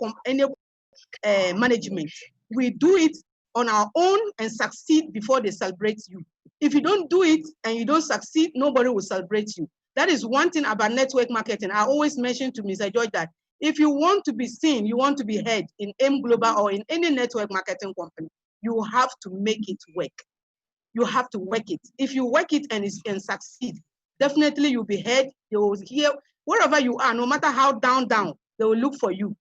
management. We do it on our own and succeed before they celebrate you. If you don't do it and you don't succeed, nobody will celebrate you. That is one thing about network marketing. I always mention to Mr. George that if you want to be seen, you want to be heard in Global or in any network marketing company, you have to make it work. You have to work it. If you work it and succeed, definitely you'll be heard. They will hear wherever you are, no matter how down, they will look for you.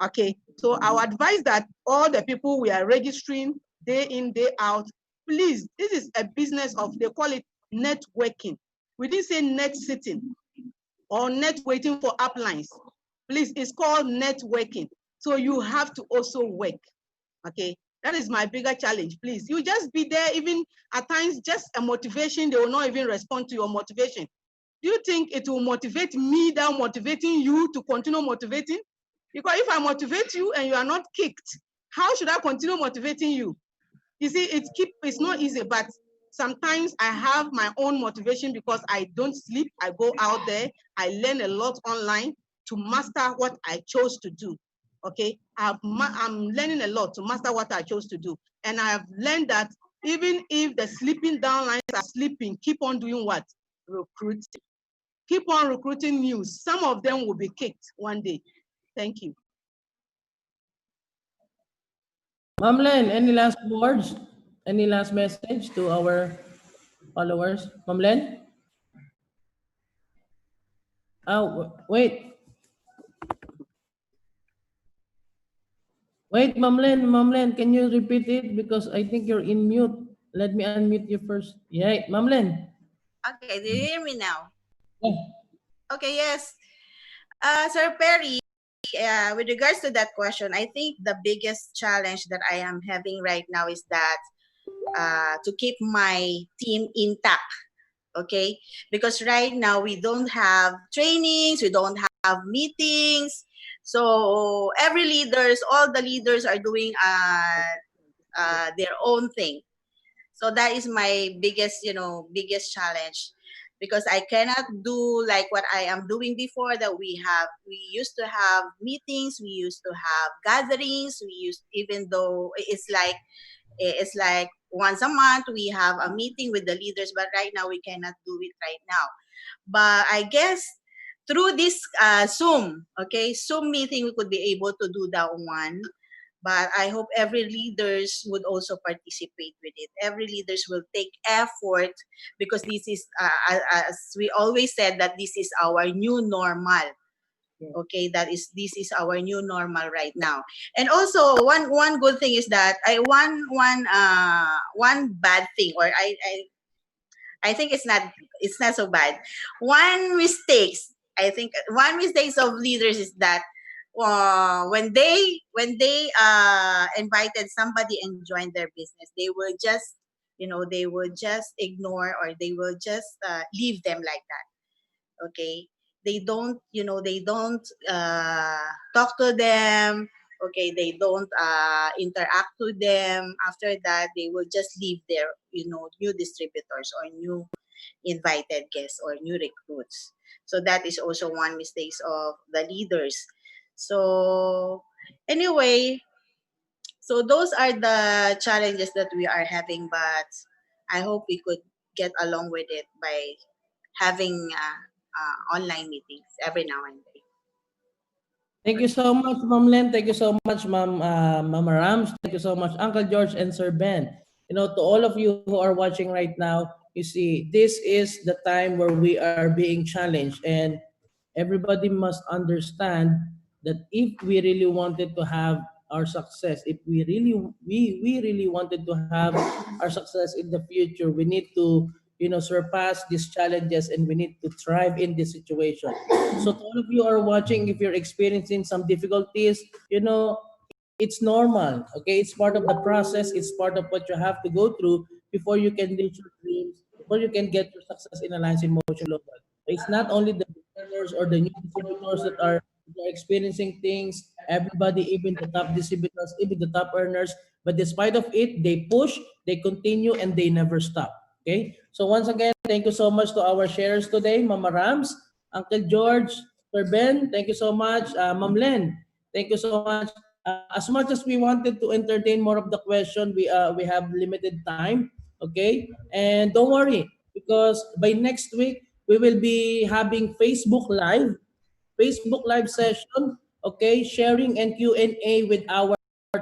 Okay, so I would advise that all the people we are registering day in, day out, please, this is a business of, they call it networking. We didn't say net sitting or net waiting for uplines. Please, it's called networking. So you have to also work, okay? That is my bigger challenge, please. You just be there, even at times, just a motivation, they will not even respond to your motivation. Do you think it will motivate me than motivating you to continue motivating? Because if I motivate you and you are not kicked, how should I continue motivating you? You see, it's not easy, but sometimes I have my own motivation because I don't sleep. I go out there, I learn a lot online. to master what I chose to do. Okay, I'm learning a lot to master what I chose to do. And I have learned that even if the sleeping down lines are sleeping, keep on doing what? Recruiting. Keep on recruiting news. Some of them will be kicked one day. Thank you. Ma'am Len, any last words? Any last message to our followers? Ma'am Len? Oh, wait. Wait, Ma'am Len, can you repeat it? Because I think you're in mute. Let me unmute you first. Yeah, Ma'am Len. Okay, do you hear me now? Yeah. Okay, yes. Sir Perry, with regards to that question, I think the biggest challenge that I am having right now is that to keep my team intact. Okay, because right now we don't have trainings, we don't have meetings, so all the leaders are doing their own thing. So that is my biggest, biggest challenge, because I cannot do like what I am doing before. That we used to have meetings, we used to have gatherings, even though it's like once a month we have a meeting with the leaders, but right now we cannot do it right now. But I guess through this Zoom meeting, we could be able to do that one. But I hope every leaders would also participate with it. Every leaders will take effort, because this is, as we always said, that this is our new normal. Okay, this is our new normal right now. And also one good thing is that one bad thing, or I think it's not so bad. One mistakes, I think one mistakes of leaders is that when they invited somebody and joined their business, they will just ignore, or they will just leave them like that. Okay, they don't talk to them. Okay, they don't interact with them. After that, they will just leave their new distributors, or new invited guests, or new recruits. So that is also one mistakes of the leaders. So anyway, so those are the challenges that we are having, but I hope we could get along with it by having online meetings every now and then. Thank you so much, Ma'am Len. Thank you so much, Mama Rams. Thank you so much, Uncle George and Sir Ben. To all of you who are watching right now, you see, this is the time where we are being challenged, and everybody must understand that if we really wanted to have our success, if we really wanted to have our success in the future, we need to surpass these challenges, and we need to thrive in this situation. So to all of you who are watching, if you're experiencing some difficulties, it's normal. Okay, it's part of the process. It's part of what you have to go through before you can reach your dreams, before you can get your success in Alliance in Motion Global. It's not only the beginners or the new distributors that are experiencing things. Everybody, even the top distributors, even the top earners. But despite of it, they push, they continue, and they never stop. Okay. So once again, thank you so much to our sharers today, Mama Rams, Uncle George, Sir Ben. Thank you so much, Ma'am Len. Thank you so much. As much as we wanted to entertain more of the question, we have limited time. Okay, and don't worry, because by next week we will be having Facebook Live session, okay, sharing and Q&A with our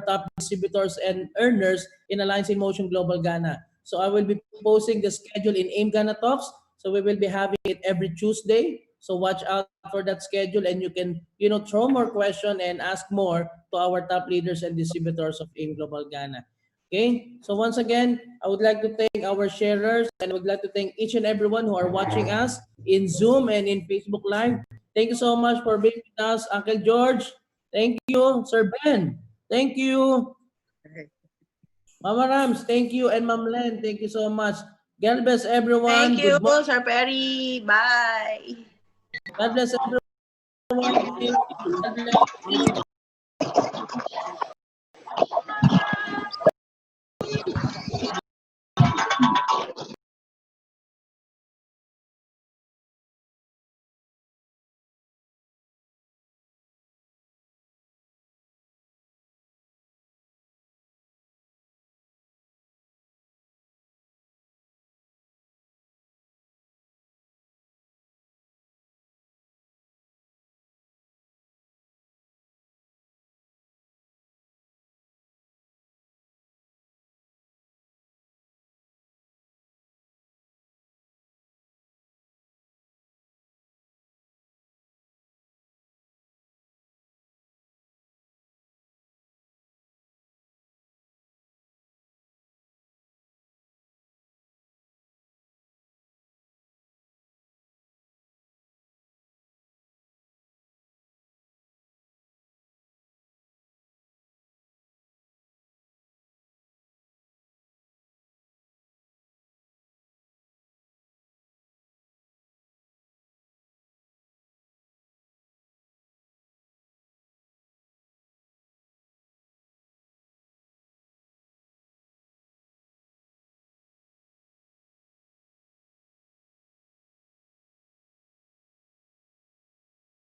top distributors and earners in Alliance in Motion Global Ghana. So I will be posting the schedule in Aimghanna Talks. So we will be having it every Tuesday. So watch out for that schedule, and you can, throw more questions and ask more to our top leaders and distributors of Aim Global Ghana. Okay, so once again, I would like to thank our sharers, and I would like to thank each and everyone who are watching us in Zoom and in Facebook Live. Thank you so much for being with us, Uncle George. Thank you, Sir Ben. Thank you, Mama Rams. Thank you, and Ma'am Len. Thank you so much. God bless Thank everyone. you, Good morning. Sir Perry. Bye. God bless everyone. God bless.